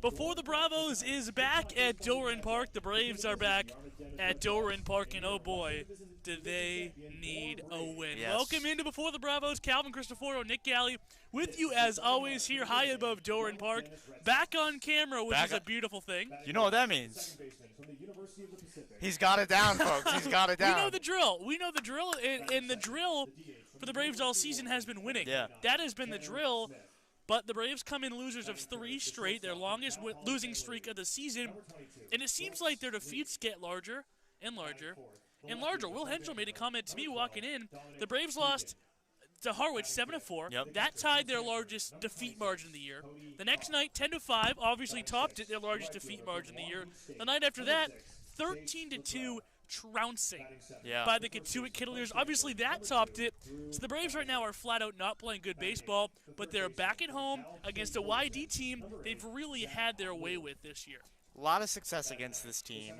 Before the Bravos is back at Doran Park. The Braves are back at Doran Park, and oh boy, do they need a win. Yes. Welcome into Before the Bravos. Calvin Cristoforo, Nick Galley, with you as always here high above Doran Park. Back on camera, which is a beautiful thing. You know what that means. He's got it down, folks. He's got it down. We know the drill. And the drill for the Braves all season has been winning. Yeah. That has been the drill. But the Braves come in losers of 3 straight, their longest losing streak of the season, and it seems like their defeats get larger and larger and larger. Will Henschel made a comment to me walking in. The Braves lost to Harwich 7-4. Yep. That tied their largest defeat margin of the year. The next night, 10-5, obviously topped it, their largest defeat margin of the year. The night after that, 13-2. Trouncing by the Katuitt Kittleers. Obviously, that topped it. So the Braves right now are flat out not playing good baseball, but they're back at home against a YD team they've really had their way with this year. A lot of success against this team.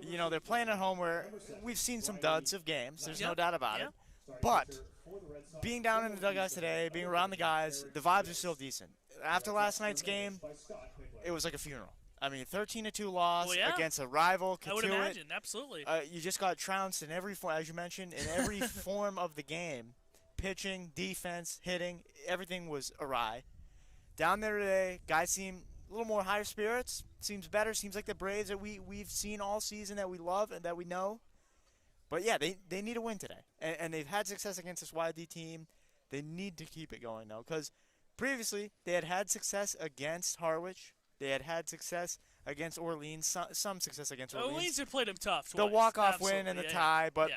You know, they're playing at home where we've seen some duds of games. There's no doubt about it. But being down in the dugouts today, being around the guys, the vibes are still decent. After last night's game, it was like a funeral. I mean, 13-2 loss against a rival, Katuitt. I would imagine, absolutely. You just got trounced in every form, as you mentioned, in every form of the game. Pitching, defense, hitting, everything was awry. Down there today, guys seem a little more higher spirits. Seems better. Seems like the Braves that we've seen all season, that we love and that we know. But yeah, they need a win today, and they've had success against this YD team. They need to keep it going though, because previously they had success against Harwich. They had success against Orleans, some success against Orleans. Orleans had played them tough twice. The walk-off win and the tie, but yeah.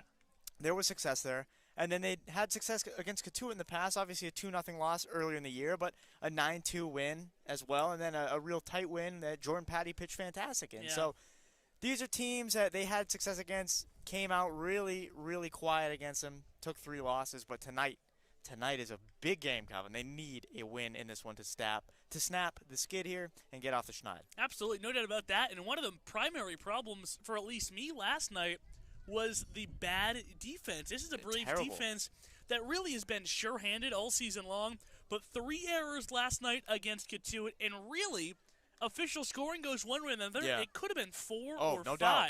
there was success there. And then they had success against Katuitt in the past, obviously a 2-0 loss earlier in the year, but a 9-2 win as well, and then a real tight win that Jordan Patty pitched fantastic in. Yeah. So these are teams that they had success against, came out really, really quiet against them, took 3 losses, but tonight is a big game, Calvin. They need a win in this one to snap the skid here and get off the schneid. Absolutely, no doubt about that. And one of the primary problems for at least me last night was the bad defense. This is a Braves defense that really has been sure-handed all season long, but 3 errors last night against Katuitt, and really, official scoring goes one way or another. Yeah. It could have been 4 or no 5. doubt.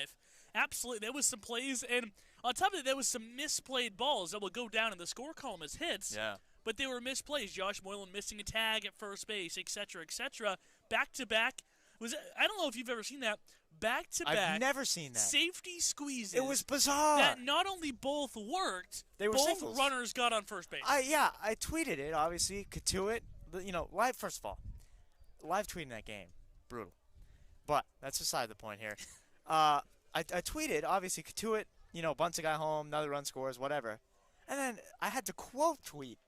Absolutely, there was some plays, and on top of it, there was some misplayed balls that will go down in the score column as hits. Yeah. But they were misplays. Josh Moylan missing a tag at first base, etc., etc. Back-to-back. I don't know if you've ever seen that. Back-to-back. I've never seen that. Safety squeezes. It was bizarre. That not only both worked, They were both singles. runners got on first base. I tweeted it, obviously. Katuitt, live, first of all. Live tweeting that game. Brutal. But that's beside the point here. I tweeted, obviously, Katuitt, bunts a guy home, another run scores, whatever. And then I had to quote tweet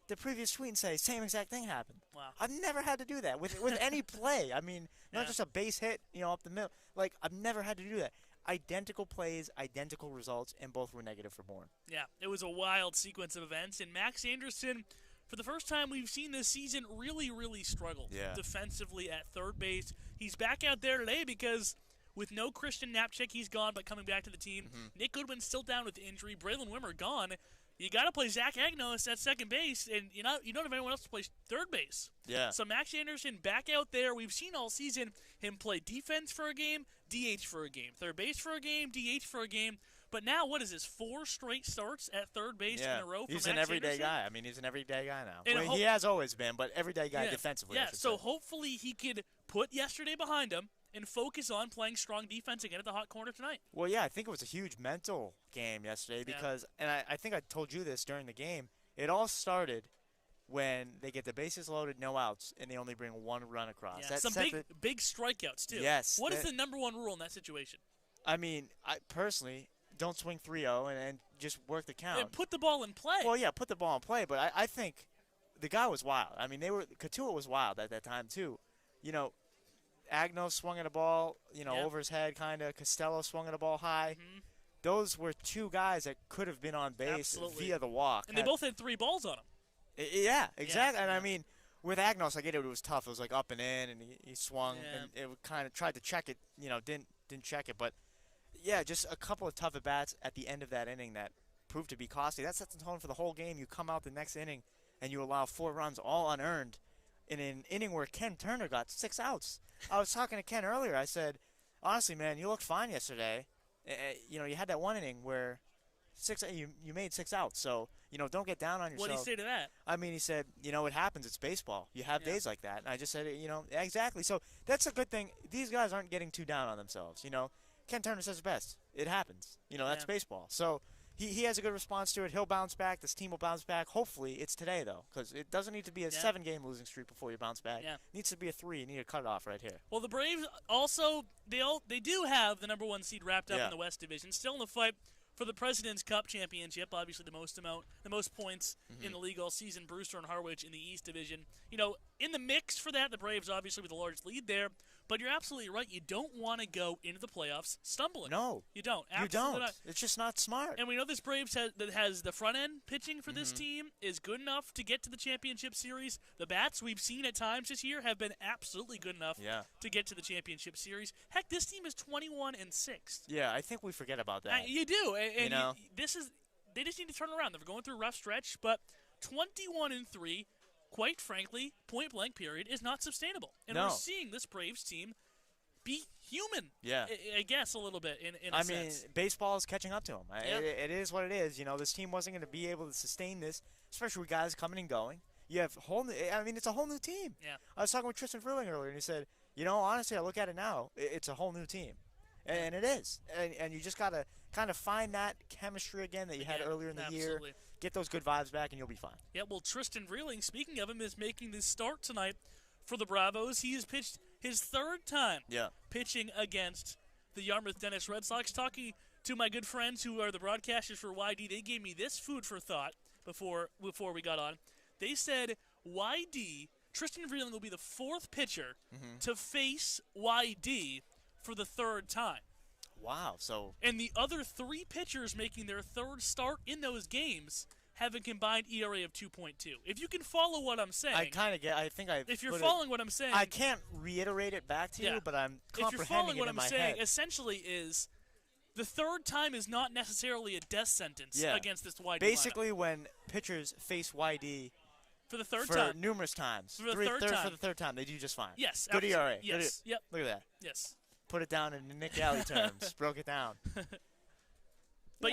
the previous tweet and say, same exact thing happened. Wow. I've never had to do that with any play. I mean, not just a base hit, up the middle. Like, I've never had to do that. Identical plays, identical results, and both were negative for Bourne. Yeah, it was a wild sequence of events. And Max Anderson, for the first time we've seen this season, really, really struggled defensively at third base. He's back out there today because with no Christian Knapczyk, he's gone, but coming back to the team. Nick Goodwin's still down with injury. Braylon Wimmer gone. You got to play Zach Agnos at second base, and you don't have anyone else to play third base. Yeah. So Max Anderson back out there. We've seen all season him play defense for a game, DH for a game, third base for a game, DH for a game. But now, what is this, 4 straight starts at third base in a row for He's Max an everyday Anderson? guy. I mean, he's an everyday guy now. And He has always been, but everyday guy defensively. Yeah, so hopefully he could put yesterday behind him and focus on playing strong defense again at the hot corner tonight. Well, yeah, I think it was a huge mental game yesterday because, and I think I told you this during the game, it all started when they get the bases loaded, no outs, and they only bring 1 run across. Yeah, some big strikeouts, too. Yes. What is the number 1 rule in that situation? I mean, I personally don't swing 3-0 and just work the count. And put the ball in play. Well, yeah, put the ball in play, but I think the guy was wild. I mean, Katuitt was wild at that time, too. Agnos swung at a ball, over his head, kind of. Costello swung at a ball high. Those were 2 guys that could have been on base via the walk. And they both had 3 balls on them. Yeah, exactly. And I mean, with Agnos, I get it was tough. It was like up and in, and he swung, and it kind of tried to check it. Didn't check it, but yeah, just a couple of tough at bats at the end of that inning that proved to be costly. That sets the tone for the whole game. You come out the next inning and you allow 4 runs, all unearned. in an inning where Ken Turner got 6 outs. I was talking to Ken earlier. I said, honestly, man, you looked fine yesterday. You had that one inning where you made 6 outs. So, don't get down on yourself. What did he say to that? I mean, he said, it happens. It's baseball. You have days like that. And I just said, exactly. So that's a good thing. These guys aren't getting too down on themselves. Ken Turner says it best. It happens. That's baseball. So he has a good response to it. He'll bounce back. This team will bounce back. Hopefully, it's today, though, because it doesn't need to be a 7-game losing streak before you bounce back. Yeah. It needs to be a 3. You need to cut it off right here. Well, the Braves also, they do have the number 1 seed wrapped up in the West Division. Still in the fight for the President's Cup championship, obviously the most points in the league all season. Brewster and Harwich in the East Division. In the mix for that, the Braves obviously with the large lead there. But you're absolutely right. You don't want to go into the playoffs stumbling. No. You don't. Absolutely you don't. Not. It's just not smart. And we know this Braves that has the front end pitching for this team is good enough to get to the championship series. The bats we've seen at times this year have been absolutely good enough to get to the championship series. Heck, this team is 21-6. Yeah, I think we forget about that. You do. And they just need to turn around. They're going through a rough stretch, but 21-3. Quite frankly, point blank period, is not sustainable. And we're seeing this Braves team be human. Yeah. I guess a little bit in a sense. I mean, baseball is catching up to them. It is what it is. This team wasn't going to be able to sustain this, especially with guys coming and going. You have it's a whole new team. Yeah. I was talking with Tristan Freeling earlier, and he said, honestly, I look at it now, it's a whole new team. And it is. And you just got to kind of find that chemistry again that you had earlier in the year. Get those good vibes back, and you'll be fine. Yeah, well, Tristan Vreeling, speaking of him, is making this start tonight for the Bravos. He has pitched his 3rd time pitching against the Yarmouth Dennis Red Sox. Talking to my good friends who are the broadcasters for YD, they gave me this food for thought before we got on. They said YD, Tristan Vreeling will be the 4th pitcher to face YD for the 3rd time. Wow. And the other 3 pitchers making their 3rd start in those games have a combined ERA of 2.2. If you can follow what I'm saying. I kind of get. I think I. If you're following what I'm saying. I can't reiterate it back to you, but I'm comprehending if you're following what it in I'm my saying, head. essentially is the 3rd time is not necessarily a death sentence against this YD Basically, lineup. when pitchers face YD for the 3rd time, numerous times, for the 3rd time, for the 3rd time, they do just fine. Yes. Good ERA. Yes. Yep. Look at that. Yes. Put it down in Nick Alley terms. Broke it down. But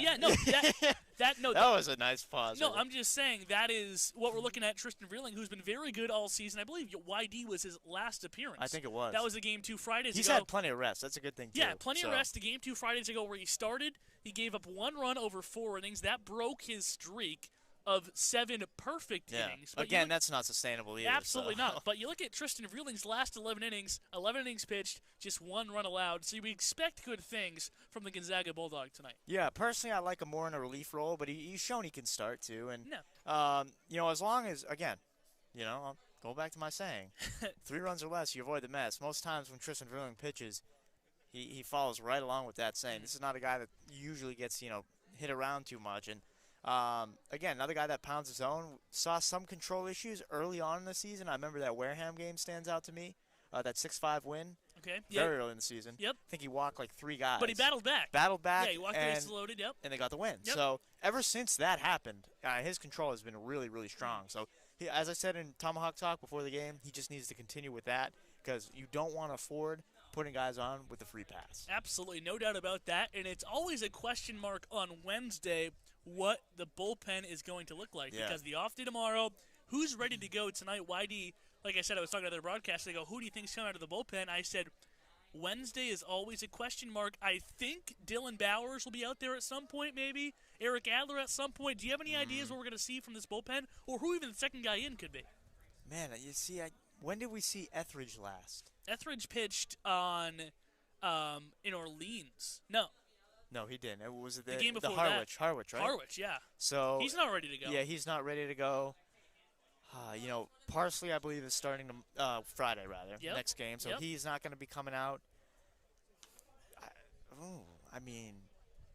that was a nice pause. No, I'm just saying that is what we're looking at. Tristan Vreeling, who's been very good all season. I believe YD was his last appearance. I think it was. That was a game 2 Fridays ago. He's had plenty of rest. That's a good thing, too. Yeah, plenty of rest. The game 2 Fridays ago where he started, he gave up 1 run over 4 innings. That broke his streak of 7 perfect innings. But again, that's not sustainable either. Absolutely not. But you look at Tristan Vreeling's last 11 innings pitched, just 1 run allowed. So we expect good things from the Gonzaga Bulldog tonight. Yeah, personally, I like him more in a relief role, but he's shown he can start too. And as long as, again, I'll go back to my saying, 3 runs or less, you avoid the mess. Most times when Tristan Vreeling pitches, he follows right along with that saying. This is not a guy that usually gets hit around too much. And again, another guy that pounds his own. Saw some control issues early on in the season. I remember that Wareham game stands out to me. That 6-5 win. Okay. Very early in the season. Yep. I think he walked like 3 guys. But he battled back. Yeah, he walked the bases loaded. Yep. And they got the win. Yep. So ever since that happened, his control has been really, really strong. So as I said in Tomahawk Talk before the game, he just needs to continue with that because you don't want to afford putting guys on with the free pass. Absolutely, no doubt about that. And it's always a question mark on Wednesday what the bullpen is going to look like because the off day tomorrow, who's ready to go tonight? YD, like I said, I was talking to other broadcasters. They go, who do you think's coming out of the bullpen? I said, Wednesday is always a question mark. I think Dylan Bowers will be out there at some point, maybe. Eric Adler at some point. Do you have any ideas what we're going to see from this bullpen or who even the second guy in could be? Man, you see, when did we see Etheridge last? Etheridge pitched on in Orleans. No, he didn't. It was the game before Harwich, right? Harwich, yeah. So he's not ready to go. Yeah, he's not ready to go. Parsley, I believe, is starting Friday, next game. So he's not going to be coming out.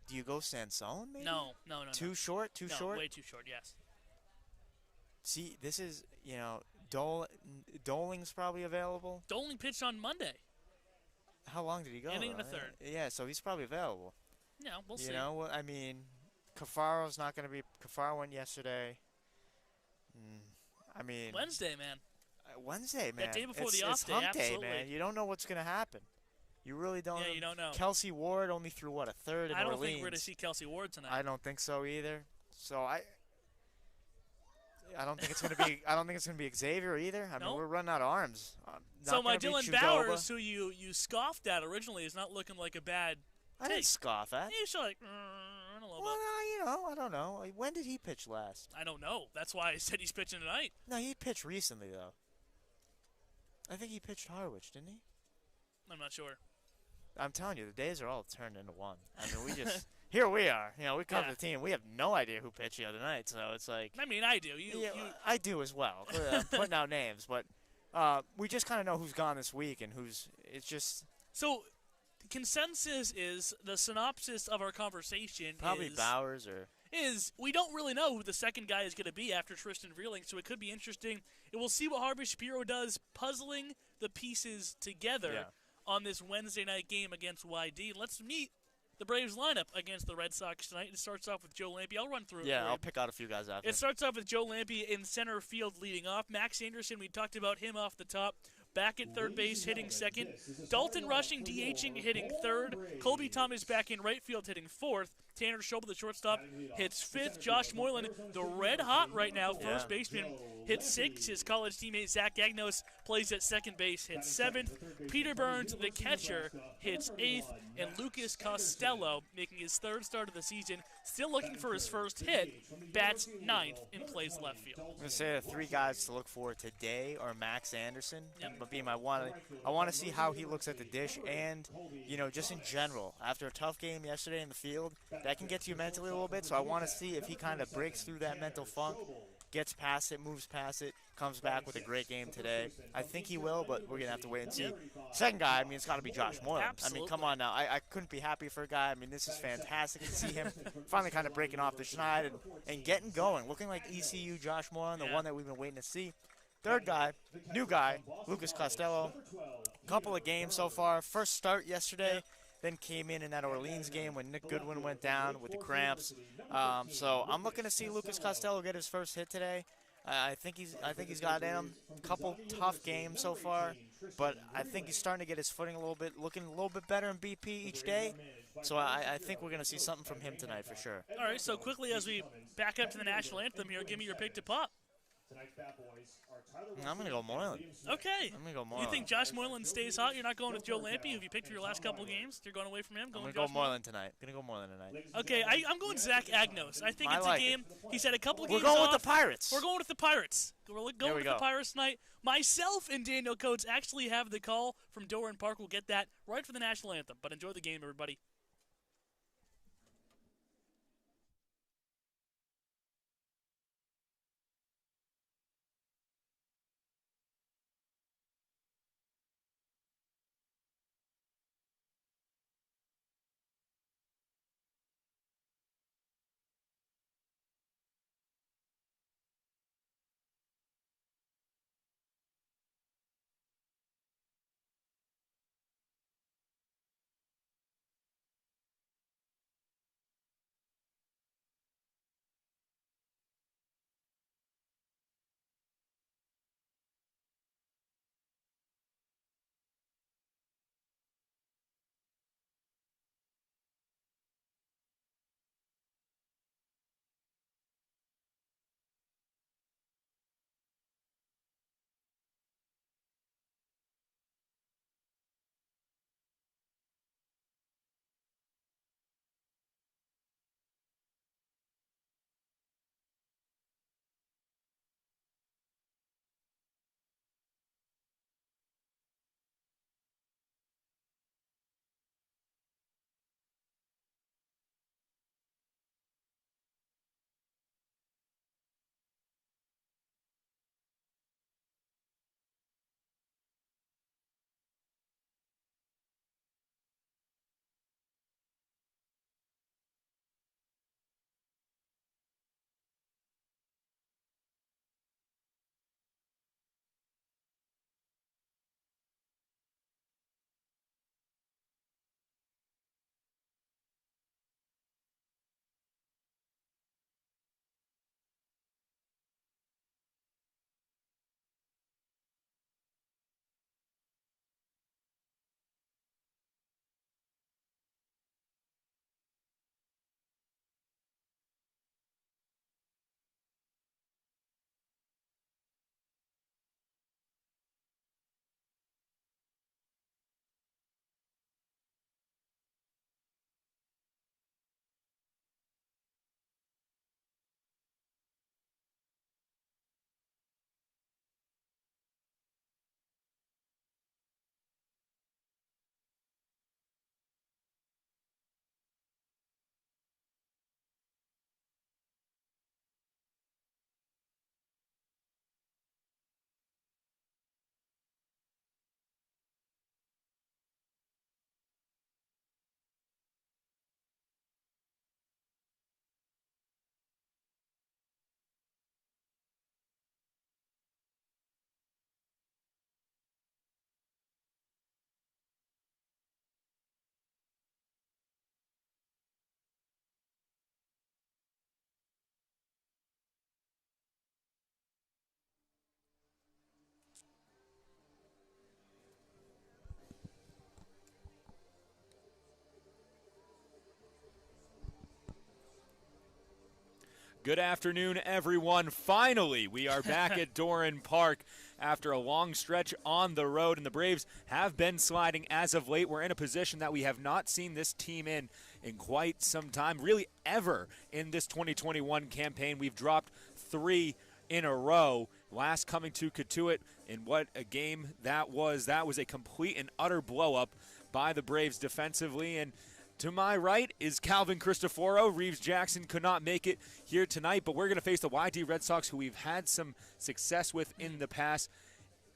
Do you go Sansone, maybe? No. Too short? Too short? Way too short, yes. See, this is, Doling's probably available. Doling pitched on Monday. How long did he go? Inning and a third. Yeah, so he's probably available. Yeah, we'll see. Cafaro's not going to be. Cafaro went yesterday. Wednesday, man. Wednesday, man. That day before it's, the off it's day, hump absolutely. day, man. You don't know what's going to happen. You really don't. Yeah, you don't know. Kelsey Ward only threw, what, a third in I don't Orleans. think we're going to see Kelsey Ward tonight. I don't think so either. So I don't think it's going to be. I don't think it's going to be Xavier either. I mean, we're running out of arms. So my Dylan Bowers, who you scoffed at originally, is not looking like a bad. I didn't scoff at. He's like, a little bit. I don't know. When did he pitch last? I don't know. That's why I said he's pitching tonight. No, he pitched recently though. I think he pitched Harwich, didn't he? I'm not sure. I'm telling you, the days are all turned into one. I mean, we just here we are. You know, we cover the team. We have no idea who pitched the other night, so it's like. I mean, I do. I do as well. I'm putting out names, but we just kind of know who's gone this week and who's. It's just. So, consensus is the synopsis of our conversation. Probably Bowers or. Is we don't really know who the second guy is going to be after Tristan Vreeling, so it could be interesting. And we'll see what Harvey Shapiro does, puzzling the pieces together on this Wednesday night game against YD. Let's meet the Braves lineup against the Red Sox tonight. It starts off with Joe Lampe. I'll run through it. Yeah, I'll pick out a few guys after. It starts off with Joe Lampe in center field leading off. Max Anderson, we talked about him off the top. Back at third base, hitting second. Dalton Rushing, DHing, hitting third. Colby Thomas back in right field, hitting fourth. Tanner Schobel, the shortstop, hits fifth. Josh Moylan, the red hot right now, first baseman, hits sixth. His college teammate Zach Agnos plays at second base, hits seventh. Peter Burns, the catcher, hits eighth. And Lucas Costello, making his third start of the season, still looking for his first hit, bats ninth and plays left field. I'm going to say the three guys to look for today are Max Anderson, but being my one. I want to see how he looks at the dish and, just in general. After a tough game yesterday in the field, that can get to you mentally a little bit, so I want to see if he kind of breaks through that mental funk, gets past it, moves past it, comes back with a great game today. I think he will, but we're going to have to wait and see. Second guy, it's got to be Josh Moylan. Absolutely. I mean, come on now. I couldn't be happy for a guy. I mean, this is fantastic to see him finally kind of breaking off the schneid and getting going, looking like ECU Josh Moylan, the one that we've been waiting to see. Third guy, new guy, Lucas Costello. Couple of games so far. First start yesterday. Then came in that Orleans game when Nick Goodwin went down with the cramps. So I'm looking to see Lucas Costello get his first hit today. I think he's got in him. Couple tough games so far, but I think he's starting to get his footing a little bit, looking a little bit better in BP each day. So I think we're going to see something from him tonight for sure. All right, so quickly as we back up to the national anthem here, give me your pick to pop. I'm going to go Moylan. Okay. I'm going to go Moylan. You think Josh Moylan stays hot? You're not going with Joe Lampe, who you picked for your last couple games? You're going away from him? I'm going to go Moylan tonight. Okay, I'm going Zach Agnos. I think it's a game. He's had a couple of games We're going off. with the Pirates. We're going with the Pirates. We're going with the Pirates tonight. Myself and Daniel Coates actually have the call from Doran Park. We'll get that right for the national anthem. But enjoy the game, everybody. Good afternoon, everyone. Finally, we are back at Doran Park after a long stretch on the road, and the Braves have been sliding as of late. We're in a position that we have not seen this team in quite some time, really ever in this 2021 campaign. We've dropped 3 in a row, last coming to Katuitt, and what a game that was. That was a complete and utter blow-up by the Braves defensively, and to my right is Calvin Cristoforo. Reeves Jackson could not make it here tonight, but we're going to face the YD Red Sox, who we've had some success with in the past.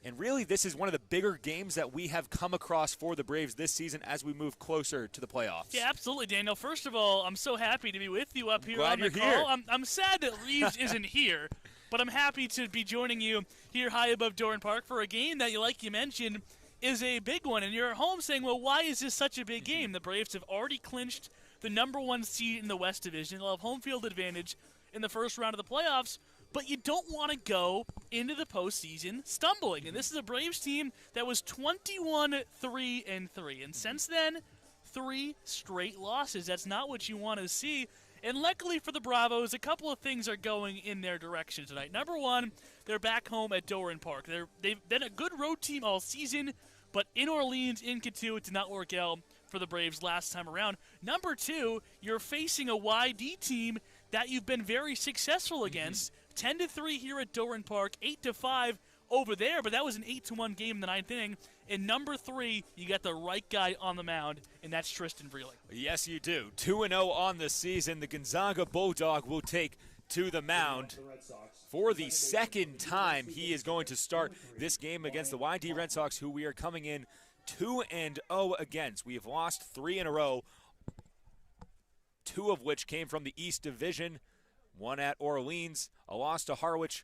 And really, this is one of the bigger games that we have come across for the Braves this season as we move closer to the playoffs. Yeah, absolutely, Daniel. First of all, I'm so happy to be with you up here on the call. Here. I'm sad that Reeves isn't here, but I'm happy to be joining you here high above Doran Park for a game that, like you mentioned, is a big one, and you're at home saying, well, why is this such a big game? The Braves have already clinched the #1 seed in the West Division. They'll have home field advantage in the first round of the playoffs, but you don't want to go into the postseason stumbling. And this is a Braves team that was 21-3-3, and since then, 3 straight losses. That's not what you want to see. And luckily for the Bravos, a couple of things are going in their direction tonight. Number one, they're back home at Doran Park. They've been a good road team all season, but in Orleans, in Katuitt, did not work out for the Braves last time around. Number two, you're facing a YD team that you've been very successful against. 10-3 here at Doran Park, 8-5 over there, but that was an 8-1 game in the 9th inning. And number 3, you got the right guy on the mound, and that's Tristan Vreeling. Yes, you do. 2-0 on the season. The Gonzaga Bulldog will take to the mound. For the second time, he is going to start this game against the YD Red Sox, who we are coming in 2-0 against. We have lost 3 in a row, 2 of which came from the East Division, 1 at Orleans, a loss to Harwich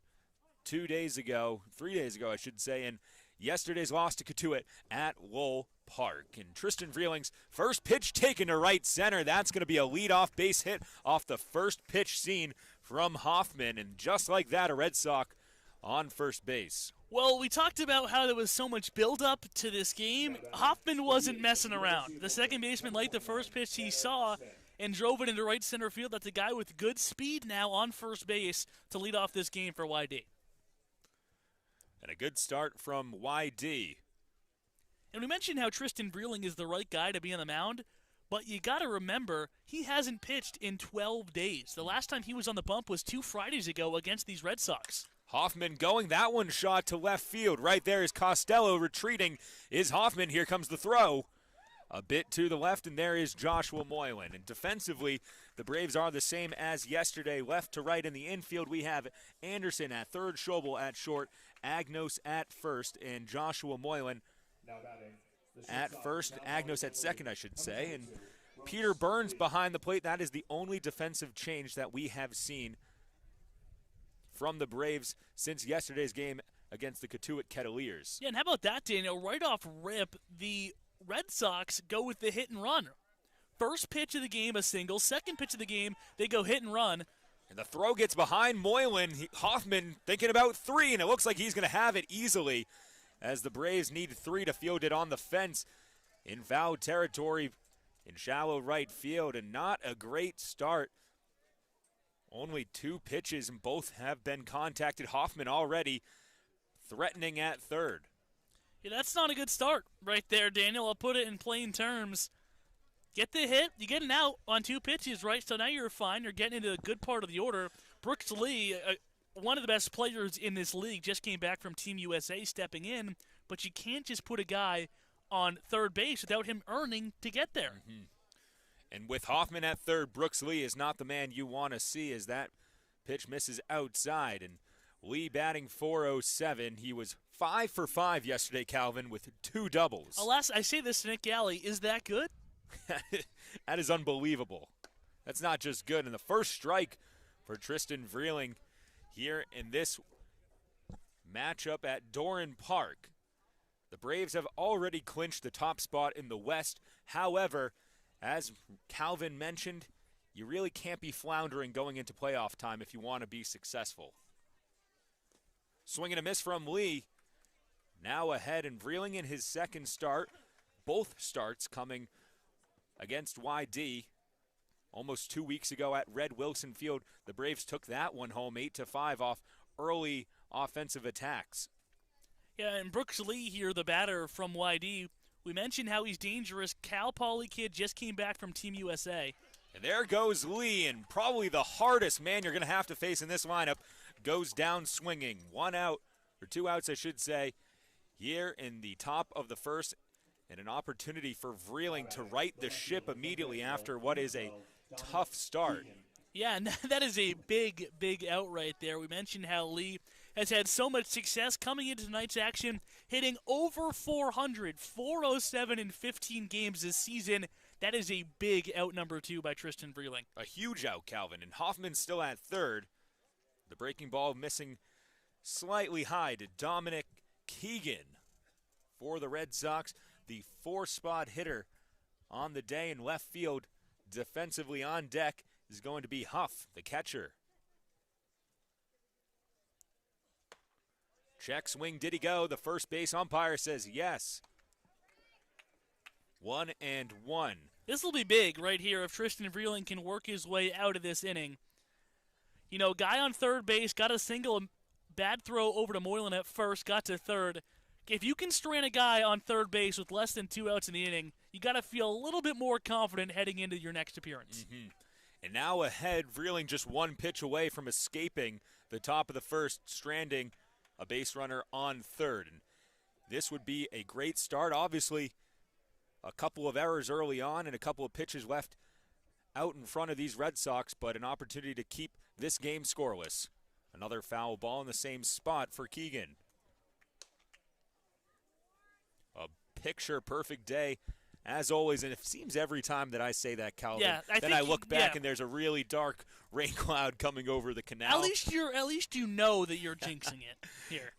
3 days ago, I should say, and yesterday's loss to Katuitt at Lowell Park. And Tristan Vreeling's first pitch taken to right center. That's going to be a leadoff base hit off the first pitch seen from Hoffman. And just like that, a Red Sox on first base. Well, we talked about how there was so much build-up to this game. Hoffman wasn't messing around. The second baseman liked the first pitch he saw and drove it into right center field. That's a guy with good speed now on first base to lead off this game for YD. And a good start from YD. And we mentioned how Tristan Vreeling is the right guy to be on the mound, but you got to remember, he hasn't pitched in 12 days. The last time he was on the bump was 2 Fridays ago against these Red Sox. Hoffman going, that one shot to left field. Right there is Costello retreating. Is Hoffman, here comes the throw. A bit to the left, and there is Joshua Moylan. And defensively, the Braves are the same as yesterday. Left to right in the infield, we have Anderson at third, Schobel at short, Agnos at first, and Joshua Moylan at first, Agnos at second, I should say. And Peter Burns behind the plate. That is the only defensive change that we have seen from the Braves since yesterday's game against the Katuitt Kettleers. Yeah, and how about that, Daniel? Right off rip, the Red Sox go with the hit and run. First pitch of the game, a single. Second pitch of the game, they go hit and run. And the throw gets behind Moylan. Hoffman thinking about 3, and it looks like he's going to have it easily as the Braves need 3 to field it on the fence in foul territory in shallow right field. And not a great start. Only 2 pitches, and both have been contacted. Hoffman already threatening at third. Yeah, that's not a good start right there, Daniel. I'll put it in plain terms. Get the hit, you get an out on 2 pitches, right? So now you're fine. You're getting into a good part of the order. Brooks Lee, one of the best players in this league, just came back from Team USA stepping in, but you can't just put a guy on third base without him earning to get there. And with Hoffman at third, Brooks Lee is not the man you want to see as that pitch misses outside. And Lee batting .407. He was 5 for 5 yesterday, Calvin, with 2 doubles. Alas, I say this to Nick Galley, is that good? That is unbelievable. That's not just good. And the first strike for Tristan Vreeling here in this matchup at Doran Park. The Braves have already clinched the top spot in the West. However, as Calvin mentioned, you really can't be floundering going into playoff time if you want to be successful. Swing and a miss from Lee. Now ahead and Vreeling in his second start. Both starts coming against YD. almost 2 weeks ago at Red Wilson Field. The Braves took that one home 8-5 off early offensive attacks. Yeah, and Brooks Lee here, the batter from YD. We mentioned how he's dangerous. Cal Poly kid just came back from Team USA. And there goes Lee, and probably the hardest man you're going to have to face in this lineup goes down swinging. 1 out, or 2 outs I should say, here in the top of the first, and an opportunity for Vreeling to right the ship immediately after what is a tough start. Yeah, and that is a big, big out right there. We mentioned how Lee has had so much success coming into tonight's action, hitting over 400, 407 in 15 games this season. That is a big out number 2 by Tristan Vreeling. A huge out, Calvin, and Hoffman still at third. The breaking ball missing slightly high to Dominic Keegan for the Red Sox. The 4-spot hitter on the day in left field, defensively on deck, is going to be Huff, the catcher. Check swing, did he go? The first base umpire says yes. 1-1. This will be big right here if Tristan Vreeling can work his way out of this inning. You know, guy on third base, got a single, bad throw over to Moylan at first, got to third. If you can strand a guy on third base with less than 2 outs in the inning, you got to feel a little bit more confident heading into your next appearance. Mm-hmm. And now ahead, Vreeling just 1 pitch away from escaping the top of the first, stranding a base runner on third. And this would be a great start. Obviously, a couple of errors early on and a couple of pitches left out in front of these Red Sox, but an opportunity to keep this game scoreless. Another foul ball in the same spot for Keegan. A picture-perfect day, as always, and it seems every time that I say that, Calvin, yeah, then I look back and there's a really dark rain cloud coming over the canal. At least you know that you're jinxing it here.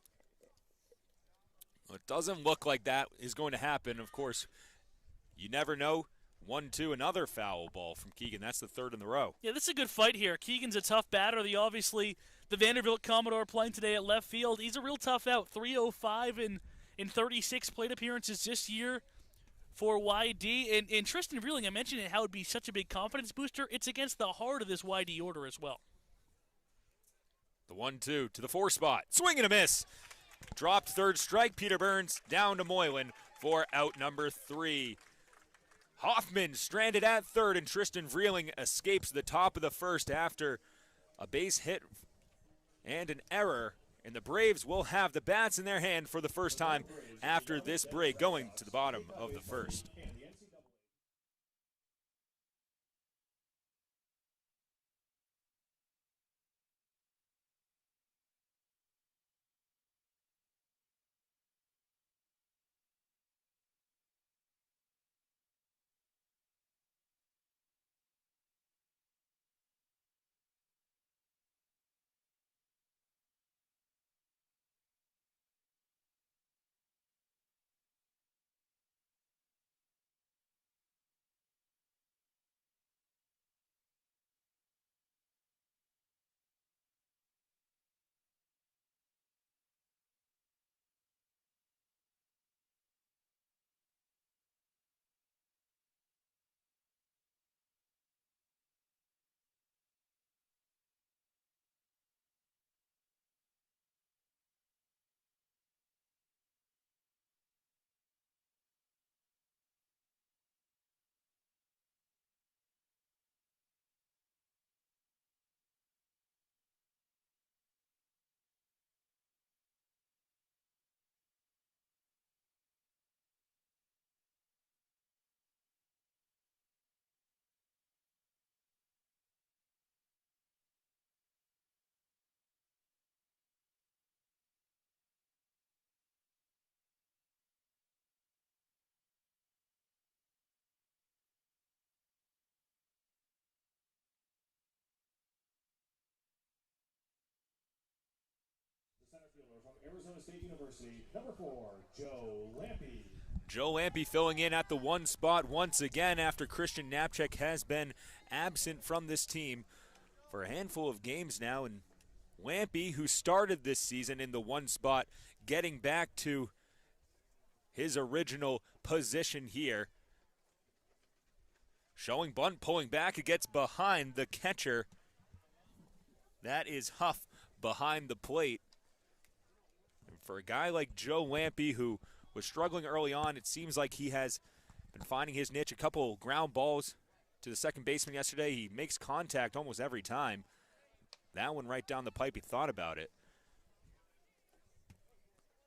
Well, it doesn't look like that is going to happen. Of course, you never know. 1-2, another foul ball from Keegan. That's the third in the row. Yeah, this is a good fight here. Keegan's a tough batter. The Vanderbilt Commodore playing today at left field. He's a real tough out. 305 in 36 plate appearances this year for YD. And Tristan Vreeling, I mentioned how it would be such a big confidence booster. It's against the heart of this YD order as well. The 1-2 to the 4 spot. Swing and a miss. Dropped third strike. Peter Burns down to Moylan for out number 3. Hoffman stranded at third, and Tristan Vreeling escapes the top of the first after a base hit and an error. And the Braves will have the bats in their hand for the first time after this break, going to the bottom of the first. From Arizona State University, number 4, Joe Lampe. Joe Lampe filling in at the 1 spot once again after Christian Knapczyk has been absent from this team for a handful of games now. And Lampe, who started this season in the 1 spot, getting back to his original position here. Showing bunt, pulling back. It gets behind the catcher. That is Huff behind the plate. And for a guy like Joe Lampe, who was struggling early on, it seems like he has been finding his niche. A couple ground balls to the second baseman yesterday. He makes contact almost every time. That one right down the pipe, he thought about it.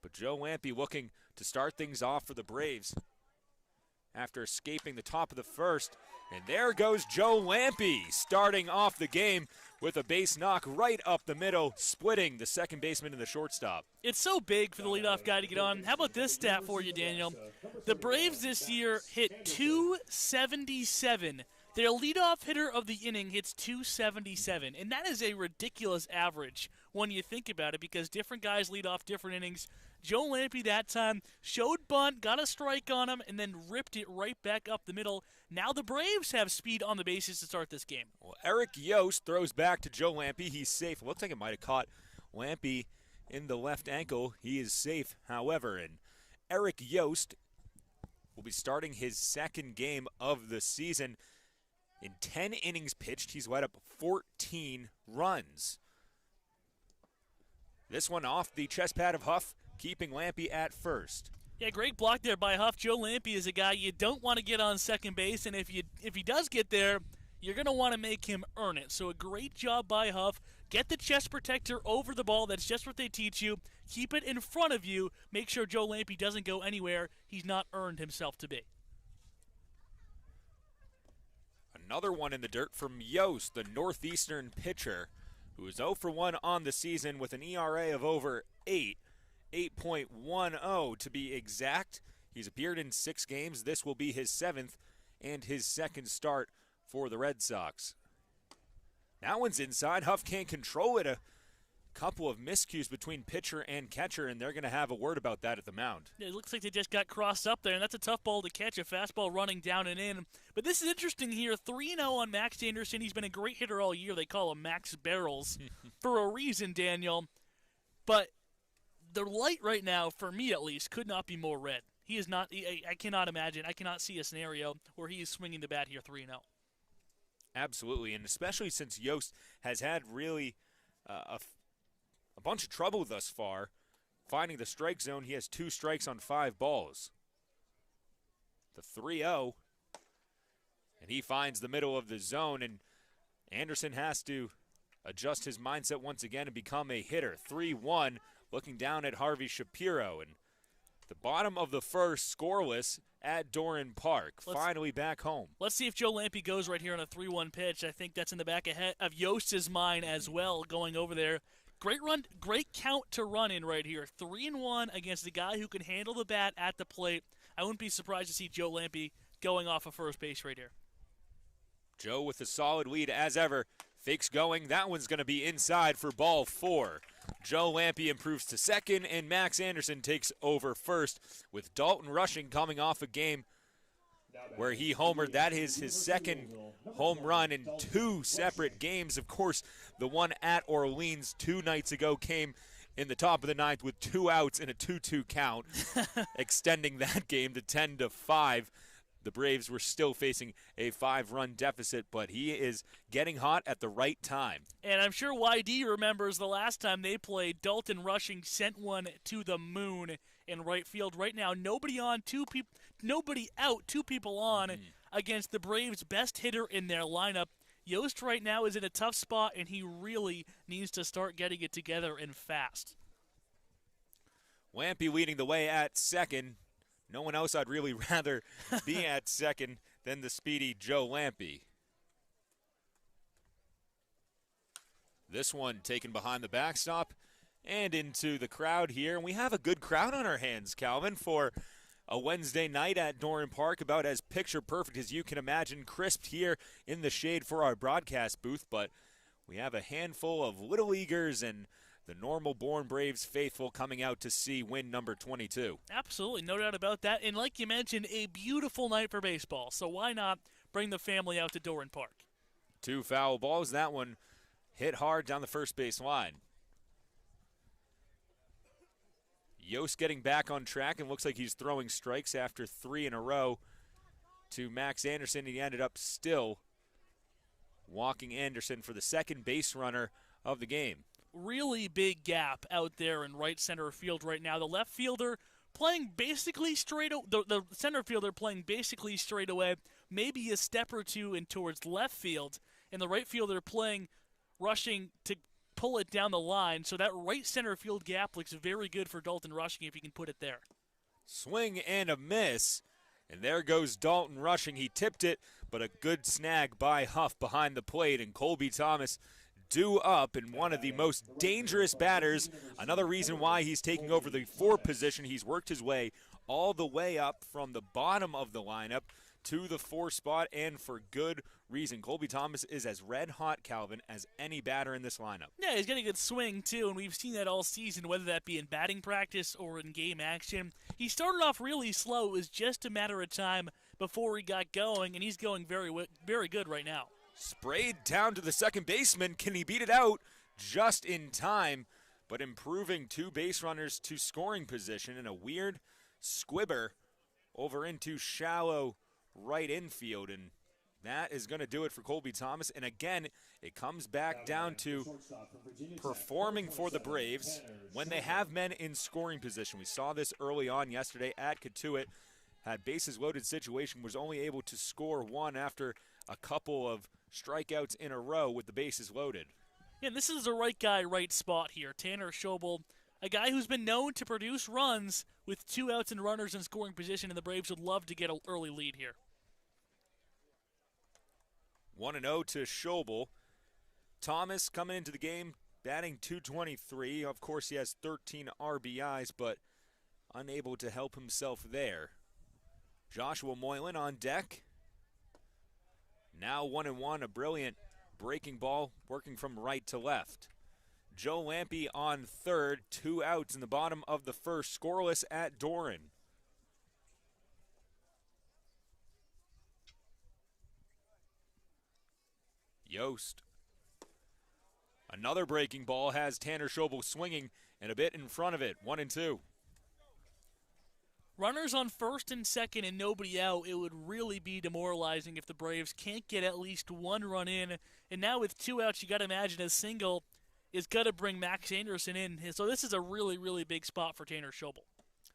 But Joe Lampe looking to start things off for the Braves after escaping the top of the first. And there goes Joe Lampe starting off the game with a base knock right up the middle, splitting the second baseman and the shortstop. It's so big for the leadoff guy to get on. How about this stat for you, Daniel? The Braves this year hit 277. Their leadoff hitter of the inning hits 277, and that is a ridiculous average when you think about it because different guys lead off different innings. Joe Lampe that time showed bunt, got a strike on him, and then ripped it right back up the middle. Now the Braves have speed on the bases to start this game. Well, Eric Yost throws back to Joe Lampe. He's safe. Looks like it might have caught Lampe in the left ankle. He is safe, however, and Eric Yost will be starting his second game of the season. In 10 innings pitched, he's led up 14 runs. This one off the chest pad of Huff, keeping Lampe at first. Yeah, great block there by Huff. Joe Lampe is a guy you don't want to get on second base, and if he does get there, you're going to want to make him earn it. So a great job by Huff. Get the chest protector over the ball. That's just what they teach you. Keep it in front of you. Make sure Joe Lampe doesn't go anywhere he's not earned himself to be. Another one in the dirt from Yost, the Northeastern pitcher, who is 0 for 1 on the season with an ERA of over 8.10 to be exact. He's appeared in 6 games. This will be his 7th and his second start for the Red Sox. That one's inside. Huff can't control it. A couple of miscues between pitcher and catcher, and they're going to have a word about that at the mound. It looks like they just got crossed up there, and that's a tough ball to catch, a fastball running down and in. But this is interesting here. 3-0 on Max Anderson. He's been a great hitter all year. They call him Max Barrels for a reason, Daniel. But the light right now, for me at least, could not be more red. He is not. I cannot imagine. I cannot see a scenario where he is swinging the bat here 3-0. Absolutely, and especially since Yost has had really a bunch of trouble thus far finding the strike zone. He has 2 strikes on 5 balls. The 3-0, and he finds the middle of the zone, and Anderson has to adjust his mindset once again and become a hitter. 3-1, looking down at Harvey Shapiro, and the bottom of the first scoreless at Doran Park. Finally back home. Let's see if Joe Lampe goes right here on a 3-1 pitch. I think that's in the back of Yost's mind as well, going over there. Great run, great count to run in right here. 3-1 against a guy who can handle the bat at the plate. I wouldn't be surprised to see Joe Lampe going off of first base right here. Joe with a solid lead as ever. Fakes going. That one's going to be inside for ball 4. Joe Lampe improves to second, and Max Anderson takes over first with Dalton Rushing coming off a game where he homered. That is his second home run in 2 separate games. Of course, the one at Orleans 2 nights ago came in the top of the 9th with 2 outs in a 2-2 count, extending that game to 10-5. The Braves were still facing a 5-run deficit, but he is getting hot at the right time. And I'm sure YD remembers the last time they played. Dalton Rushing sent one to the moon in right field. Right now, nobody out, 2 people on against the Braves' best hitter in their lineup. Yost right now is in a tough spot, and he really needs to start getting it together and fast. Lampe leading the way at second. No one else I'd really rather be at second than the speedy Joe Lampe. This one taken behind the backstop and into the crowd here. And we have a good crowd on our hands, Calvin, for a Wednesday night at Doran Park, about as picture perfect as you can imagine, crisped here in the shade for our broadcast booth. But we have a handful of Little Leaguers and the normal Bourne Braves faithful coming out to see win number 22. Absolutely, no doubt about that. And like you mentioned, a beautiful night for baseball. So why not bring the family out to Doran Park? 2 foul balls. That one hit hard down the first base line. Yost getting back on track and looks like he's throwing strikes after 3 in a row. to Max Anderson. He ended up still walking Anderson for the second base runner of the game. Really big gap out there in right center field right now. The left fielder playing basically straight, the center fielder playing basically straight away, maybe a step or two in towards left field, and the right fielder rushing to pull it down the line. So that right center field gap looks very good for Dalton Rushing if he can put it there. Swing and a miss, and there goes Dalton Rushing. He tipped it, but a good snag by Huff behind the plate, and Colby Thomas due up, and one of the most dangerous batters. Another reason why he's taking over the 4 position. He's worked his way all the way up from the bottom of the lineup to the 4 spot, and for good reason. Colby Thomas is as red hot, Calvin, as any batter in this lineup. Yeah, he's getting a good swing, too, and we've seen that all season, whether that be in batting practice or in game action. He started off really slow. It was just a matter of time before he got going, and he's going very, very good right now. Sprayed down to the second baseman. Can he beat it out? Just in time, but improving 2 base runners to scoring position in a weird squibber over into shallow right infield, and that is going to do it for Colby Thomas. And again, it comes back down to performing for the Braves when they have men in scoring position. We saw this early on yesterday at Katuitt. Had bases loaded situation, was only able to score 1 after a couple of strikeouts in a row with the bases loaded. Yeah, this is the right guy, right spot here. Tanner Schobel, a guy who's been known to produce runs with 2 outs and runners in scoring position, and the Braves would love to get an early lead here. 1-0 to Schobel. Thomas coming into the game, batting .223. Of course, he has 13 RBIs, but unable to help himself there. Joshua Moylan on deck. Now 1-1, a brilliant breaking ball working from right to left. Joe Lampe on third, 2 outs in the bottom of the first, scoreless at Doran. Yost. Another breaking ball has Tanner Schobel swinging and a bit in front of it, 1-2. Runners on first and second and nobody out. It would really be demoralizing if the Braves can't get at least 1 run in. And now with 2 outs, you got to imagine a single is going to bring Max Anderson in. So this is a really, really big spot for Tanner Schobel.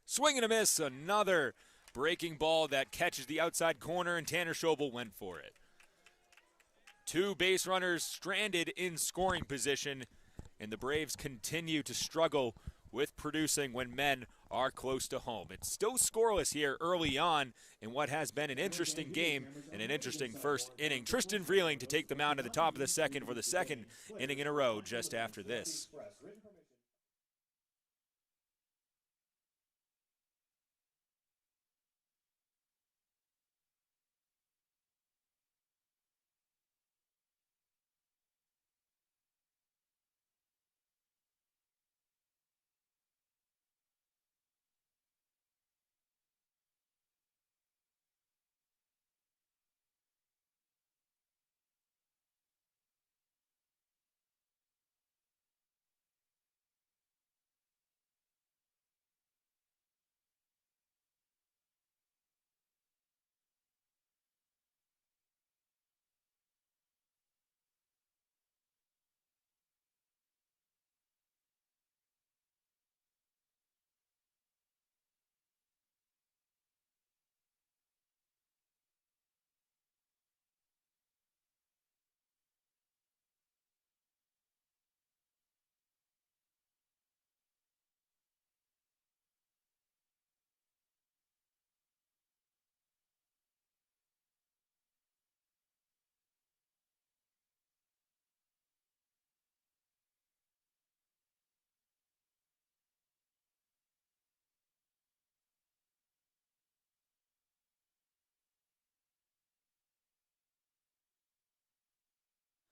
Swing and a miss. Another breaking ball that catches the outside corner, and Tanner Schobel went for it. 2 base runners stranded in scoring position, and the Braves continue to struggle with producing when men are close to home. It's still scoreless here early on in what has been an interesting game and an interesting first inning. Tristan Vreeling to take the mound at the top of the second for the second inning in a row just after this.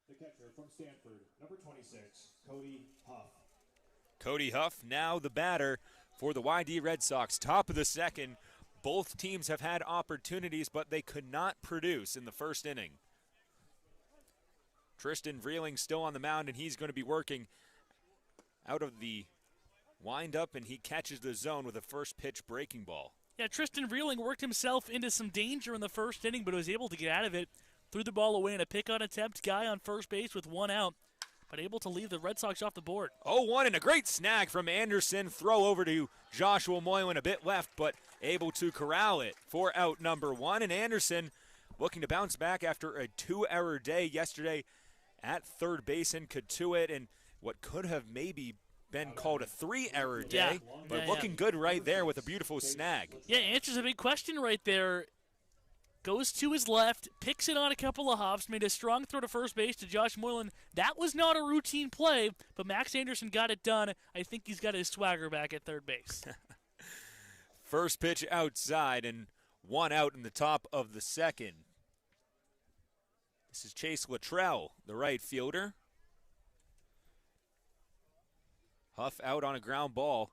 The catcher from Stanford, number 26, Cody Huff. Cody Huff now the batter for the YD Red Sox. Top of the second. Both teams have had opportunities, but they could not produce in the first inning. Tristan Vreeling still on the mound, and he's going to be working out of the windup, and he catches the zone with a first pitch breaking ball. Yeah, Tristan Vreeling worked himself into some danger in the first inning, but was able to get out of it. Threw the ball away in a pick-on attempt. Guy on first base with one out, but able to leave the Red Sox off the board. 0-1 and a great snag from Anderson. Throw over to Joshua Moylan, a bit left, but able to corral it for out number 1. And Anderson looking to bounce back after a 2-error day yesterday at third base in Katuitt, and what could have maybe been called a 3-error day, but looking good right there with a beautiful snag. Yeah, answers a big question right there. Goes to his left, picks it on a couple of hops, made a strong throw to first base to Josh Moylan. That was not a routine play, but Max Anderson got it done. I think he's got his swagger back at third base. First pitch outside and 1 out in the top of the second. This is Chase Luttrell, the right fielder. Huff out on a ground ball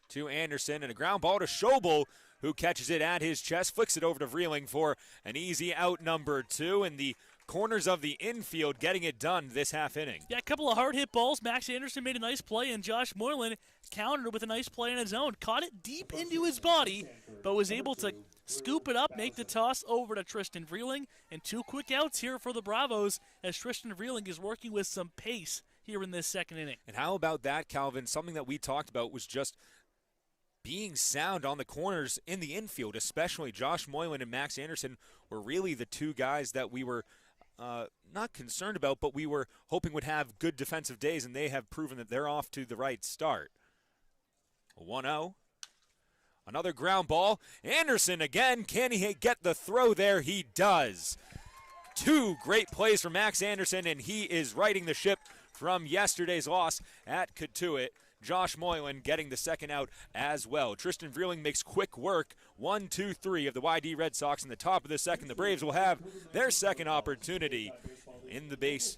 to Anderson, and a ground ball to Schobel, who catches it at his chest, flicks it over to Vreeling for an easy out number 2, and the corners of the infield getting it done this half inning. Yeah, a couple of hard hit balls. Max Anderson made a nice play, and Josh Moylan countered with a nice play on his own. Caught it deep into his body, but was able to scoop it up, make the toss over to Tristan Vreeling, and 2 quick outs here for the Bravos as Tristan Vreeling is working with some pace here in this second inning. And how about that, Calvin? Something that we talked about was just being sound on the corners in the infield, especially Josh Moylan and Max Anderson were really the 2 guys that we were not concerned about, but we were hoping would have good defensive days, and they have proven that they're off to the right start. 1-0. Another ground ball. Anderson again. Can he get the throw there? He does. 2 great plays from Max Anderson, and he is righting the ship from yesterday's loss at Katuitt. Josh Moylan getting the second out as well. Tristan Vreeling makes quick work. 1-2-3 of the YD Red Sox in the top of the second. The Braves will have their second opportunity in the base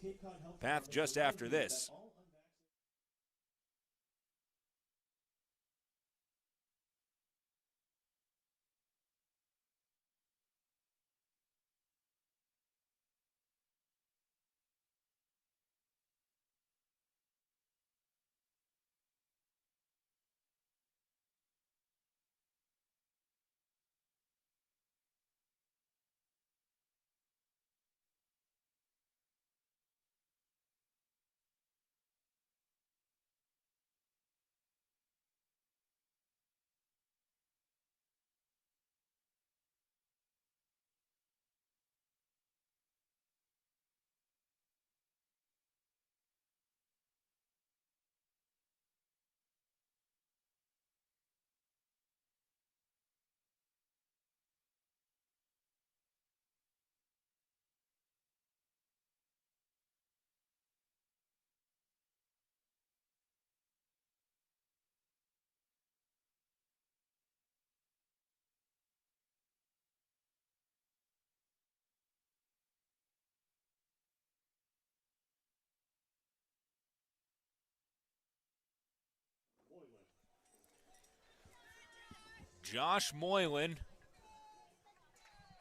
path just after this. Josh Moylan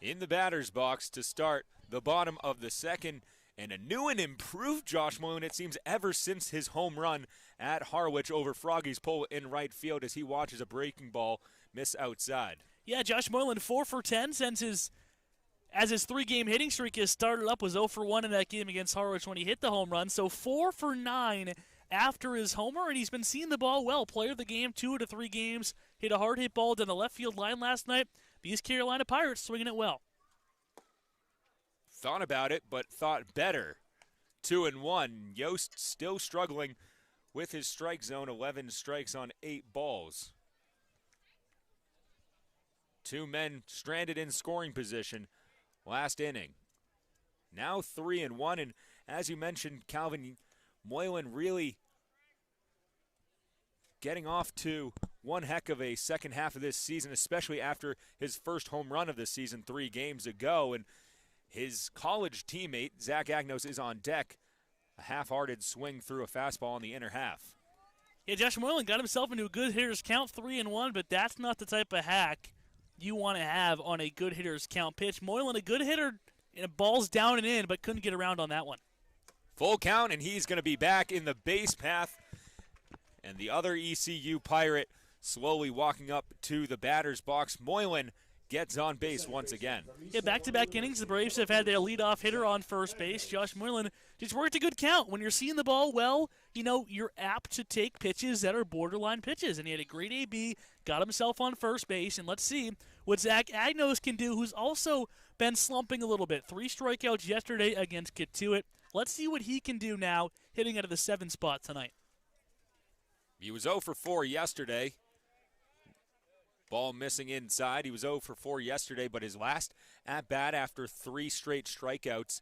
in the batter's box to start the bottom of the second. And a new and improved Josh Moylan, it seems, ever since his home run at Harwich over Froggy's pole in right field as he watches a breaking ball miss outside. Yeah, Josh Moylan 4 for 10 since his 3-game hitting streak has started up, was 0 for 1 in that game against Harwich when he hit the home run. So 4 for 9 after his homer, and he's been seeing the ball well. Player of the game, 2 out of 3 games. Hit a hard hit ball down the left field line last night. These Carolina Pirates swinging it well. Thought about it, but thought better. 2-1. Yost still struggling with his strike zone. 11 strikes on 8 balls. 2 men stranded in scoring position last inning. Now 3-1, and as you mentioned, Calvin, Moylan really getting off to one heck of a second half of this season, especially after his first home run of the season 3 games ago. And his college teammate, Zach Agnos, is on deck. A half-hearted swing through a fastball in the inner half. Yeah, Josh Moylan got himself into a good hitter's count, 3-1, but that's not the type of hack you want to have on a good hitter's count pitch. Moylan, a good hitter, and balls down and in, but couldn't get around on that one. Full count, and he's going to be back in the base path. And the other ECU Pirate slowly walking up to the batter's box. Moylan gets on base once again. Yeah, back-to-back innings, the Braves have had their leadoff hitter on first base. Josh Moylan just worked a good count. When you're seeing the ball well, you're apt to take pitches that are borderline pitches. And he had a great AB, got himself on first base. And let's see what Zach Agnos can do, who's also been slumping a little bit. 3 strikeouts yesterday against Kituitt. Let's see what he can do now, hitting out of the 7th spot tonight. He was 0 for 4 yesterday. Ball missing inside. He was 0 for 4 yesterday, but his last at-bat after 3 straight strikeouts,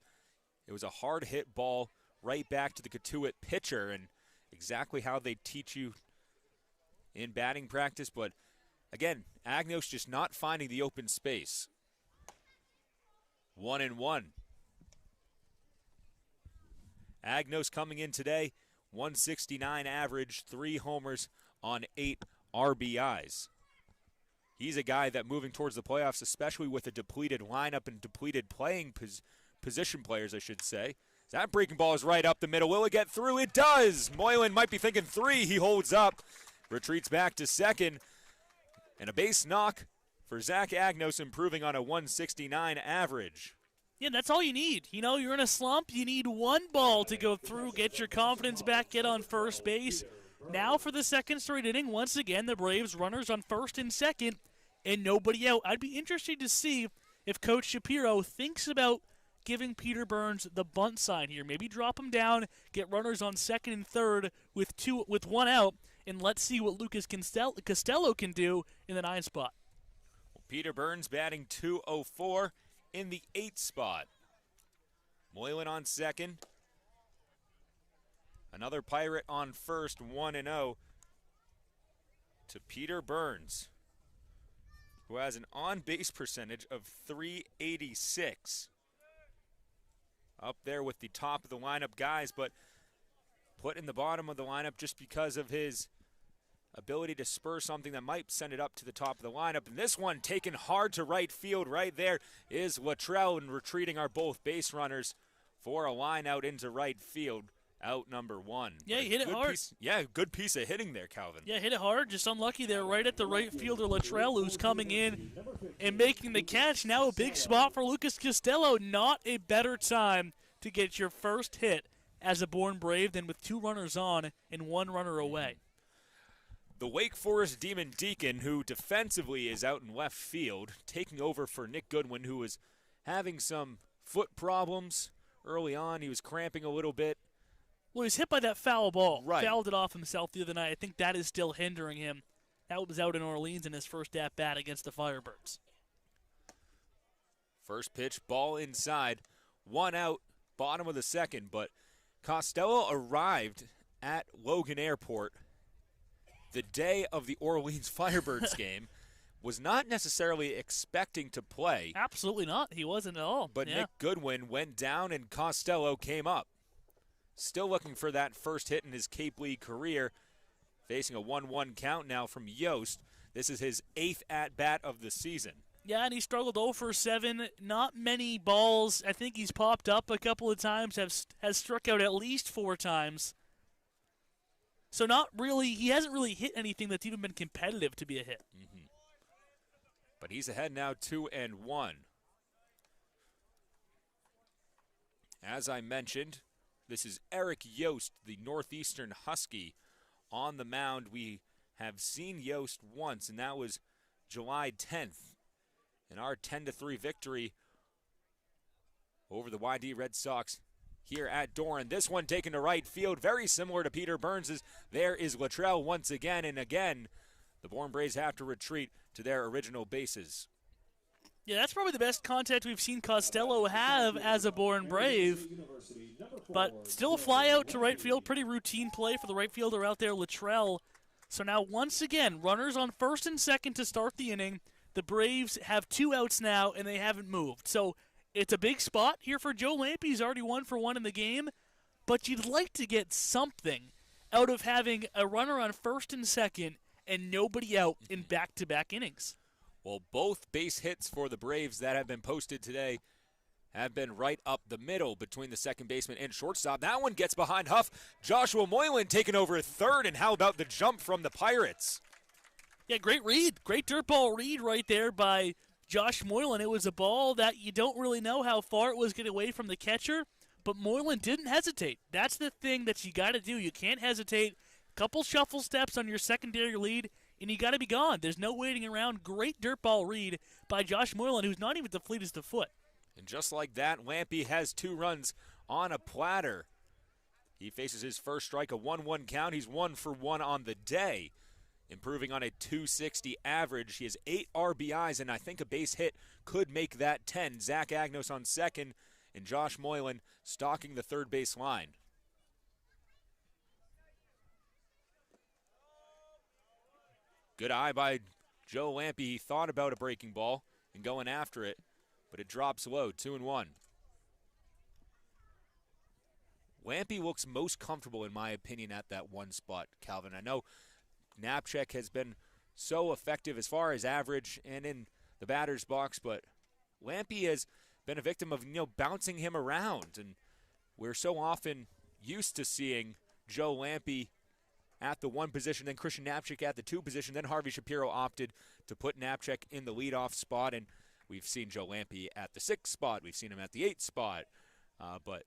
it was a hard-hit ball right back to the Kituitt pitcher, and exactly how they teach you in batting practice. But, again, Agnos just not finding the open space. 1-1. Agnos coming in today, 169 average, 3 homers on 8 RBIs. He's a guy that moving towards the playoffs, especially with a depleted lineup and depleted playing position players, I should say. That breaking ball is right up the middle. Will it get through? It does. Moylan might be thinking 3. He holds up, retreats back to second. And a base knock for Zach Agnos, improving on a 169 average. Yeah, that's all you need. You're in a slump. You need 1 ball to go through, get your confidence back, get on first base. Now for the second straight inning, once again, the Braves runners on first and second, and nobody out. I'd be interested to see if Coach Shapiro thinks about giving Peter Burns the bunt sign here. Maybe drop him down, get runners on second and third with 1 out, and let's see what Lucas Costello can do in the 9th spot. Peter Burns batting .204 in the 8th spot. Moylan on second. Another Pirate on first, 1-0 to Peter Burns, who has an on-base percentage of .386. Up there with the top of the lineup guys, but put in the bottom of the lineup just because of his ability to spur something that might send it up to the top of the lineup. And this one taken hard to right field. Right there is Luttrell, and retreating are both base runners for a line out into right field. Out number 1. Yeah, he hit it hard. Good piece of hitting there, Calvin. Yeah, hit it hard. Just unlucky there right at the right fielder, Luttrell, who's coming in and making the catch. Now a big spot for Lucas Costello. Not a better time to get your first hit as a Bourne Brave than with 2 runners on and 1 runner away. The Wake Forest Demon Deacon, who defensively is out in left field, taking over for Nick Goodwin, who was having some foot problems early on. He was cramping a little bit. Well, he was hit by that foul ball. Right. Fouled it off himself the other night. I think that is still hindering him. That was out in Orleans in his first at-bat against the Firebirds. First pitch, ball inside. 1 out, bottom of the second. But Costello arrived at Logan Airport the day of the Orleans Firebirds game. Was not necessarily expecting to play. Absolutely not. He wasn't at all. But Nick Goodwin went down and Costello came up. Still looking for that first hit in his Cape League career. Facing a 1-1 count now from Yost. This is his 8th at-bat of the season. Yeah, and he struggled 0 for 7. Not many balls. I think he's popped up a couple of times, has struck out at least 4 times. So he hasn't really hit anything that's even been competitive to be a hit. Mm-hmm. But he's ahead now 2-1. As I mentioned, this is Eric Yost, the Northeastern Husky, on the mound. We have seen Yost once, and that was July 10th in our 10-3 victory over the YD Red Sox here at Doran. This one taken to right field, very similar to Peter Burns's. There is Luttrell once again, and again, the Bourne Braves have to retreat to their original bases. Yeah, that's probably the best contact we've seen Costello have as a Bourne Brave. But still a fly out to right field. Pretty routine play for the right fielder out there, Luttrell. So now once again, runners on first and second to start the inning. The Braves have 2 outs now, and they haven't moved. So it's a big spot here for Joe Lampe. He's already 1 for 1 in the game. But you'd like to get something out of having a runner on first and second and nobody out in back-to-back innings. Well, both base hits for the Braves that have been posted today have been right up the middle between the second baseman and shortstop. That one gets behind Huff. Joshua Moylan taking over at third, and how about the jump from the Pirates? Yeah, great read. Great dirt ball read right there by Josh Moylan. It was a ball that you don't really know how far it was getting away from the catcher, but Moylan didn't hesitate. That's the thing that you got to do. You can't hesitate. Couple shuffle steps on your secondary lead, and you got to be gone. There's no waiting around. Great dirt ball read by Josh Moylan, who's not even the fleetest of foot. And just like that, Lampy has 2 runs on a platter. He faces his first strike, a 1-1 count. He's 1 for 1 on the day, improving on a 260 average. He has 8 RBIs, and I think a base hit could make that 10. Zach Agnos on second, and Josh Moylan stalking the third base line. Good eye by Joe Lampy. He thought about a breaking ball and going after it, but it drops low, 2-1. Lampy looks most comfortable, in my opinion, at that one spot, Calvin. I know Knapczyk has been so effective as far as average and in the batter's box, but Lampy has been a victim of, bouncing him around. And we're so often used to seeing Joe Lampy at the 1 position, then Christian Knapczyk at the 2 position, then Harvey Shapiro opted to put Knapczyk in the leadoff spot, and we've seen Joe Lampy at the 6th spot. We've seen him at the 8th spot. But,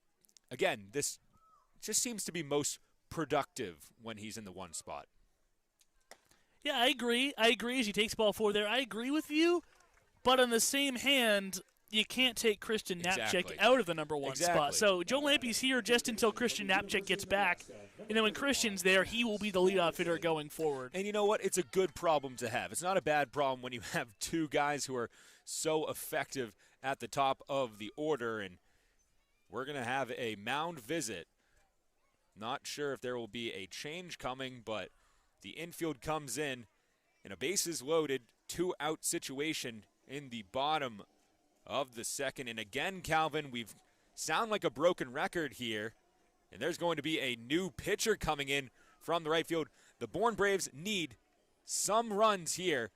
again, this just seems to be most productive when he's in the 1 spot. Yeah, I agree. As he takes ball 4 there. I agree with you, but on the same hand, you can't take Christian Knapczyk out of the number 1 spot. So Joe Lampy's here just until Christian Knapczyk gets back. And then when Christian's there, he will be the leadoff hitter going forward. And you know what? It's a good problem to have. It's not a bad problem when you have 2 guys who are so effective at the top of the order. And we're going to have a mound visit. Not sure if there will be a change coming, but the infield comes in a bases loaded, 2-out situation in the bottom of the 2nd. And again, Calvin, we've sound like a broken record here. And there's going to be a new pitcher coming in from the right field. The Bourne Braves need some runs here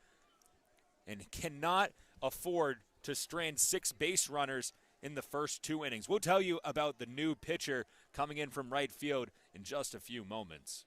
and cannot afford to strand 6 base runners in the first 2 innings. We'll tell you about the new pitcher coming in from right field in just a few moments.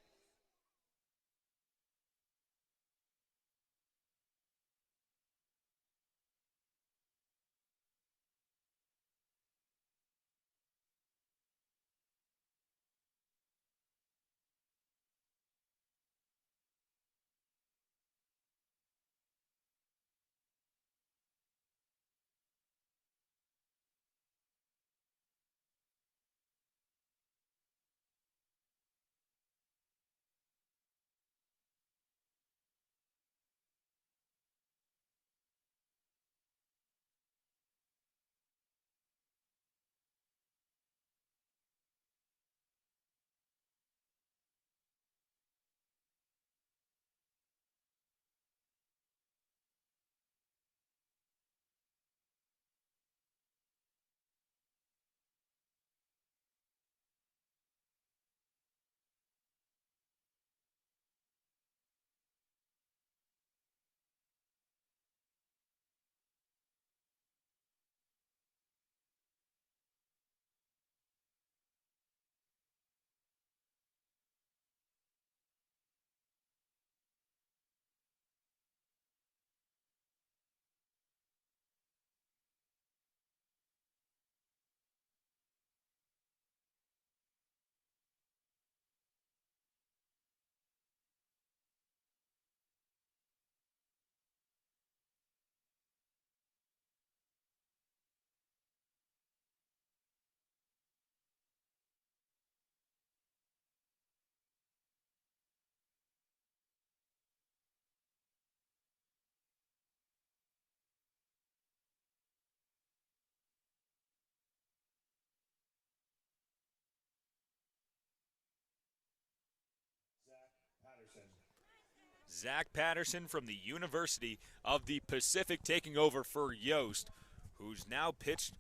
Zach Patterson from the University of the Pacific taking over for Yost, who's now pitched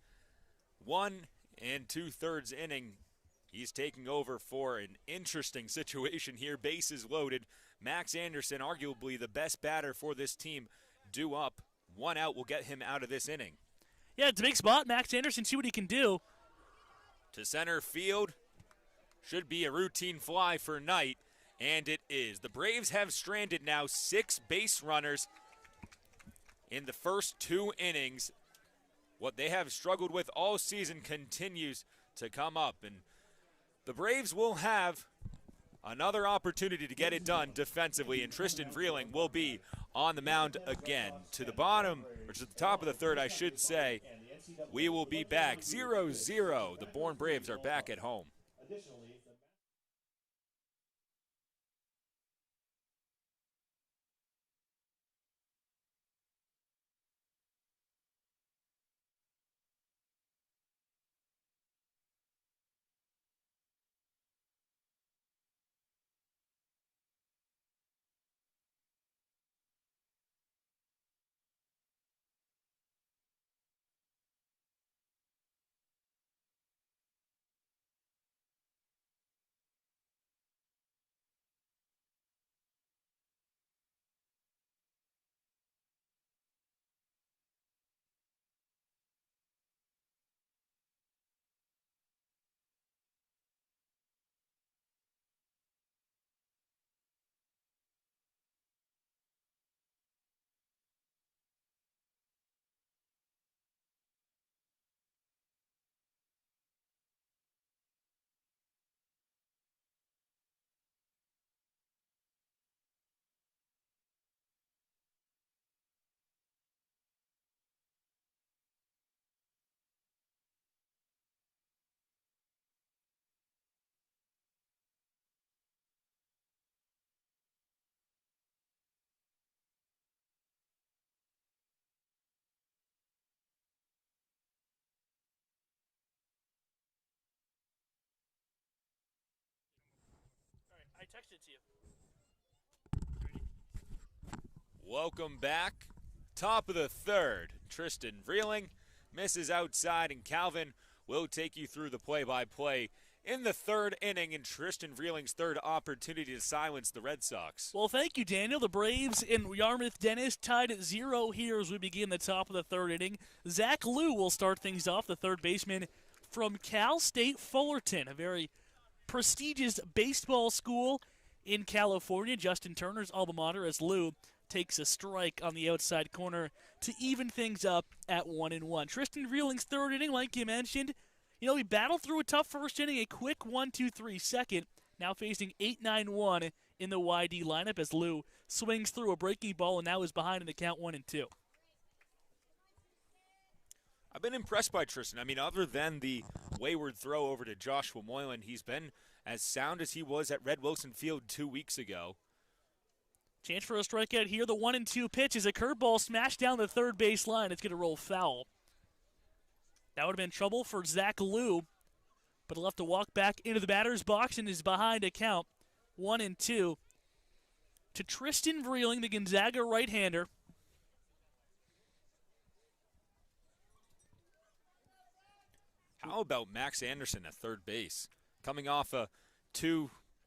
1 2/3 inning. He's taking over for an interesting situation here. Bases loaded. Max Anderson, arguably the best batter for this team, due up. 1 out will get him out of this inning. Yeah, it's a big spot. Max Anderson, see what he can do. To center field. Should be a routine fly for Knight. And it is. The Braves have stranded now 6 base runners in the first 2 innings. What they have struggled with all season continues to come up. And the Braves will have another opportunity to get it done defensively. And Tristan Vreeling will be on the mound again. To the bottom, or to the top of the third, I should say, we will be back 0-0. The Bourne Braves are back at home. I texted it to you. Welcome back. Top of the third. Tristan Vreeling misses outside, and Calvin will take you through the play-by-play in the third inning and Tristan Vreeling's third opportunity to silence the Red Sox. Well, thank you, Daniel. The Braves in Yarmouth Dennis tied at 0 here as we begin the top of the third inning. Zach Liu will start things off, the third baseman from Cal State Fullerton, a very prestigious baseball school in California. Justin Turner's alma mater, as Liu takes a strike on the outside corner to even things up at 1-1. Tristan Vreeling's third inning, like you mentioned, he battled through a tough first inning, a quick 1-2-3 second, now facing 8-9-1 in the YD lineup as Liu swings through a breaking ball and now is behind in the count 1-2. I've been impressed by Tristan. I mean, other than the wayward throw over to Joshua Moylan, he's been as sound as he was at Red Wilson Field 2 weeks ago. Chance for a strikeout here. The 1-2 pitch is a curveball smashed down the third base line. It's going to roll foul. That would have been trouble for Zach Liu, but he'll have to walk back into the batter's box and is behind a count 1-2 to Tristan Vreeling, the Gonzaga right-hander. How about Max Anderson at third base? Coming off a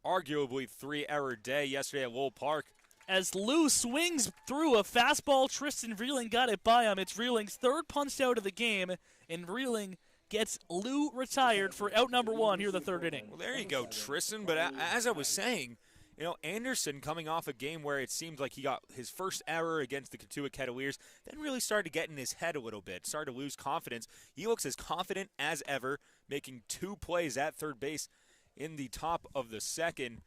arguably 3-error day yesterday at Lowell Park. As Liu swings through a fastball, Tristan Vreeling got it by him. It's Vreeling's third punch out of the game, and Vreeling gets Liu retired for out number 1 here in the third inning. Well, there you go, Tristan. But as I was saying, Anderson coming off a game where it seemed like he got his first error against the Cotuit Cavaliers, then really started to get in his head a little bit, started to lose confidence. He looks as confident as ever, making 2 plays at third base in the top of the second,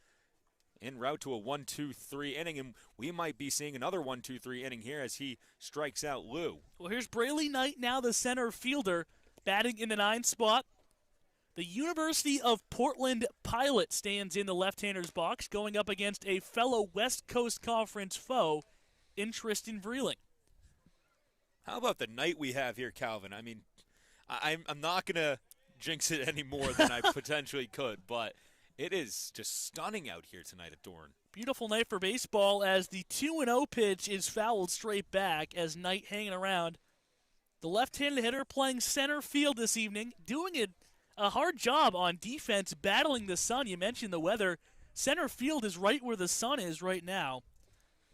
en route to a 1-2-3 inning, and we might be seeing another 1-2-3 inning here as he strikes out Liu. Well, here's Braley Knight, now the center fielder, batting in the 9th spot. The University of Portland pilot stands in the left-hander's box, going up against a fellow West Coast Conference foe in Tristan Vreeling. How about the night we have here, Calvin? I mean, I'm not going to jinx it any more than I potentially could, but it is just stunning out here tonight at Dorn. Beautiful night for baseball as the 2-0 pitch is fouled straight back as Knight hanging around. The left-handed hitter playing center field this evening, doing a hard job on defense, battling the sun. You mentioned the weather. Center field is right where the sun is right now.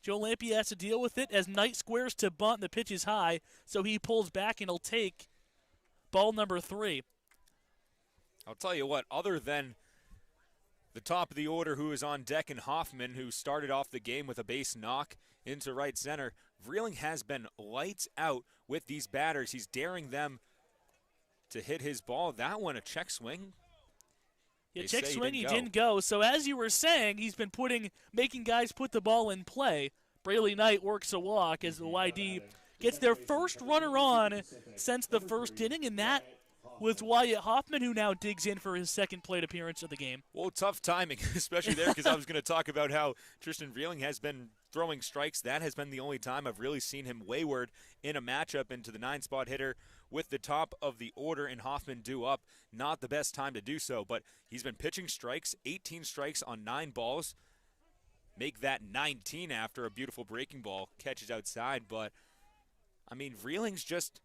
Joe Lampe has to deal with it as Knight squares to bunt. The pitch is high, so he pulls back and he'll take ball number 3. I'll tell you what, other than The top of the order who is on deck, and Hoffman, who started off the game with a base knock into right center. Vreeling has been lights out with these batters. He's daring them to hit his ball. That one, a check swing. Yeah, check swing, he didn't go. So as you were saying, he's been making guys put the ball in play. Braley Knight works a walk as the YD gets their first runner on since the first inning, and that was Wyatt Hoffman, who now digs in for his second plate appearance of the game. Well, tough timing, especially there, because I was going to talk about how Tristan Vreeling has been throwing strikes. That has been the only time I've really seen him wayward in a matchup into the 9-spot hitter with the top of the order and Hoffman due up. Not the best time to do so, but he's been pitching strikes, 18 strikes on 9 balls. Make that 19 after a beautiful breaking ball catches outside. But, I mean, Vreeling's just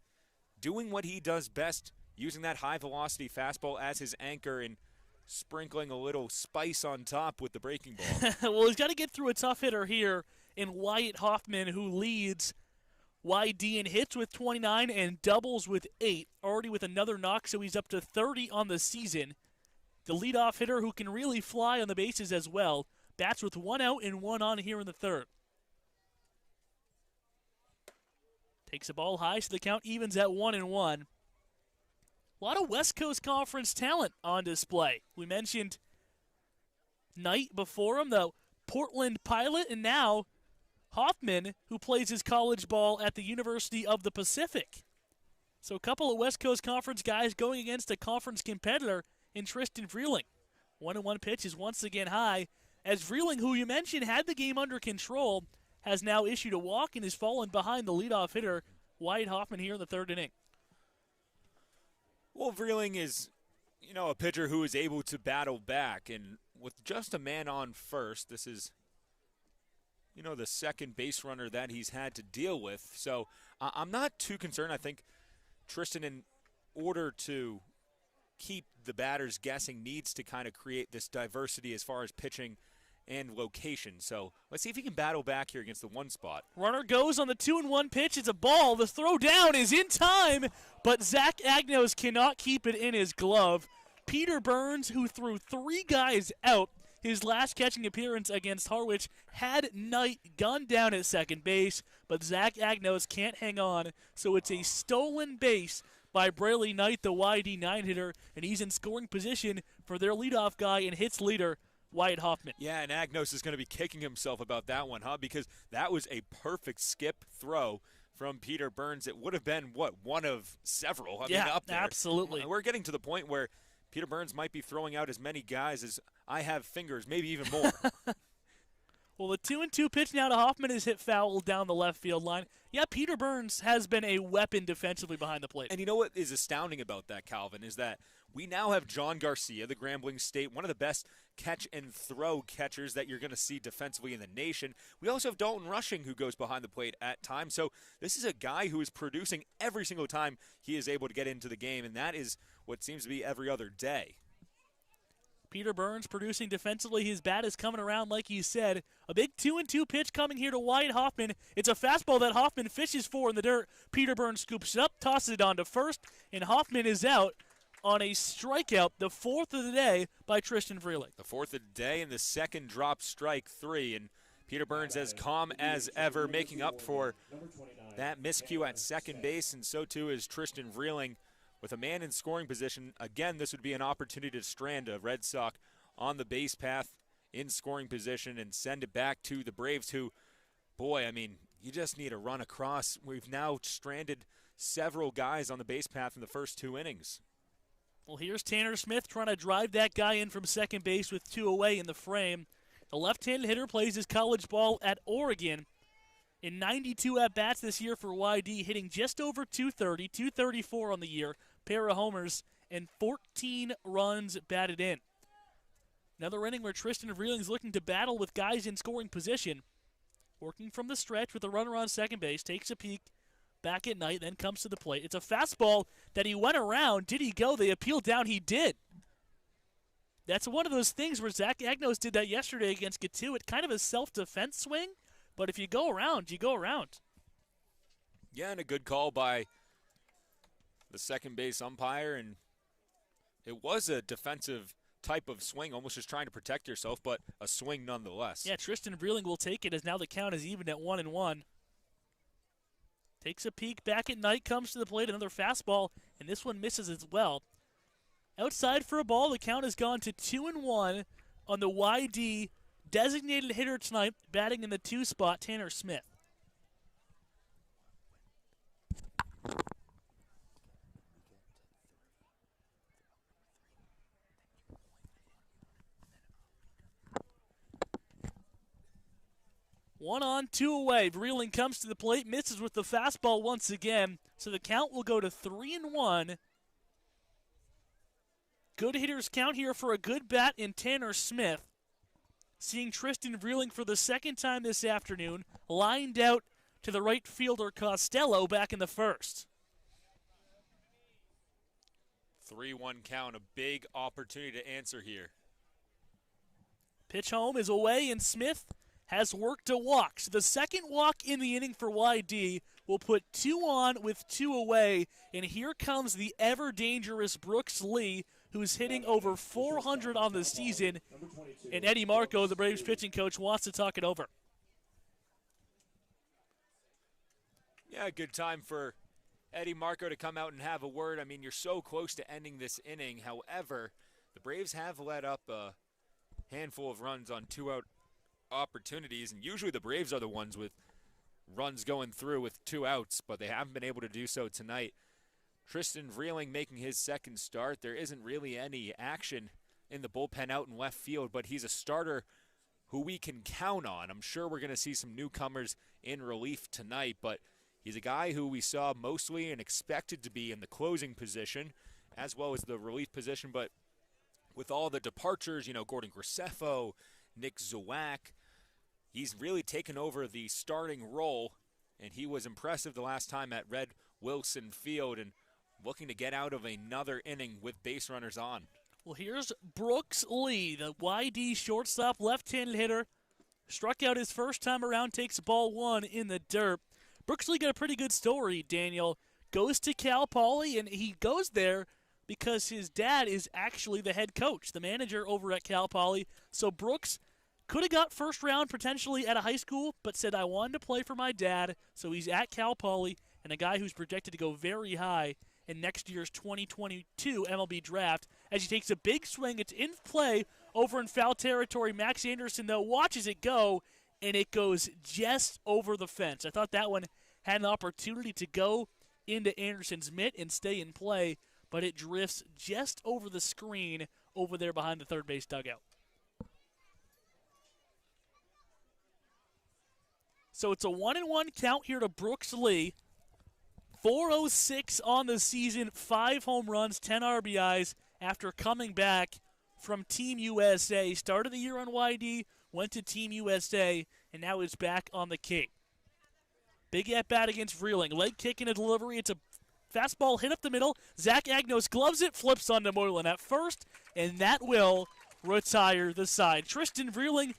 doing what he does best, using that high-velocity fastball as his anchor and sprinkling a little spice on top with the breaking ball. Well, he's got to get through a tough hitter here in Wyatt Hoffman, who leads YD in hits with 29 and doubles with 8, already with another knock, so he's up to 30 on the season. The leadoff hitter who can really fly on the bases as well. Bats with 1 out and 1 on here in the third. Takes a ball high, so the count evens at 1-1. A lot of West Coast Conference talent on display. We mentioned Knight before him, the Portland Pilot, and now Hoffman, who plays his college ball at the University of the Pacific. So a couple of West Coast Conference guys going against a conference competitor in Tristan Vreeling. 1-1 pitch is once again high, as Vreeling, who you mentioned had the game under control, has now issued a walk and has fallen behind the leadoff hitter, Wyatt Hoffman, here in the third inning. Well, Vreeling is, a pitcher who is able to battle back, and with just a man on first, this is, the second base runner that he's had to deal with. So I'm not too concerned. I think Tristan, in order to keep the batters guessing, needs to kind of create this diversity as far as pitching and location. So let's see if he can battle back here against the 1 spot. Runner goes on the 2-1 pitch. It's a ball. The throw down is in time, but Zach Agnos cannot keep it in his glove. Peter Burns, who threw 3 guys out, his last catching appearance against Harwich, had Knight gunned down at second base, but Zach Agnos can't hang on, so it's a stolen base by Braley Knight, the YD9 hitter, and he's in scoring position for their leadoff guy and hits leader, Wyatt Hoffman. Yeah, and Agnos is going to be kicking himself about that one, because that was a perfect skip throw from Peter Burns. It would have been, one of several. I mean, up there. Absolutely. We're getting to the point where Peter Burns might be throwing out as many guys as I have fingers, maybe even more. Well, the 2-2 pitch now to Hoffman is hit foul down the left field line. Yeah, Peter Burns has been a weapon defensively behind the plate. And you know what is astounding about that, Calvin, is that we now have John Garcia, the Grambling State, one of the best catch-and-throw catchers that you're going to see defensively in the nation. We also have Dalton Rushing, who goes behind the plate at times. So this is a guy who is producing every single time he is able to get into the game, and that is what seems to be every other day. Peter Burns producing defensively. His bat is coming around, like you said. A big 2-2 pitch coming here to Wyatt Hoffman. It's a fastball that Hoffman fishes for in the dirt. Peter Burns scoops it up, tosses it on to first, and Hoffman is out on a strikeout, the 4th of the day by Tristan Vreeling. The 4th of the day, and the second drop, strike 3. And Peter Burns as calm as ever, making up for that miscue at second base, and so too is Tristan Vreeling. With a man in scoring position, again, this would be an opportunity to strand a Red Sox on the base path in scoring position and send it back to the Braves, who, boy, I mean, you just need a run across. We've now stranded several guys on the base path in the first 2 innings. Well, here's Tanner Smith trying to drive that guy in from second base with 2 away in the frame. The left-handed hitter plays his college ball at Oregon. In 92 at-bats this year for YD, hitting just over 230, 234 on the year, pair of homers, and 14 runs batted in. Another inning where Tristan Vreeling is looking to battle with guys in scoring position. Working from the stretch with a runner on second base, takes a peek, back at Knight, then comes to the plate. It's a fastball that he went around. Did he go? They appealed down. He did. That's one of those things where Zach Agnos did that yesterday against Gatu. It's kind of a self-defense swing. But if you go around, you go around. Yeah, and a good call by the second base umpire. And it was a defensive type of swing, almost just trying to protect yourself, but a swing nonetheless. Yeah, Tristan Vreeling will take it as now the count is even at 1-1. Takes a peek back at Knight, comes to the plate, another fastball, and this one misses as well. Outside for a ball, the count has gone to 2-1 on the YD designated hitter tonight, batting in the 2 spot, Tanner Smith. One on, 2 away. Vreeling comes to the plate, misses with the fastball once again. So the count will go to 3-1. Good hitters count here for a good bat in Tanner Smith. Seeing Tristan Vreeling for the second time this afternoon, lined out to the right fielder Costello back in the first. 3-1 count, a big opportunity to answer here. Pitch home is away, and Smith has worked a walk. So the second walk in the inning for YD will put 2 on with 2 away. And here comes the ever-dangerous Brooks Lee, who's hitting over 400 on the season. And Eddie Marco, the Braves pitching coach, wants to talk it over. Yeah, good time for Eddie Marco to come out and have a word. I mean, you're so close to ending this inning. However, the Braves have let up a handful of runs on 2-out opportunities, and usually the Braves are the ones with runs going through with 2 outs, but they haven't been able to do so tonight. Tristan Vreeling making his second start. There isn't really any action in the bullpen out in left field, but he's a starter who we can count on. I'm sure we're going to see some newcomers in relief tonight, but he's a guy who we saw mostly and expected to be in the closing position as well as the relief position, but with all the departures, you know, Gordon Graceffo, Nick Zawak, he's really taken over the starting role, and he was impressive the last time at Red Wilson Field and looking to get out of another inning with base runners on. Well, here's Brooks Lee, the YD shortstop, left-handed hitter. Struck out his first time around, takes ball 1 in the dirt. Brooks Lee got a pretty good story, Daniel. Goes to Cal Poly, and he goes there because his dad is actually the head coach, the manager over at Cal Poly. So Brooks could have got first round potentially at a high school, but said, I wanted to play for my dad. So he's at Cal Poly, and a guy who's projected to go very high in next year's 2022 MLB draft as he takes a big swing. It's in play over in foul territory. Max Anderson, though, watches it go, and it goes just over the fence. I thought that one had an opportunity to go into Anderson's mitt and stay in play, but it drifts just over the screen over there behind the third base dugout. So it's a 1-1 count here to Brooks Lee. 406 on the season, 5 home runs, 10 RBIs after coming back from Team USA. Started the year on YD, went to Team USA, and now is back on the Cape. Big at-bat against Vreeling. Leg kick and a delivery. It's a fastball hit up the middle. Zach Agnos gloves it, flips onto Moylan at first, and that will retire the side. Tristan Vreeling,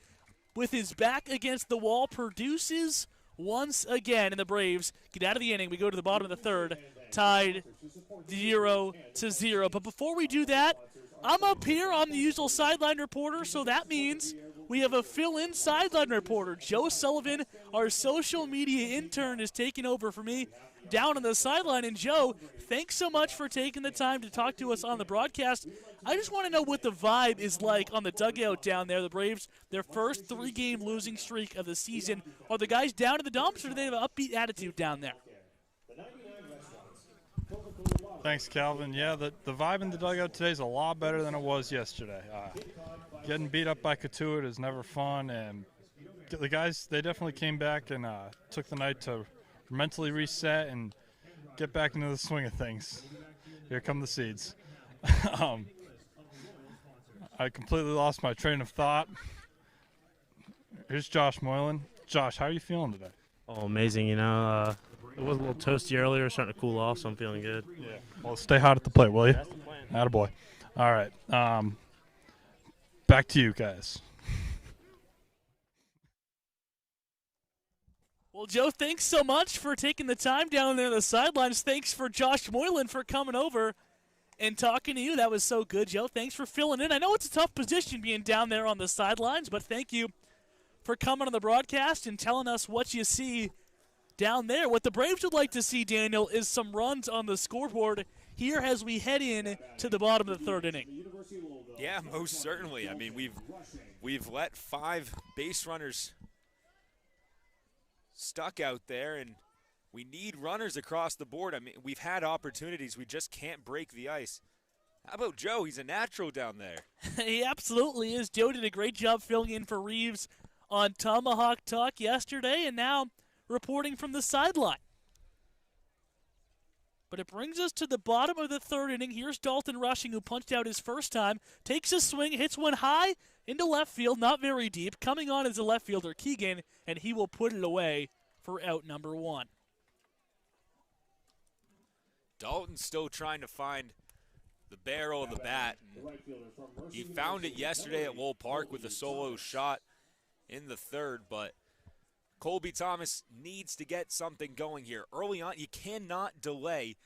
with his back against the wall, produces once again, and the Braves get out of the inning. We go to the bottom of the third, tied 0-0. But before we do that, I'm up here. I'm the usual sideline reporter, so that means we have a fill-in sideline reporter. Joe Sullivan, our social media intern, is taking over for me down on the sideline. And Joe, thanks so much for taking the time to talk to us on the broadcast. I just want to know what the vibe is like on the dugout down there. The Braves, their first 3-game losing streak of the season. Are the guys down in the dumps, or do they have an upbeat attitude down there? Thanks, Calvin. Yeah, the vibe in the dugout today is a lot better than it was yesterday. Getting beat up by Katuit is never fun, and the guys, they definitely came back and took the night to mentally reset and get back into the swing of things. Here come the seeds. I completely lost my train of thought. Here's Josh Moylan. Josh, how are you feeling today? Oh, amazing. You know, it was a little toasty earlier, starting to cool off, so I'm feeling good. Yeah. Well, stay hot at the plate, will you? That's the plan. Attaboy. All right. Back to you guys. Well, Joe, thanks so much for taking the time down there on the sidelines. Thanks for Josh Moylan for coming over And talking to you, that was so good, Joe. Thanks for filling in. I know it's a tough position being down there on the sidelines, but thank you for coming on the broadcast and telling us what you see down there. What the Braves would like to see, Daniel, is some runs on the scoreboard here as we head in to the bottom of the third inning. Yeah, most certainly. I mean, we've let 5 base runners stuck out there, and we need runners across the board. I mean, we've had opportunities. We just can't break the ice. How about Joe? He's a natural down there. He absolutely is. Joe did a great job filling in for Reeves on Tomahawk Talk yesterday, and now reporting from the sideline. But it brings us to the bottom of the third inning. Here's Dalton Rushing, who punched out his first time, takes a swing, hits one high into left field, not very deep. Coming on is the left fielder, Keegan, and he will put it away for out number 1. Dalton's still trying to find the barrel of the bat. And he found it yesterday at Lowell Park with a solo shot in the third, but Colby Thomas needs to get something going here. Early on, you cannot delay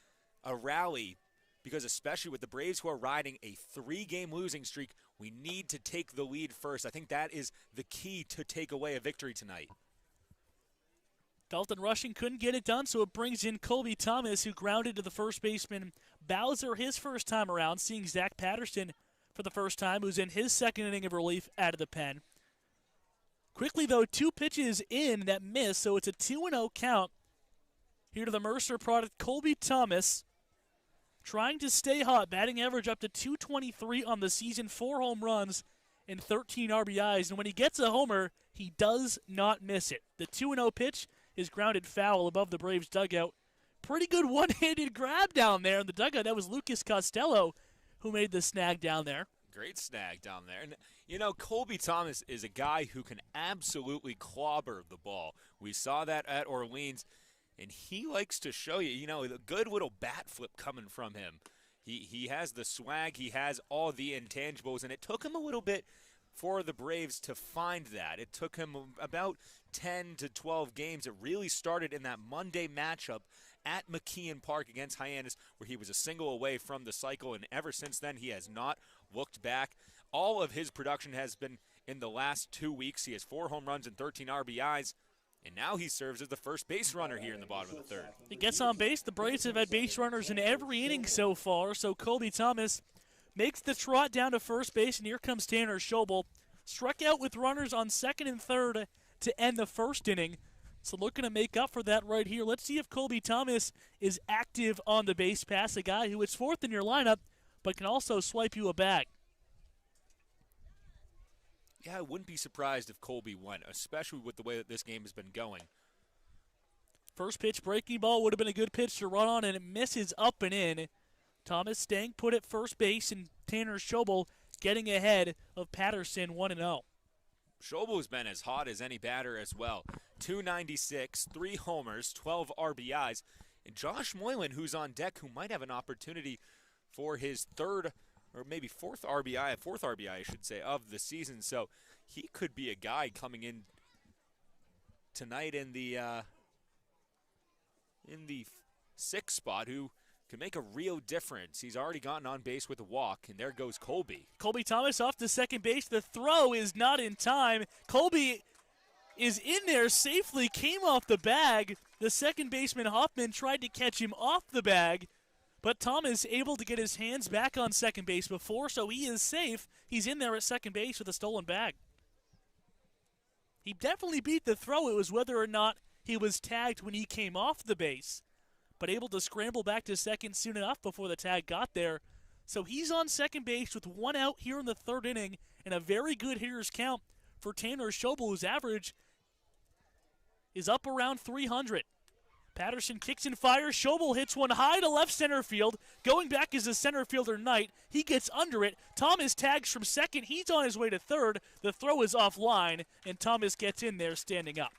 a rally because especially with the Braves who are riding a 3-game losing streak, we need to take the lead first. I think that is the key to take away a victory tonight. Dalton Rushing couldn't get it done, so it brings in Colby Thomas, who grounded to the first baseman Bowser his first time around, seeing Zach Patterson for the first time, who's in his second inning of relief out of the pen. Quickly, though, 2 pitches in that miss, so it's a 2-0 count. Here to the Mercer product, Colby Thomas, trying to stay hot, batting average up to .223 on the season, 4 home runs and 13 RBIs. And when he gets a homer, he does not miss it. The 2-0 pitch is grounded foul above the Braves dugout. Pretty good one-handed grab down there in the dugout. That was Lucas Costello who made the snag down there. Great snag down there. And, you know, Colby Thomas is a guy who can absolutely clobber the ball. We saw that at Orleans, and he likes to show you, you know, the good little bat flip coming from him. He has the swag. He has all the intangibles, and it took him a little bit for the Braves to find that. It took him about 10 to 12 games. It really started in that Monday matchup at McKeon Park against Hyannis, where he was a single away from the cycle, and ever since then he has not looked back. All of his production has been in the last 2 weeks. He has 4 home runs and 13 RBIs, and now he serves as the first base runner here in the bottom of the third. He gets on base. The Braves have had base runners in every inning so far, so Colby Thomas makes the trot down to first base, and here comes Tanner Schobel. Struck out with runners on second and third to end the first inning. So looking to make up for that right here. Let's see if Colby Thomas is active on the base pass, a guy who is 4th in your lineup but can also swipe you a bag. Yeah, I wouldn't be surprised if Colby went, especially with the way that this game has been going. First pitch breaking ball would have been a good pitch to run on, and it misses up and in. Thomas staying put at first base, and Tanner Schobel getting ahead of Patterson 1-0. Schobel has been as hot as any batter as well. 296, 3 homers, 12 RBIs. And Josh Moylan, who's on deck, who might have an opportunity for his 3rd or maybe 4th RBI, I should say, of the season. So he could be a guy coming in tonight in the 6th spot who can make a real difference. He's already gotten on base with a walk, and there goes Colby. Colby Thomas off to second base. The throw is not in time. Colby is in there safely, came off the bag. The second baseman Hoffman tried to catch him off the bag, but Thomas able to get his hands back on second base before, so he is safe. He's in there at second base with a stolen bag. He definitely beat the throw. It was whether or not he was tagged when he came off the base, but able to scramble back to second soon enough before the tag got there. So he's on second base with 1 out here in the third inning, and a very good hitter's count for Tanner Schobel, whose average is up around 300. Patterson kicks and fires. Schobel hits one high to left center field. Going back is the center fielder Knight. He gets under it. Thomas tags from second. He's on his way to third. The throw is offline, and Thomas gets in there standing up.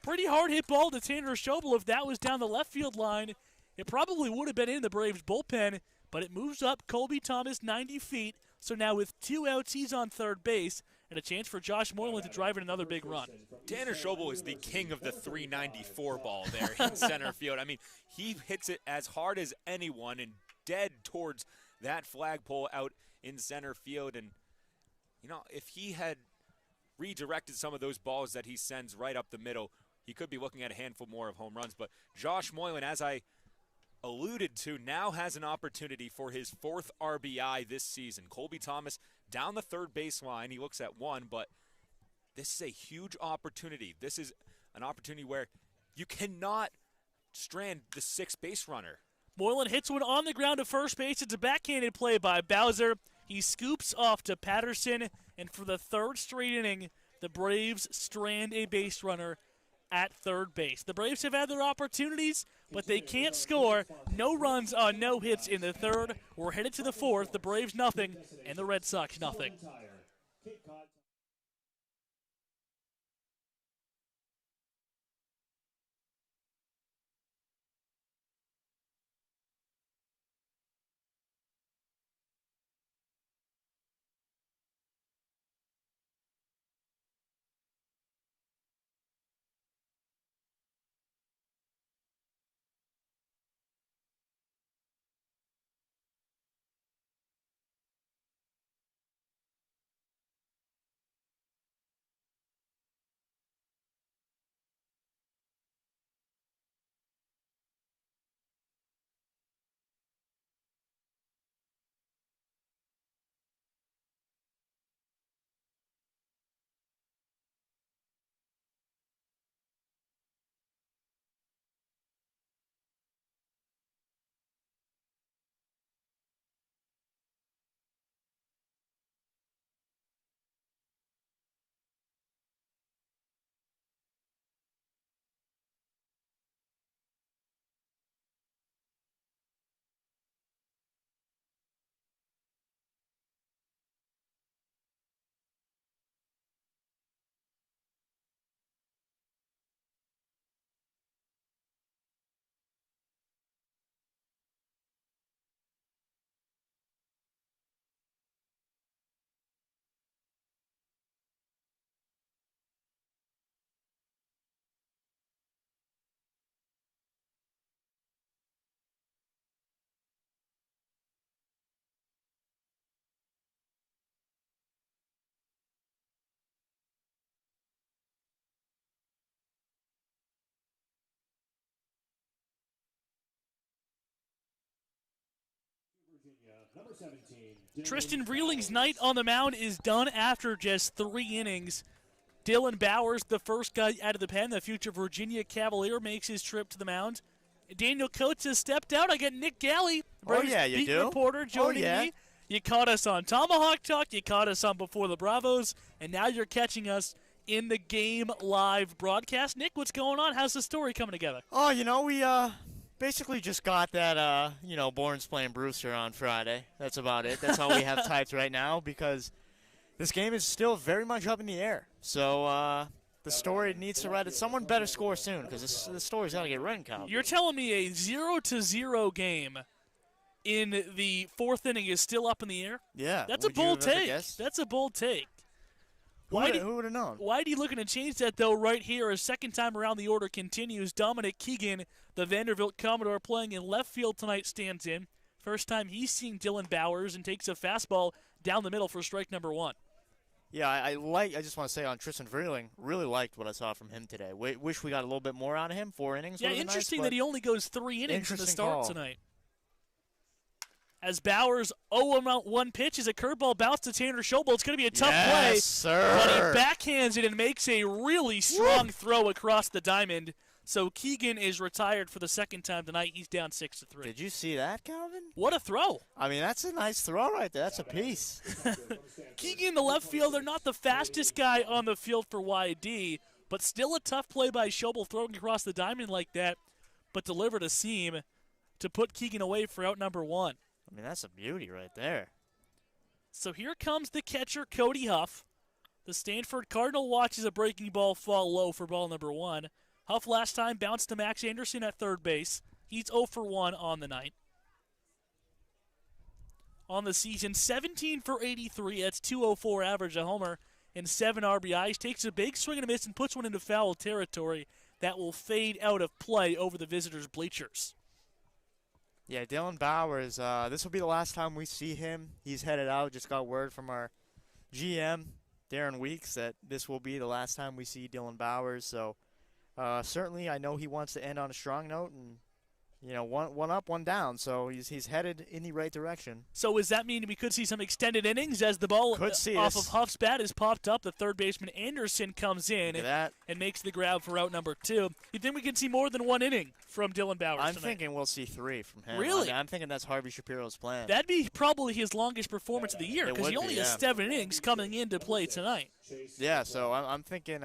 Pretty hard hit ball to Tanner Schobel. If that was down the left field line, it probably would have been in the Braves bullpen, but it moves up Colby Thomas 90 feet. So now with 2 outs, he's on third base, and a chance for Josh Moylan to drive in another big run. Tanner Schobel is the king of the 394 ball there in center field. I mean, he hits it as hard as anyone, and dead towards that flagpole out in center field. And, you know, if he had redirected some of those balls that he sends right up the middle, he could be looking at a handful more of home runs. But Josh Moylan, as I alluded to, now has an opportunity for his 4th RBI this season. Colby Thomas down the third baseline. He looks at 1, but this is a huge opportunity. This is an opportunity where you cannot strand the 6th base runner. Moylan hits one on the ground to first base. It's a backhanded play by Bowser. He scoops off to Patterson, and for the 3rd straight inning, the Braves strand a base runner at third base. The Braves have had their opportunities, but they can't score. No runs on no hits in the 3rd. We're headed to the 4th. The Braves nothing, and the Red Sox nothing. Number 17, Tristan Vreeling's night on the mound is done after just 3 innings. Dylan Bowers, the first guy out of the pen, the future Virginia Cavalier, makes his trip to the mound. Daniel Coates has stepped out. I got Nick Galley, Braves beat reporter, joining me. You caught us on Tomahawk Talk, you caught us on Before the Bravos, and now you're catching us in the game live broadcast. Nick, what's going on? How's the story coming together? Oh, you know, we basically just got that, Bourne's playing Brewster on Friday. That's about it. That's all we have typed right now because this game is still very much up in the air. So the story needs to write it. Someone better score soon because the story's got to get written, Kyle. You're telling me a 0-0 game in the 4th inning is still up in the air? Yeah. That's a bold take. That's a bold take. Who would have known? Whitey looking to change that, though, right here. A second time around the order continues. Dominic Keegan, the Vanderbilt Commodore, playing in left field tonight, stands in. First time he's seen Dylan Bowers and takes a fastball down the middle for strike number 1. Yeah, I just want to say on Tristan Vreeling, really liked what I saw from him today. Wish we got a little bit more out of him. 4 innings. Yeah, interesting that he only goes 3 innings in the start tonight. As Bowers 0-1 pitch is a curveball bounce to Tanner Schobel. It's going to be a tough play. Sir. But he backhands it and makes a really strong throw across the diamond. So Keegan is retired for the second time tonight. He's down 6-3. Did you see that, Calvin? What a throw. I mean, that's a nice throw right there. That's a piece. Keegan, the left fielder, not the fastest guy on the field for YD, but still a tough play by Schobel throwing across the diamond like that, but delivered a seam to put Keegan away for out number 1. I mean, that's a beauty right there. So here comes the catcher, Cody Huff. The Stanford Cardinal watches a breaking ball fall low for ball number 1. Huff last time bounced to Max Anderson at third base. He's 0 for 1 on the night. On the season, 17 for 83. That's 204 average, a homer, and 7 RBIs. Takes a big swing and a miss and puts one into foul territory that will fade out of play over the visitors' bleachers. Yeah, Dylan Bowers, this will be the last time we see him. He's headed out. Just got word from our GM, Darren Weeks, that this will be the last time we see Dylan Bowers. So certainly I know he wants to end on a strong note, and one up, one down. So he's headed in the right direction. So does that mean we could see some extended innings as the ball off of Huff's bat is popped up? The third baseman Anderson comes in and makes the grab for out number 2. You think we can see more than 1 inning from Dylan Bowers I'm tonight? thinking we'll see 3 from him. Really? I'm thinking that's Harvey Shapiro's plan. That'd be probably his longest performance of the year because he only has 7 innings coming into play tonight. Yeah, so I'm thinking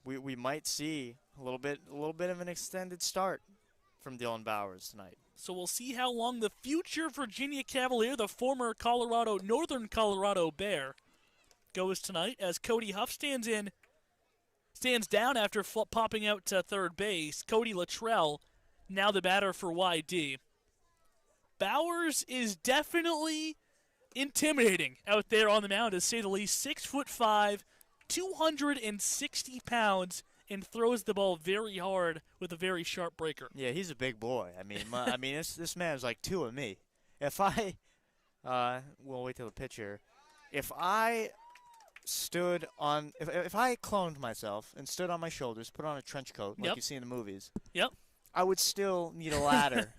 we might see a little bit of an extended start from Dylan Bowers tonight. So we'll see how long the future Virginia Cavalier, the former Northern Colorado Bear, goes tonight as Cody Huff stands down after popping out to third base. Cody Luttrell, now the batter for YD. Bowers is definitely intimidating out there on the mound, to say the least. 6'5", 260 pounds, and throws the ball very hard with a very sharp breaker. Yeah, he's a big boy. I mean, this man's like 2 of me. If I, we'll wait till the pitcher. If I stood on, if I cloned myself and stood on my shoulders, put on a trench coat like you see in the movies, I would still need a ladder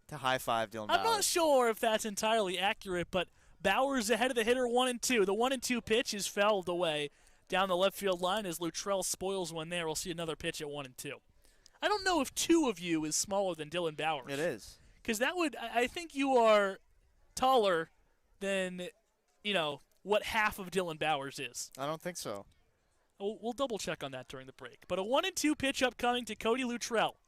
to high five Dylan Bowers. I'm not sure if that's entirely accurate, but Bowers ahead of the hitter 1-2. The 1-2 pitch is fouled away down the left field line as Luttrell spoils one there. We'll see another pitch at 1-2. I don't know if 2 of you is smaller than Dylan Bowers. It is. Because I think you are taller than, what half of Dylan Bowers is. I don't think so. We'll double check on that during the break. But a 1-2 pitch upcoming to Cody Luttrell.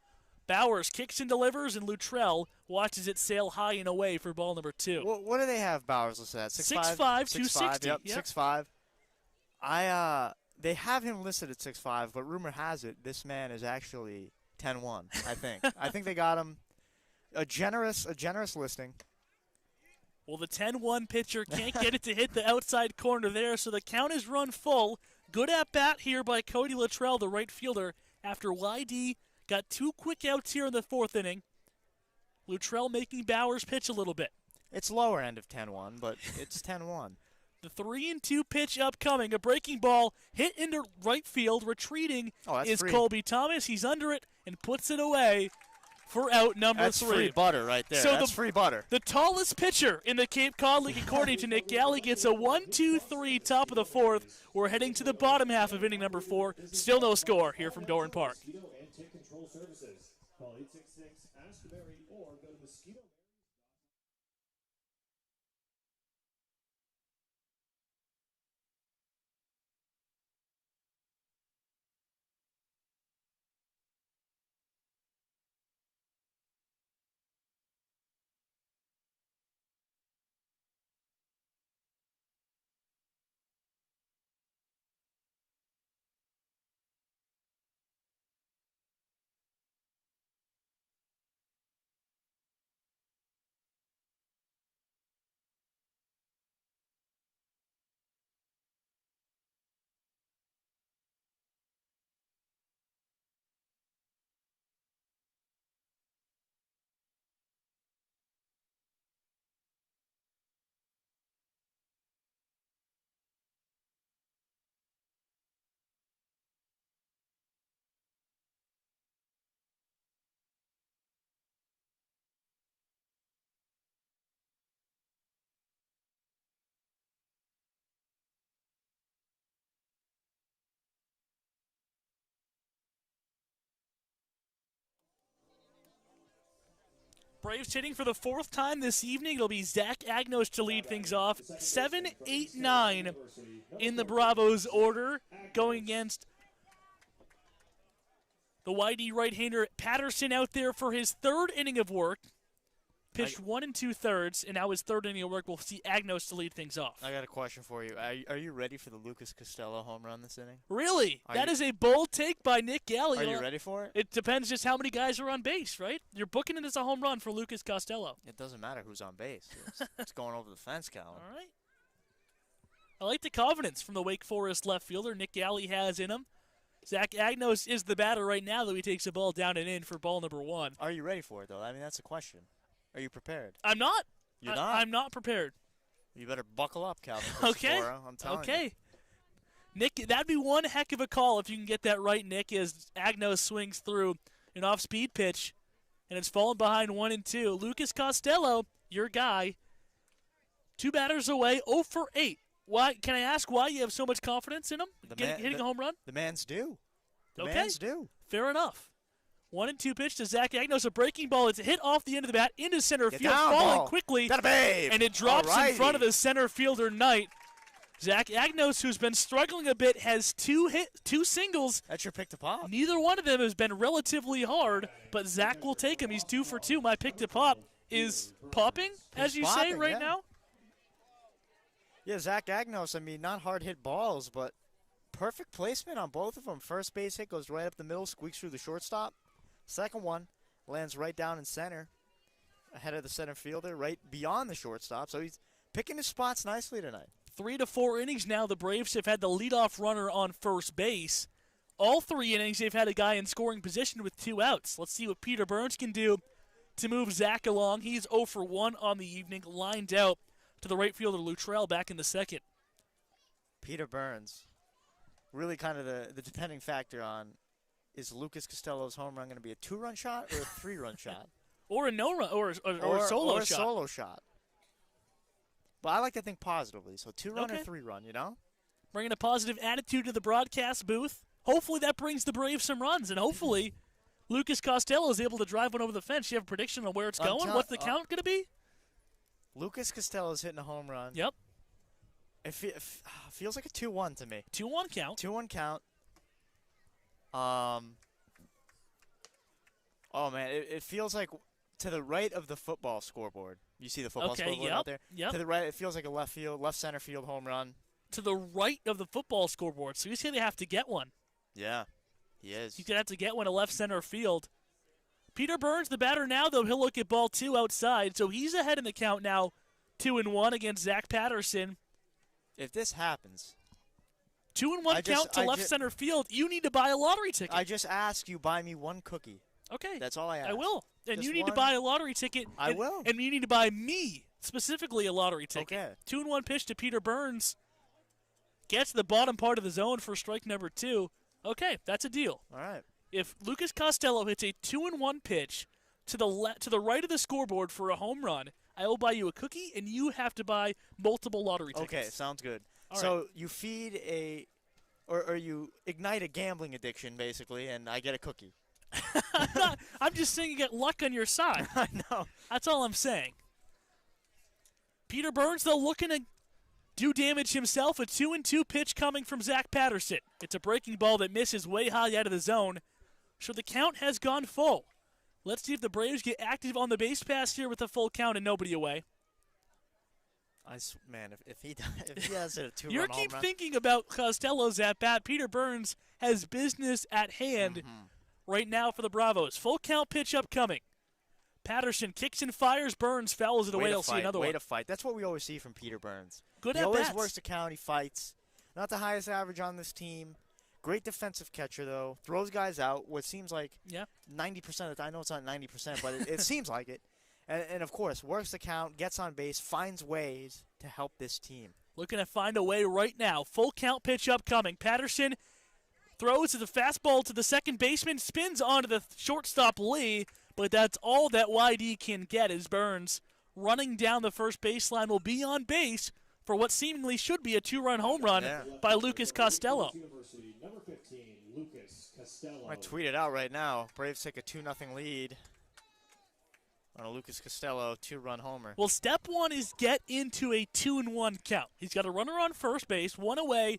Bowers kicks and delivers, and Luttrell watches it sail high and away for ball number 2. What do they have Bowers listed at? 6'5", 260. Yep, 6'5". They have him listed at 6'5", but rumor has it this man is actually 10-1, I think. I think they got him a generous listing. Well, the 10-1 pitcher can't get it to hit the outside corner there, so the count is run full. Good at bat here by Cody Luttrell, the right fielder, after YD got 2 quick outs here in the 4th inning. Luttrell making Bowers pitch a little bit. It's lower end of 10-1, but it's 10-1. The 3-2 pitch upcoming. A breaking ball hit into right field. Retreating is free. Colby Thomas. He's under it and puts it away for out number 3. That's free butter right there. So that's free butter. The tallest pitcher in the Cape Cod League, according to Nick Galley, gets a 1-2-3 top of the 4th. We're heading to the bottom half of inning number 4. Still no score here from Doran Park. Call 866-ASK-BARRY or go to Mosquito. Braves hitting for the 4th time this evening. It'll be Zach Agnos to lead things off. 7, 8, 9 in the Bravos order, going against the YD right-hander Patterson out there for his 3rd inning of work. Pitched 1 2/3, and now his 3rd inning of work. We'll see Agnos to lead things off. I got a question for you. Are you ready for the Lucas Costello home run this inning? Really? That is a bold take by Nick Galley. Are you ready for it? It depends just how many guys are on base, right? You're booking it as a home run for Lucas Costello. It doesn't matter who's on base. It's going over the fence, Calvin. All right. I like the confidence from the Wake Forest left fielder Nick Galley has in him. Zach Agnos is the batter right now, though he takes the ball down and in for ball number 1. Are you ready for it, though? I mean, that's the question. Are you prepared? I'm not. You're not? I'm not prepared. You better buckle up, Calvin. Okay. I'm telling you. Okay. Nick, that'd be one heck of a call if you can get that right, Nick, as Agnos swings through an off-speed pitch, and it's fallen behind 1-2. Lucas Costello, your guy, 2 batters away, 0 for 8. Why? Can I ask why you have so much confidence in him hitting a home run? The man's due. The Okay. man's due. Fair enough. 1-2 pitch to Zach Agnos, a breaking ball. It's hit off the end of the bat into center Get field, down, falling ball. quickly, Got a babe. and it drops Alrighty. in front of the center fielder Knight. Zach Agnos, who's been struggling a bit, has 2 singles. That's your pick to pop. Neither one of them has been relatively hard, but Zach will take him. He's 2 for 2. My pick to pop is popping, as you say popping, right yeah. now. Yeah, Zach Agnos, I mean, not hard hit balls, but perfect placement on both of them. First base hit goes right up the middle, squeaks through the shortstop. Second one lands right down in center, ahead of the center fielder, right beyond the shortstop. So he's picking his spots nicely tonight. 3 to 4 innings now, the Braves have had the leadoff runner on first base. All 3 innings, they've had a guy in scoring position with 2 outs. Let's see what Peter Burns can do to move Zach along. He's 0 for 1 on the evening, lined out to the right fielder Luttrell back in the second. Peter Burns, really kind of the depending factor on, is Lucas Costello's home run going to be a 2-run shot or a 3-run shot? Or a no-run, or a solo shot. Solo shot. But I like to think positively, so 2-run Okay. or 3-run, you know? Bringing a positive attitude to the broadcast booth. Hopefully that brings the Braves some runs, and hopefully Lucas Costello is able to drive one over the fence. You have a prediction on where it's going? What's the count going to be? Lucas Costello's hitting a home run. Yep. It feels like a 2-1 to me. 2-1 count. 2-1 count. Oh, man, it feels like to the right of the football scoreboard. You see the football scoreboard out there? Yep. To the right, it feels like a left center field home run. To the right of the football scoreboard. So he's going to have to get one. Yeah, he is. He's going to have to get one to left center field. Peter Burns, the batter now, though, he'll look at ball 2 outside. So he's ahead in the count now, 2-1 against Zach Patterson. If this happens, 2-1 count to left center field. You need to buy a lottery ticket. I just ask you buy me 1 cookie. Okay. That's all I ask. I will. And Just you need to one. buy a lottery ticket. I will. And you need to buy me, specifically, a lottery ticket. Okay. 2-1 pitch to Peter Burns. Gets the bottom part of the zone for strike number 2. Okay, that's a deal. All right. If Lucas Costello hits a 2-1 pitch to the right of the scoreboard for a home run, I will buy you a cookie, and you have to buy multiple lottery tickets. Okay, sounds good. All so right. you feed or you ignite a gambling addiction, basically, and I get a cookie. I'm just saying you get luck on your side. I know. That's all I'm saying. Peter Burns, though, looking to do damage himself. A 2-2 pitch coming from Zach Patterson. It's a breaking ball that misses way high out of the zone. So the count has gone full. Let's see if the Braves get active on the base pass here with a full count and nobody away. Man, if he has a 2-run You home keep run. thinking about Costello's at bat. Peter Burns has business at hand right now for the Bravos. Full count pitch upcoming. Patterson kicks and fires. Burns fouls it away. I'll see another way one. to fight. That's what we always see from Peter Burns. Good he at always bats. works the count. He fights. Not the highest average on this team. Great defensive catcher, though. Throws guys out, what seems like 90% of the time. I know it's not 90%, but it seems like it. And, of course, works the count, gets on base, finds ways to help this team. Looking to find a way right now. Full count pitch upcoming. Patterson throws the fastball to the second baseman, spins onto the shortstop Lee, but that's all that YD can get as Burns running down the first baseline will be on base for what seemingly should be a 2-run home run by Lucas Costello. Number 15, Lucas Costello. I tweet it out right now. Braves take a 2-0 lead on a Lucas Costello 2-run homer. Well, step one is get into a 2-1 count. He's got a runner on first base, one away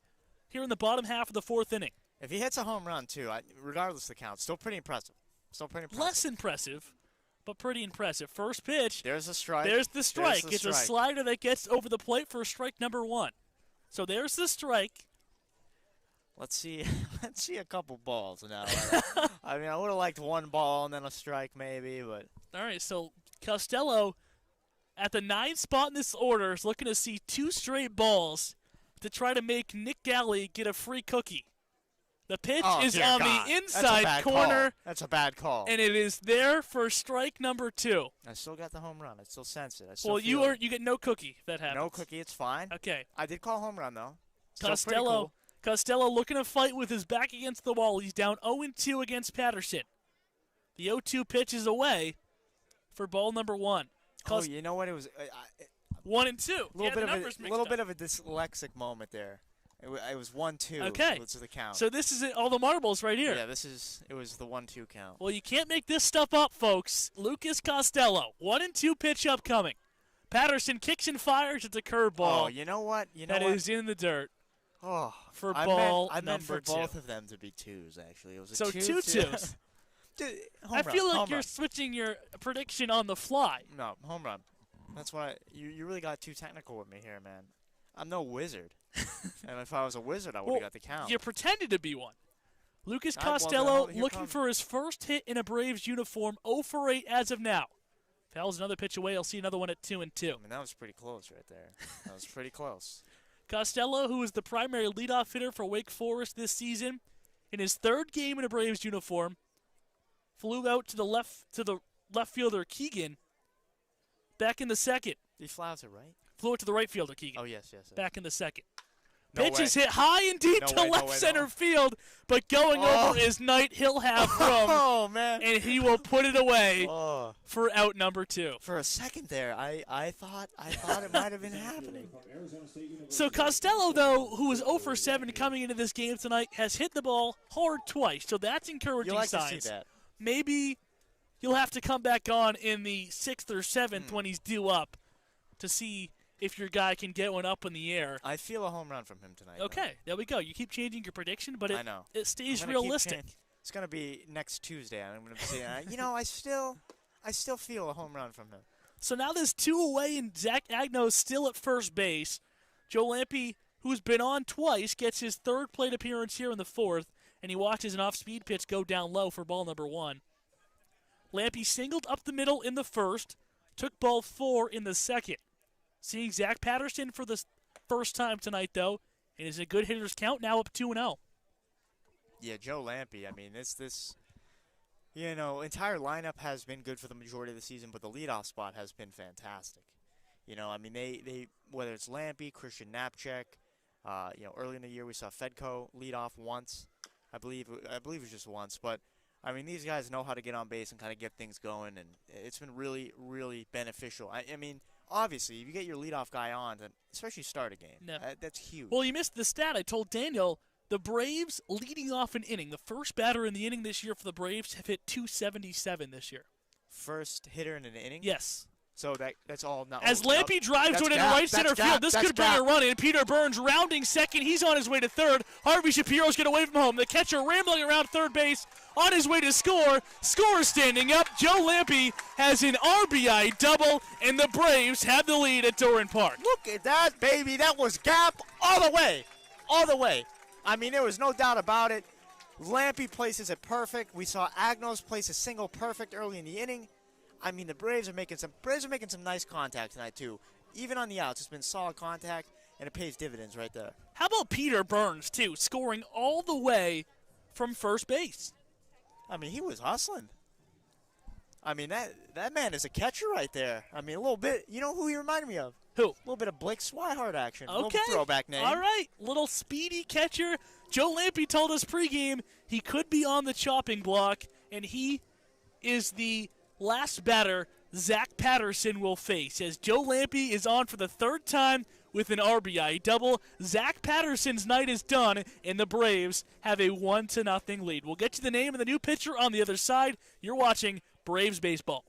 here in the bottom half of the 4th inning. If he hits a home run, too, regardless of the count, still pretty impressive. Less impressive, but pretty impressive. First pitch. There's a strike. There's the strike. It's a slider that gets over the plate for strike number 1. So there's the strike. Let's see a couple balls now. I mean, I would have liked 1 ball and then a strike maybe, but. All right, so Costello at the 9th spot in this order is looking to see 2 straight balls to try to make Nick Galley get a free cookie. The pitch Oh, is dear on God. the That's a inside bad corner, call. That's a bad call. and it is there for strike number 2. I still got the home run. I still sense it. I still Well, feel it. you get no cookie if that happens. No cookie. It's fine. Okay. I did call home run, though. Still pretty Costello cool. Costello looking to fight with his back against the wall. He's down 0-2 against Patterson. The 0-2 pitch is away for ball number 1. Oh, you know what? It was 1-2. a little bit of a dyslexic moment there. It was 1-2. Okay. To the count. So this is all the marbles right here. Yeah, it was the 1-2 count. Well, you can't make this stuff up, folks. Lucas Costello, 1-2 pitch upcoming. Patterson kicks and fires. It's a curveball. Oh, you know what? That is in the dirt. Oh, for I ball meant number for 2. both of them to be 2s. Actually, it was a so 2 two twos. Dude, I feel like home you're run. switching your prediction on the fly. No, home run. That's why you really got too technical with me here, man. I'm no wizard. And if I was a wizard, I would have got the count. You pretended to be one. Lucas Well, Costello here looking comes- for his first hit in a Braves uniform, 0 for 8 as of now. Fouls another pitch away. I'll see another one at 2-2. I mean, that was pretty close right there. That was pretty close. Costello, who is the primary leadoff hitter for Wake Forest this season, in his 3rd game in a Braves uniform, flew out to the left fielder Keegan back in the 2nd. He flies it, right? Flew it to the right fielder Keegan. Oh, yes. Back in the 2nd. No Pitch way. is hit high and deep No to way, no left way, center no. field, but going over is Knight. He'll have room, Oh, man. and he will put it away Oh. for out number 2. For a second there, I thought it might have been happening. So Costello, though, who was 0 for 7 coming into this game tonight, has hit the ball hard twice, so that's encouraging You like signs. to see that. Maybe you'll have to come back on in the 6th or 7th when he's due up to see if your guy can get one up in the air. I feel a home run from him tonight. Okay, there we go. You keep changing your prediction, but I know. it stays I'm gonna keep realistic. It's going to be next Tuesday. I'm going to say, I still feel a home run from him. So now there's 2 away, and Zach Agno's still at first base. Joe Lampe, who's been on twice, gets his 3rd plate appearance here in the 4th, and he watches an off-speed pitch go down low for ball number 1. Lampe singled up the middle in the 1st, took ball 4 in the 2nd. Seeing Zach Patterson for the first time tonight, though, and is a good hitter's count, now up 2-0. Yeah, Joe Lampe. I mean, this entire lineup has been good for the majority of the season, but the leadoff spot has been fantastic. I mean, they whether it's Lampe, Christian Knapczyk, early in the year we saw Fedko lead off once. I believe it was just once, but I mean, these guys know how to get on base and kind of get things going, and it's been really, really beneficial. I mean, obviously, if you get your leadoff guy on, then especially start a game, that's huge. Well, you missed the stat. I told Daniel, the Braves leading off an inning. The first batter in the inning this year for the Braves have hit 277 this year. First hitter in an inning? Yes. So that's all not. As Lampe drives to it in right center field, this could bring a run in. Peter Burns rounding second. He's on his way to 3rd. Harvey Shapiro's get away from home. The catcher rambling around 3rd base on his way to score. Score standing up. Joe Lampe has an RBI double, and the Braves have the lead at Doran Park. Look at that, baby. That was gap all the way. All the way. I mean, there was no doubt about it. Lampe places it perfect. We saw Agnos place a single perfect early in the inning. I mean, the Braves are making some nice contact tonight too. Even on the outs, it's been solid contact, and it pays dividends right there. How about Peter Burns, too, scoring all the way from first base? I mean, he was hustling. I mean, that man is a catcher right there. I mean, a little bit. You know who he reminded me of? Who? A little bit of Blake Swihart action. Okay. A little throwback name. All right. Little speedy catcher. Joe Lampe told us pregame he could be on the chopping block, and he is the last batter Zach Patterson will face, as Joe Lampe is on for the 3rd time with an RBI double. Zach Patterson's night is done, and the Braves have a 1-0 lead. We'll get you the name of the new pitcher on the other side. You're watching Braves Baseball.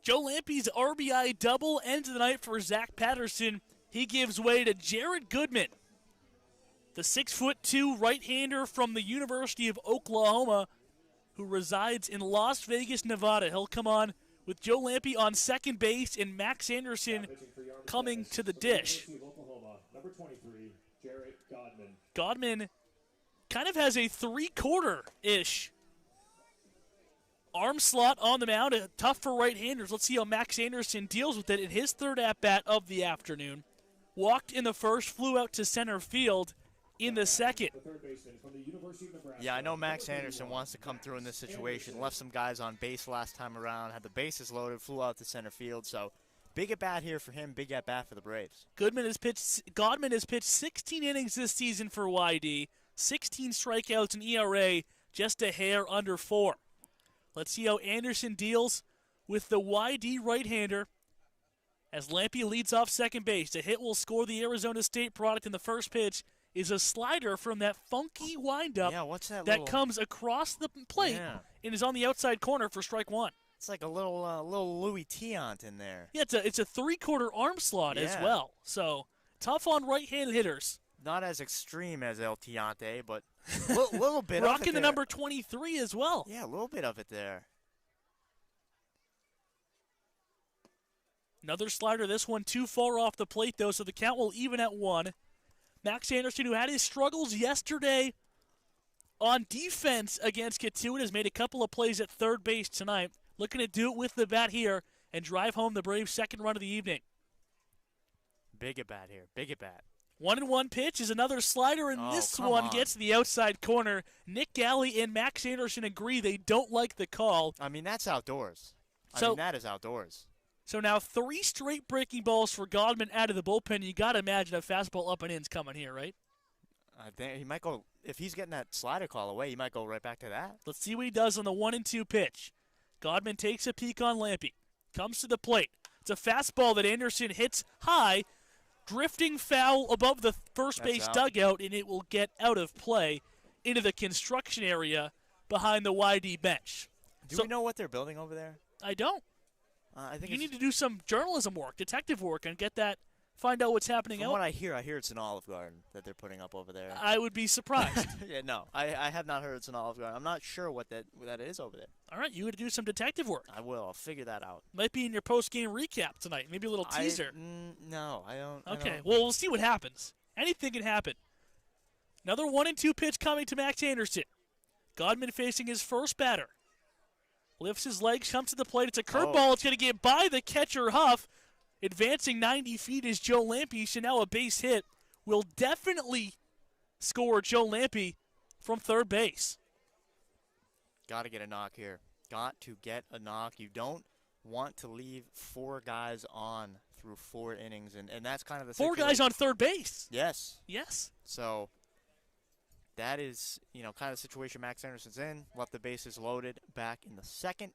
Joe Lampe's RBI double ends of the night for Zach Patterson. He gives way to Jared Goodman, the 6'2" right-hander from the University of Oklahoma, who resides in Las Vegas, Nevada. He'll come on with Joe Lampe on second base and Max Anderson coming to the dish. Number 23, Jarrett Godman. Godman kind of has a three-quarter-ish arm slot on the mound, tough for right-handers. Let's see how Max Anderson deals with it in his third at-bat of the afternoon. Walked in the first, flew out to center field in the second. Yeah, I know Max Anderson wants to come through in this situation. Left some guys on base last time around, had the bases loaded, flew out to center field. So big at-bat here for him, big at-bat for the Braves. Godman has pitched 16 innings this season for YD, 16 strikeouts and ERA, just a hair under 4. Let's see how Anderson deals with the YD right-hander as Lampe leads off second base. A hit will score the Arizona State product, in the first pitch is a slider from that funky windup that comes across the plate and is on the outside corner for strike one. It's like a little Louis Tiant in there. Yeah, it's a three-quarter arm slot as well. So tough on right-handed hitters. Not as extreme as El Tiante, but a little bit of it Rocking the there. number 23 as well. Yeah, a little bit of it there. Another slider, this one too far off the plate, though, so the count will even at 1. Max Anderson, who had his struggles yesterday on defense against Katuin, has made a couple of plays at third base tonight. Looking to do it with the bat here and drive home the Braves' second run of the evening. Big at bat here, big at bat. 1-1 pitch is another slider, and this one gets to the outside corner. Nick Galley and Max Anderson agree they don't like the call. I mean, that's outdoors. That is outdoors. So now 3 straight breaking balls for Godman out of the bullpen. You got to imagine a fastball up and in's coming here, right? I think he might go, if he's getting that slider call away, he might go right back to that. Let's see what he does on the 1-2 pitch. Godman takes a peek on Lampe. Comes to the plate. It's a fastball that Anderson hits high, drifting foul above the first base dugout, and it will get out of play into the construction area behind the YD bench. Do we know what they're building over there? I don't. I think you need to do some journalism work, detective work, and find out what's happening. From what I hear it's an Olive Garden that they're putting up over there. I would be surprised. Yeah, no, I have not heard it's an Olive Garden. I'm not sure what that is over there. All right, you got to do some detective work. I will. I'll figure that out. Might be in your post-game recap tonight. Maybe a little teaser. No, I don't. Okay, well, we'll see what happens. Anything can happen. Another 1-2 pitch coming to Max Anderson. Godman facing his first batter. Lifts his legs, comes to the plate. It's a curveball. It's going to get by the catcher, Huff. Advancing 90 feet is Joe Lampe. So now a base hit will definitely score Joe Lampe from third base. Got to get a knock here. Got to get a knock. You don't want to leave 4 guys on through 4 innings, and that's kind of the 4 guys on third base. Yes. So that is, kind of the situation Max Anderson's in. Left the bases loaded back in the second,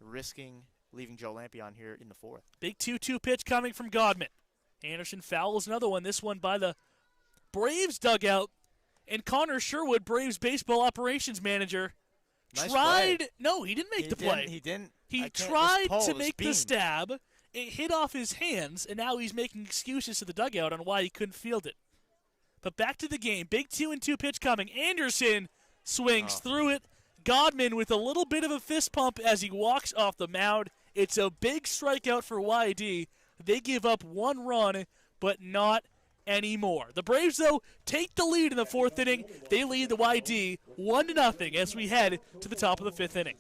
risking leaving Joe Lampe on here in the 4th. Big 2-2 pitch coming from Godman. Anderson fouls another one, this one by the Braves dugout. And Connor Sherwood, Braves baseball operations manager, No, he didn't make the play. He didn't. He tried to make the stab. It hit off his hands, and now he's making excuses to the dugout on why he couldn't field it. But back to the game. Big 2-2 pitch coming. Anderson swings through it. Godman with a little bit of a fist pump as he walks off the mound. It's a big strikeout for YD. They give up 1 run, but not anymore. The Braves, though, take the lead in the 4th inning. They lead the YD 1-0 as we head to the top of the 5th inning.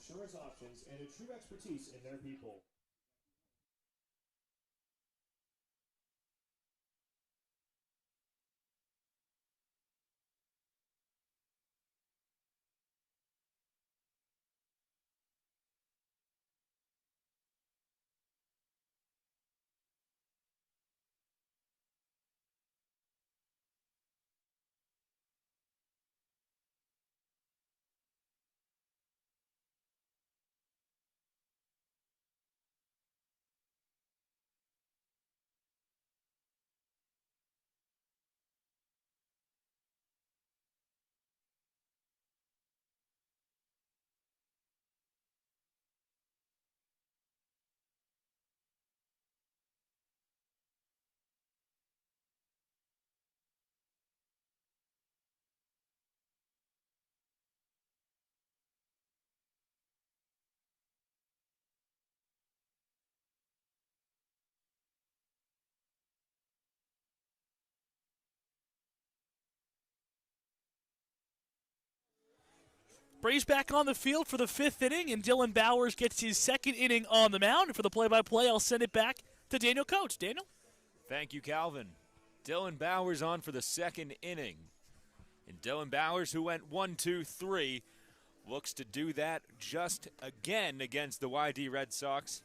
Braves back on the field for the 5th inning, and Dylan Bowers gets his 2nd inning on the mound. And for the play-by-play, I'll send it back to Daniel Coates. Daniel? Thank you, Calvin. Dylan Bowers on for the 2nd inning. And Dylan Bowers, who went 1-2-3, looks to do that just again against the YD Red Sox.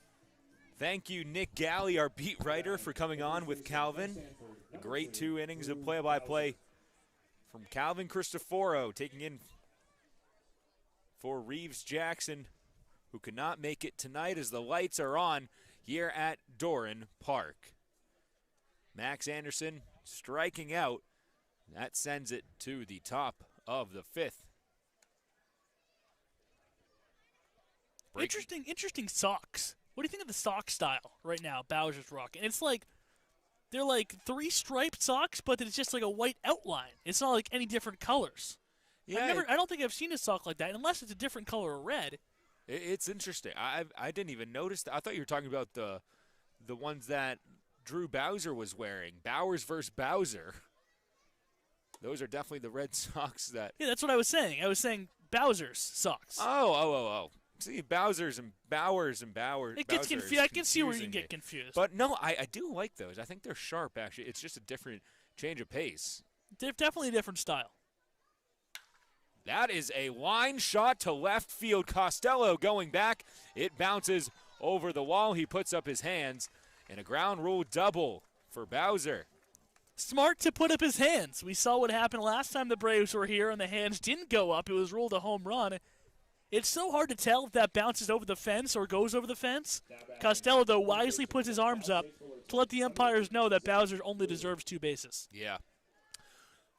Thank you, Nick Galley, our beat writer, for coming on with Calvin. A great 2 innings of play-by-play from Calvin Cristoforo, taking in for Reeves Jackson, who could not make it tonight as the lights are on here at Doran Park. Max Anderson striking out. That sends it to the top of the 5th. Interesting socks. What do you think of the sock style right now Bowser's rocking? It's like they're like 3 striped socks, but it's just like a white outline. It's not like any different colors. Yeah, I don't think I've seen a sock like that unless it's a different color of red. It's interesting. I didn't even notice that. I thought you were talking about the ones that Drew Bowser was wearing. Bowers versus Bowser. Those are definitely the Red Sox that. Yeah, that's what I was saying. I was saying Bowser's socks. Oh. See, Bowser's and Bowers and Bowers. It gets confused. I can see where you can get confused. But no, I do like those. I think they're sharp, actually. It's just a different change of pace. They're definitely a different style. That is a line shot to left field. Costello going back. It bounces over the wall. He puts up his hands. And a ground rule double for Bowser. Smart to put up his hands. We saw what happened last time the Braves were here and the hands didn't go up. It was ruled a home run. It's so hard to tell if that bounces over the fence or goes over the fence. Costello, though, wisely puts his arms up to let the umpires know that Bowser only deserves 2 bases. Yeah.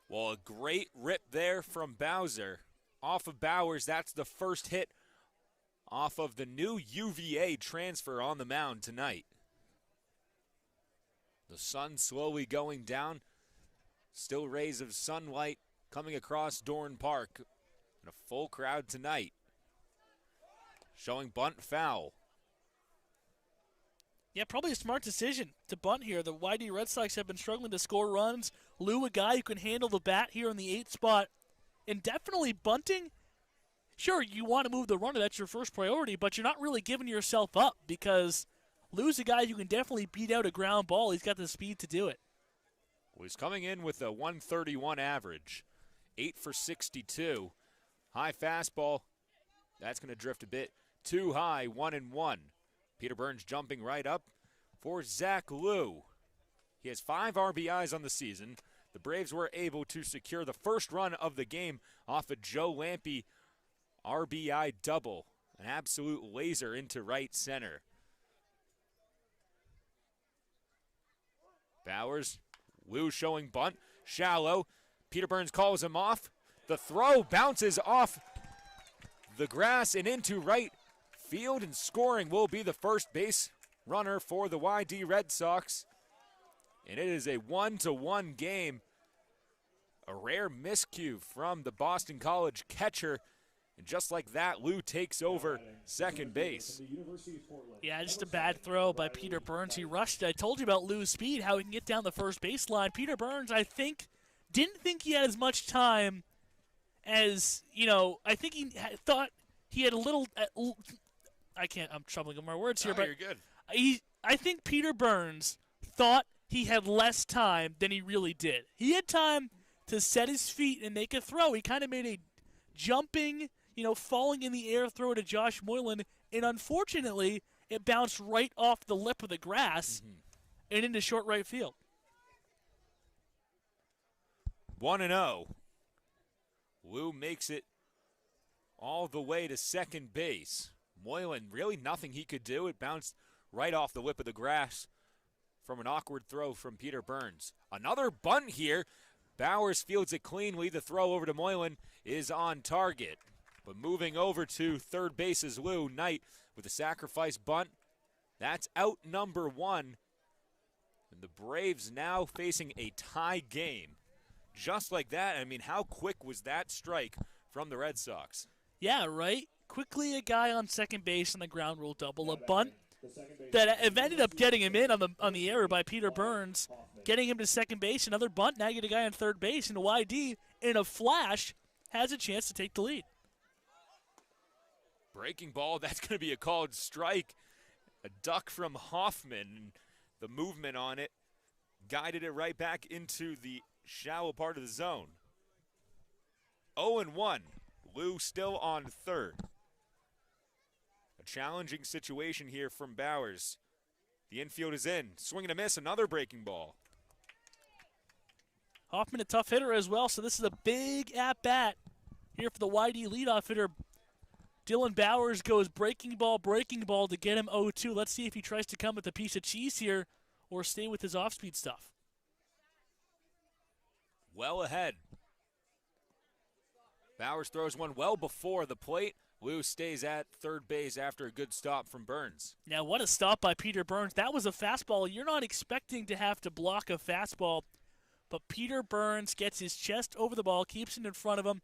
Well, a great rip there from Bowser. Off of Bowers, that's the first hit off of the new UVA transfer on the mound tonight. The sun slowly going down. Still rays of sunlight coming across Doran Park. And a full crowd tonight. Showing bunt foul. Yeah, probably a smart decision to bunt here. The YD Red Sox have been struggling to score runs. Lou, a guy who can handle the bat here in the 8th spot. And definitely bunting. Sure, you want to move the runner. That's your first priority. But you're not really giving yourself up because Lou's a guy who can definitely beat out a ground ball. He's got the speed to do it. Well, he's coming in with a 131 average. 8 for 62. High fastball. That's going to drift a bit too high, 1-1. Peter Burns jumping right up for Zach Lou. He has 5 RBIs on the season. The Braves were able to secure the first run of the game off a Joe Lampe RBI double. An absolute laser into right center. Bowers, Lou showing bunt, shallow. Peter Burns calls him off. The throw bounces off the grass and into right field, and scoring will be the first base runner for the YD Red Sox. And it is a 1-1 game. A rare miscue from the Boston College catcher. And just like that, Lou takes over second base. Yeah, just a bad throw by Peter Burns. He rushed it. I told you about Lou's speed, how he can get down the first baseline. Peter Burns, I think, didn't think he had as much time as, I think he thought he had a little, I'm troubling with my words here, but you're good. I think Peter Burns thought he had less time than he really did. He had time to set his feet and make a throw. He kind of made a jumping, falling in the air throw to Josh Moylan, and unfortunately, it bounced right off the lip of the grass and into short right field. 1-0. Lou makes it all the way to second base. Moylan, really nothing he could do. It bounced right off the lip of the grass from an awkward throw from Peter Burns. Another bunt here. Bowers fields it cleanly. The throw over to Moylan is on target. But moving over to third base is Lou Knight with a sacrifice bunt. That's out number 1. And the Braves now facing a tie game. Just like that, how quick was that strike from the Red Sox? Yeah, right? Quickly a guy on second base on the ground rule double. A bunt that ended up getting him in on the error by Peter Burns, getting him to second base. Another bunt, now you get a guy on third base. And YD, in a flash, has a chance to take the lead. Breaking ball, that's going to be a called strike. A duck from Hoffman. The movement on it guided it right back into the shallow part of the zone. 0-1. Lou still on third. A challenging situation here from Bowers. The infield is in. Swing and a miss, another breaking ball. Hoffman a tough hitter as well, so this is a big at-bat here for the YD leadoff hitter. Dylan Bowers goes breaking ball to get him 0-2. Let's see if he tries to come with a piece of cheese here or stay with his off-speed stuff. Well ahead. Bowers throws one well before the plate. Lou stays at third base after a good stop from Burns. Now, what a stop by Peter Burns. That was a fastball. You're not expecting to have to block a fastball, but Peter Burns gets his chest over the ball, keeps it in front of him.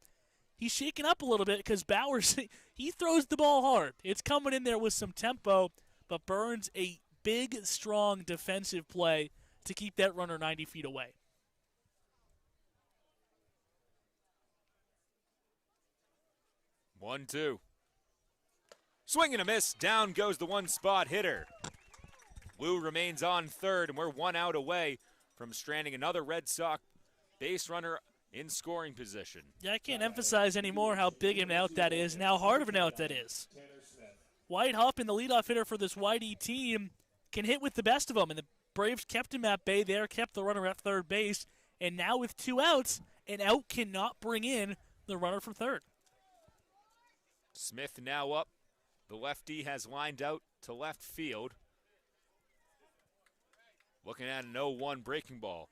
He's shaken up a little bit because Bowers, he throws the ball hard. It's coming in there with some tempo, but Burns, a big, strong defensive play to keep that runner 90 feet away. One, two. Swing and a miss. Down goes the one-spot hitter. Lou remains on third, and we're 1 out away from stranding another Red Sox base runner in scoring position. Yeah, I can't emphasize anymore how big an out that is and how hard of an out that is. Wyatt Hoffman, the leadoff hitter for this YD team, can hit with the best of them, and the Braves kept him at bay there, kept the runner at third base, and now with 2 outs, an out cannot bring in the runner from third. Smith now up. The lefty has lined out to left field. Looking at an 0-1 breaking ball.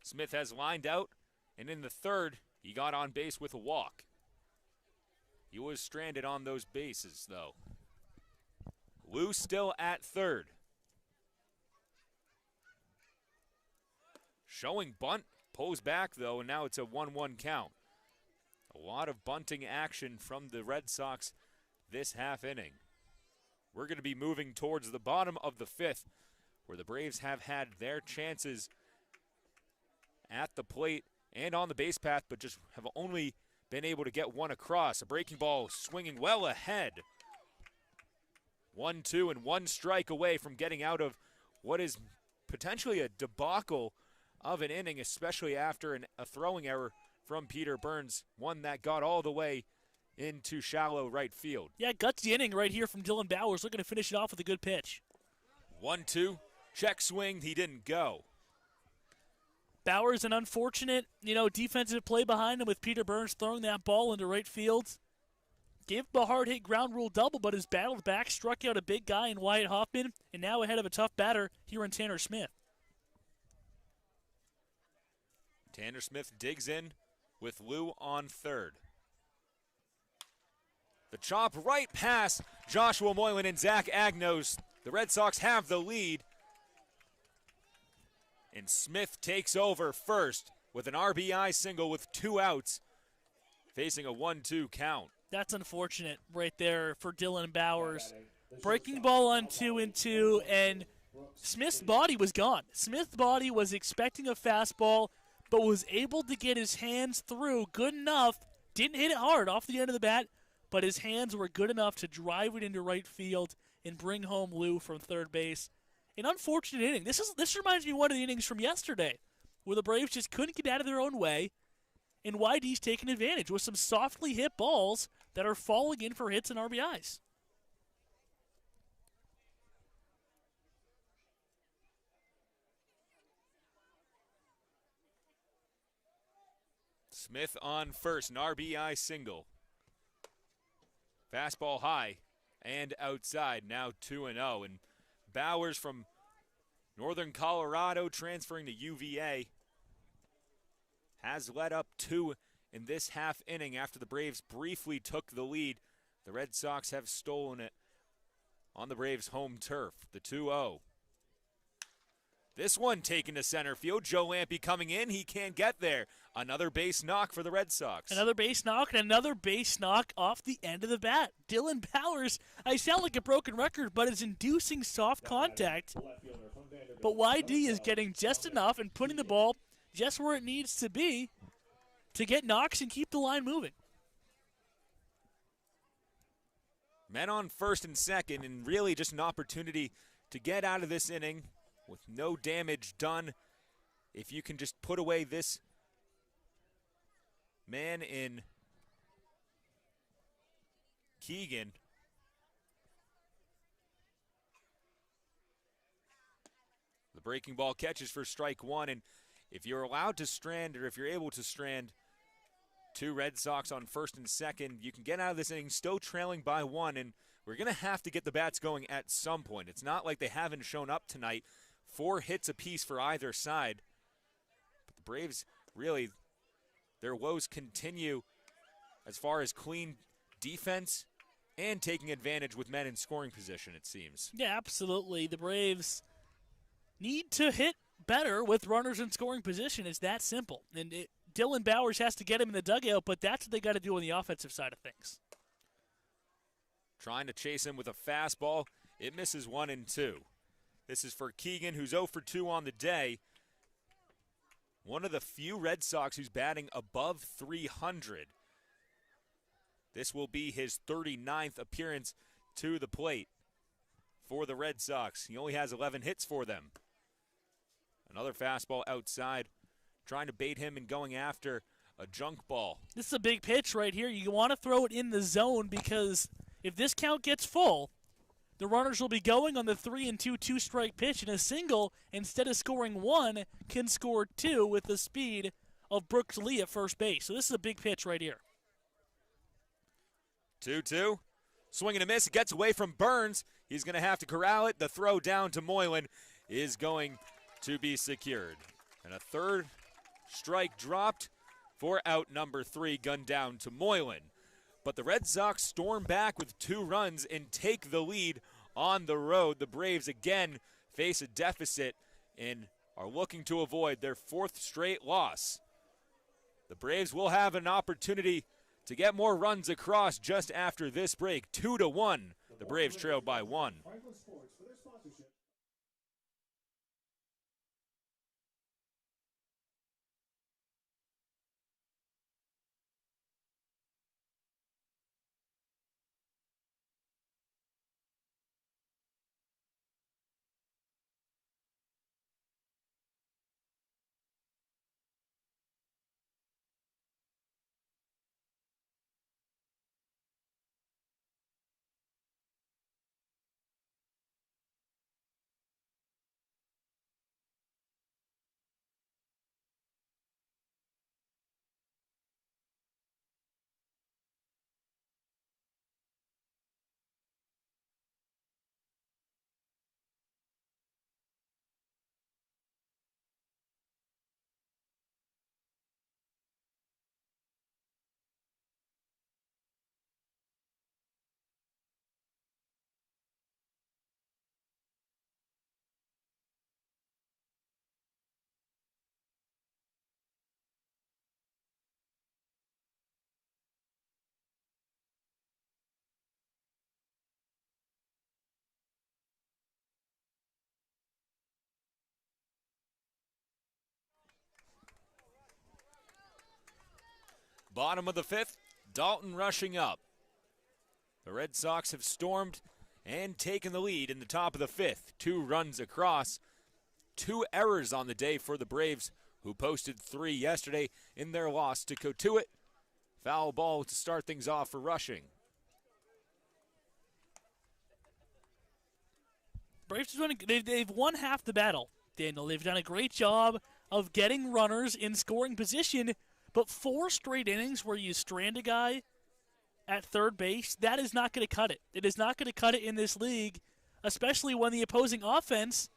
Smith has lined out, and in the third, he got on base with a walk. He was stranded on those bases, though. Lou still at third. Showing bunt, pulls back, though, and now it's a 1-1 count. A lot of bunting action from the Red Sox this half inning. We're going to be moving towards the bottom of the 5th, where the Braves have had their chances at the plate and on the base path, but just have only been able to get one across. A breaking ball swinging well ahead. 1-2 and 1 strike away from getting out of what is potentially a debacle of an inning, especially after a throwing error from Peter Burns, one that got all the way into shallow right field. Yeah, gutsy inning right here from Dylan Bowers, looking to finish it off with a good pitch. 1-2, check swing, he didn't go. Bowers, an unfortunate, defensive play behind him with Peter Burns throwing that ball into right field. Gave him a hard-hit ground rule double, but has battled back, struck out a big guy in Wyatt Hoffman, and now ahead of a tough batter here in Tanner Smith. Tanner Smith digs in with Lou on third. The chop right past Joshua Moylan and Zach Agnos. The Red Sox have the lead. And Smith takes over first with an RBI single with 2 outs, facing a 1-2 count. That's unfortunate right there for Dylan Bowers. Breaking ball on 2-2, and Smith's body was gone. Smith's body was expecting a fastball, but was able to get his hands through good enough. Didn't hit it hard off the end of the bat, but his hands were good enough to drive it into right field and bring home Lou from third base. An unfortunate inning. This reminds me of one of the innings from yesterday, where the Braves just couldn't get out of their own way, and YD's taking advantage with some softly hit balls that are falling in for hits and RBIs. Smith on first, an RBI single. Fastball high and outside, now 2-0. And Bowers from Northern Colorado transferring to UVA has led up 2 in this half inning after the Braves briefly took the lead. The Red Sox have stolen it on the Braves' home turf, the 2-0. This one taken to center field. Joe Lampe coming in. He can't get there. Another base knock for the Red Sox. Another base knock and another base knock off the end of the bat. Dylan Bowers, I sound like a broken record, but is inducing soft contact. But YD is getting just enough and putting the ball just where it needs to be to get knocks and keep the line moving. Men on first and second, and really just an opportunity to get out of this inning with no damage done. If you can just put away this man in Keegan. The breaking ball catches for strike one, and if you're allowed to strand, or if you're able to strand two Red Sox on first and second, you can get out of this inning still trailing by one, and we're going to have to get the bats going at some point. It's not like they haven't shown up tonight. 4 hits apiece for either side. But the Braves, really, their woes continue as far as clean defense and taking advantage with men in scoring position, it seems. Yeah, absolutely. The Braves need to hit better with runners in scoring position. It's that simple. And Dylan Bowers has to get him in the dugout, but that's what they got to do on the offensive side of things. Trying to chase him with a fastball. It misses 1 and 2. This is for Keegan, who's 0 for 2 on the day. One of the few Red Sox who's batting above 300. This will be his 39th appearance to the plate for the Red Sox. He only has 11 hits for them. Another fastball outside, trying to bait him and going after a junk ball. This is a big pitch right here. You want to throw it in the zone because if this count gets full, the runners will be going on the 3-2 two-strike pitch, and a single, instead of scoring 1, can score 2 with the speed of Brooks Lee at first base. So this is a big pitch right here. 2-2. Swing and a miss. It gets away from Burns. He's going to have to corral it. The throw down to Moylan is going to be secured. And a third strike dropped for out number 3, gunned down to Moylan. But the Red Sox storm back with 2 runs and take the lead on the road. The Braves again face a deficit and are looking to avoid their 4th straight loss. The Braves will have an opportunity to get more runs across just after this break. 2-1. The Braves trail by 1. Bottom of the 5th, Dalton rushing up. The Red Sox have stormed and taken the lead in the top of the 5th. 2 runs across. 2 errors on the day for the Braves, who posted 3 yesterday in their loss to Cotuit. Foul ball to start things off for Rushing. Braves they've won half the battle, Daniel. They've done a great job of getting runners in scoring position, but 4 straight innings where you strand a guy at third base, that is not going to cut it. It is not going to cut it in this league, especially when the opposing offense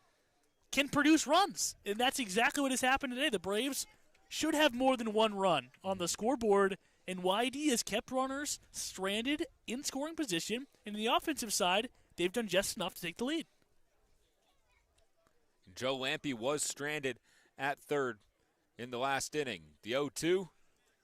can produce runs. And that's exactly what has happened today. The Braves should have more than 1 run on the scoreboard, and YD has kept runners stranded in scoring position. And on the offensive side, they've done just enough to take the lead. Joe Lampe was stranded at third in the last inning. The 0-2,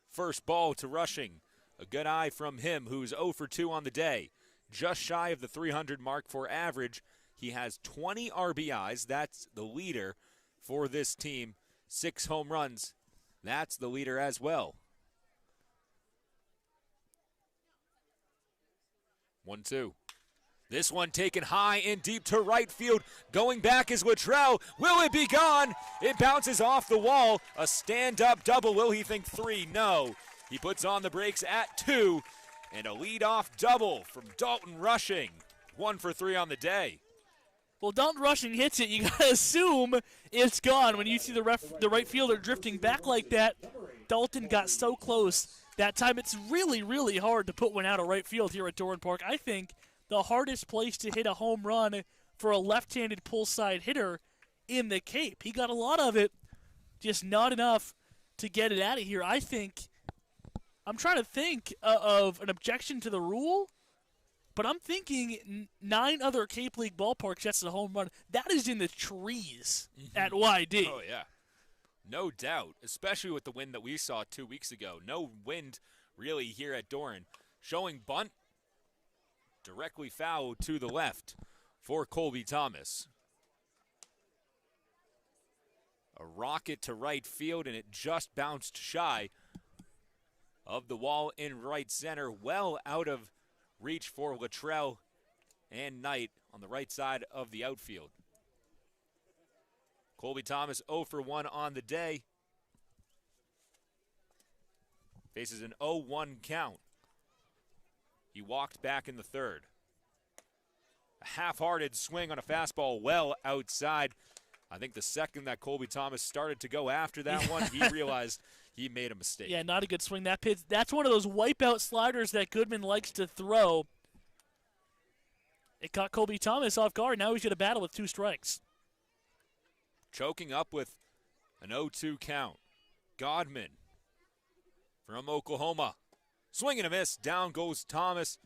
first ball to Rushing. A good eye from him, who's 0 for 2 on the day. Just shy of the 300 mark for average. He has 20 RBIs. That's the leader for this team. 6 home runs. That's the leader as well. 1-2. This one taken high and deep to right field. Going back is Luttrell. Will it be gone? It bounces off the wall. A stand-up double. Will he think 3? No. He puts on the brakes at 2. And a lead-off double from Dalton Rushing. 1 for 3 on the day. Well, Dalton Rushing hits it. You got to assume it's gone. When you see the right fielder drifting back like that, Dalton got so close that time. It's really, really hard to put one out of right field here at Doran Park. I think the hardest place to hit a home run for a left-handed pull-side hitter in the Cape. He got a lot of it, just not enough to get it out of here. I'm trying to think of an objection to the rule, but I'm thinking 9 other Cape League ballparks, that's a home run. That is in the trees at YD. Oh, yeah. No doubt, especially with the wind that we saw 2 weeks ago. No wind really here at Doran. Showing bunt directly foul to the left for Colby Thomas. A rocket to right field, and it just bounced shy of the wall in right center, well out of reach for Luttrell and Knight on the right side of the outfield. Colby Thomas 0 for 1 on the day. Faces an 0-1 count. He walked back in the third. A half-hearted swing on a fastball well outside. I think the second that Colby Thomas started to go after that one, he realized he made a mistake. Yeah, not a good swing. That's one of those wipeout sliders that Goodman likes to throw. It caught Colby Thomas off guard. Now he's going to battle with 2 strikes. Choking up with an 0-2 count. Godman from Oklahoma. Swing and a miss. Down goes Thomas.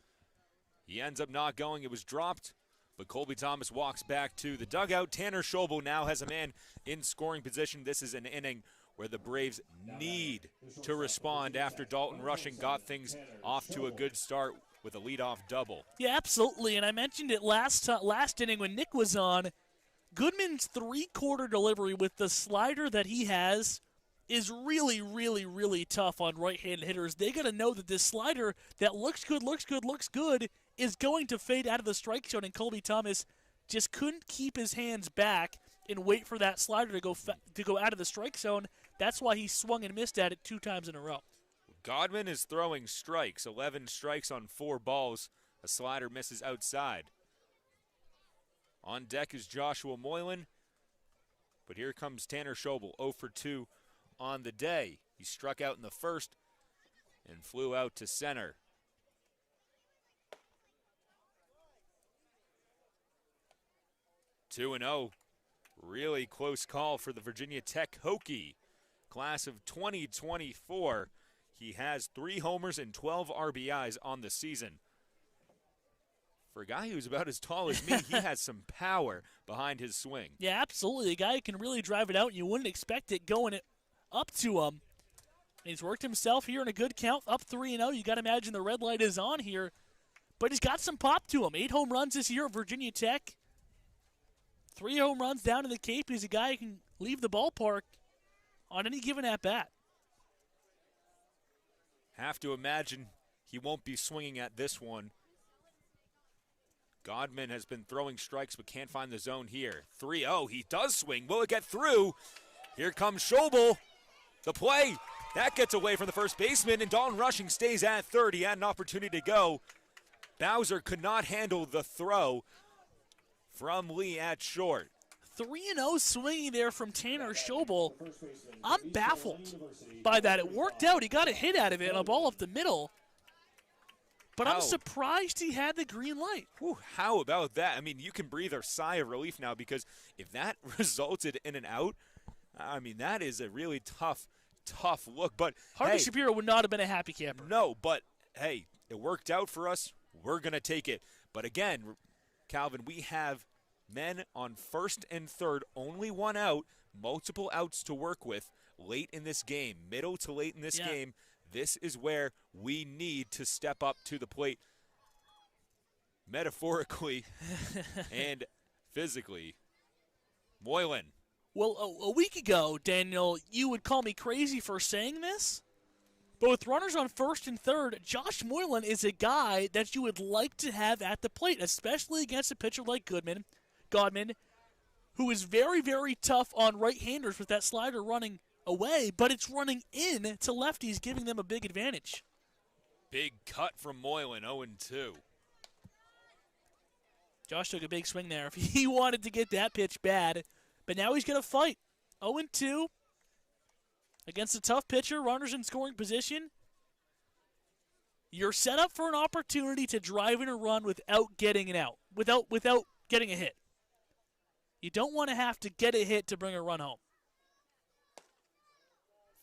He ends up not going. It was dropped, but Colby Thomas walks back to the dugout. Tanner Schobel now has a man in scoring position. This is an inning where the Braves need to respond after Dalton Rushing got things off to a good start with a leadoff double. Yeah, absolutely, and I mentioned it last inning when Nick was on. Goodman's 3-quarter delivery with the slider that he has is really, really, really tough on right-handed hitters. They got to know that this slider that looks good, is going to fade out of the strike zone, and Colby Thomas just couldn't keep his hands back and wait for that slider to go out of the strike zone. That's why he swung and missed at it 2 times in a row. Godman is throwing strikes, 11 strikes on 4 balls. A slider misses outside. On deck is Joshua Moylan, but here comes Tanner Schobel, 0 for 2 on the day. He struck out in the first and flew out to center. Two 2-0. Really close call for the Virginia Tech Hokie. Class of 2024. He has 3 homers and 12 RBIs on the season. For a guy who's about as tall as me, he has some power behind his swing. Yeah, absolutely. A guy who can really drive it out, and you wouldn't expect it going up to him. And he's worked himself here in a good count, up 3-0. You got to imagine the red light is on here. But he's got some pop to him. 8 home runs this year at Virginia Tech. 3 home runs down in the Cape. He's a guy who can leave the ballpark on any given at-bat. Have to imagine he won't be swinging at this one. Godman has been throwing strikes but can't find the zone here. 3-0. He does swing. Will it get through? Here comes Schobel. The play. That gets away from the first baseman, and Dalton Rushing stays at third. He had an opportunity to go. Bowser could not handle the throw from Lee at short. 3-0 swinging there from Tanner Schobel. I'm baffled by that. It worked out. He got a hit out of it on a ball up the middle. But I'm surprised he had the green light. Whew, how about that? I mean, you can breathe a sigh of relief now, because if that resulted in an out, I mean, that is a really tough look. But Harvey Shapiro would not have been a happy camper. No, but hey, it worked out for us. We're going to take it. But again, Calvin, we have men on first and third, only 1 out, multiple outs to work with late in this game, middle to late in this game. This is where we need to step up to the plate, metaphorically and physically. Moylan. Well, a week ago, Daniel, you would call me crazy for saying this, But with runners on first and third, Josh Moylan is a guy that you would like to have at the plate, especially against a pitcher like Godman, who is very, very tough on right-handers with that slider running away, but it's running in to lefties, giving them a big advantage. Big cut from Moylan, 0-2. Josh took a big swing there. If he wanted to get that pitch bad, but now he's going to fight. 0-2 against a tough pitcher, runners in scoring position. You're set up for an opportunity to drive in a run without getting it out, without getting a hit. You don't want to have to get a hit to bring a run home.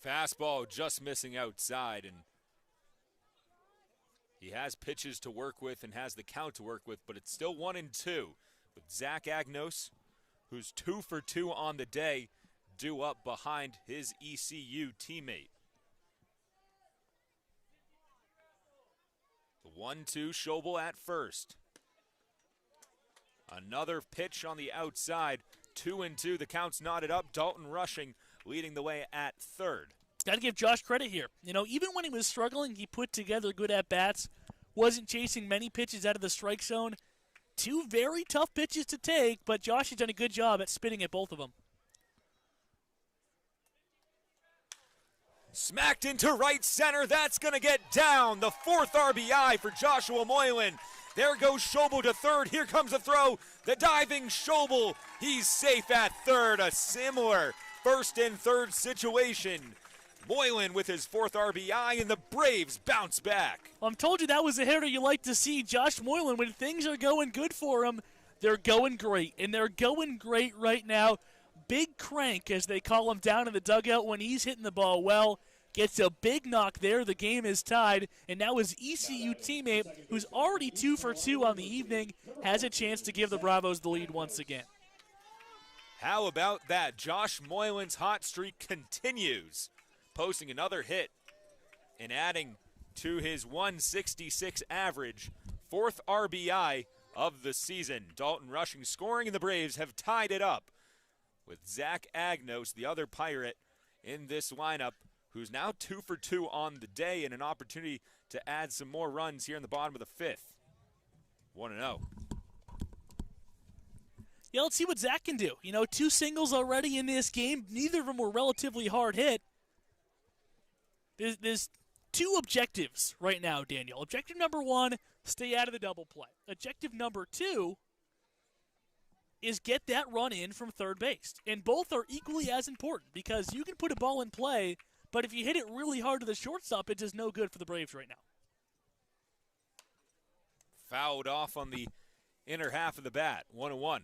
Fastball just missing outside, and he has pitches to work with and has the count to work with, but it's still 1-2 with Zach Agnos, who's 2 for 2 on the day, due up behind his ECU teammate. The 1-2 Schobel at first. Another pitch on the outside, 2-2. The count's knotted up. Dalton Rushing leading the way at third. Got to give Josh credit here. You know, even when he was struggling, he put together good at-bats, wasn't chasing many pitches out of the strike zone. 2 very tough pitches to take, but Josh has done a good job at spitting at both of them. Smacked into right center. That's going to get down. The 4th RBI for Joshua Moylan. There goes Schobel to third. Here comes the throw. The diving Schobel. He's safe at third. A similar first and third situation. Moylan with his 4th RBI, and the Braves bounce back. Well, I'm told you that was a hitter you like to see. Josh Moylan, when things are going good for him, they're going great. And they're going great right now. Big Crank, as they call him down in the dugout when he's hitting the ball well. Gets a big knock there. The game is tied. And now his ECU teammate, who's already 2 for 2 on the evening, has a chance to give the Bravos the lead once again. How about that? Josh Moylan's hot streak continues, posting another hit and adding to his 166 average, 4th RBI of the season. Dalton Rushing scoring, and the Braves have tied it up with Zach Agnos, the other Pirate, in this lineup, who's now 2 for 2 on the day and an opportunity to add some more runs here in the bottom of the 5th. 1-0. Yeah, let's see what Zach can do. You know, 2 singles already in this game. Neither of them were relatively hard hit. There's 2 objectives right now, Daniel. Objective number 1, stay out of the double play. Objective number 2 is get that run in from third base. And both are equally as important because you can put a ball in play, but if you hit it really hard to the shortstop, it does no good for the Braves right now. Fouled off on the inner half of the bat, 1-1.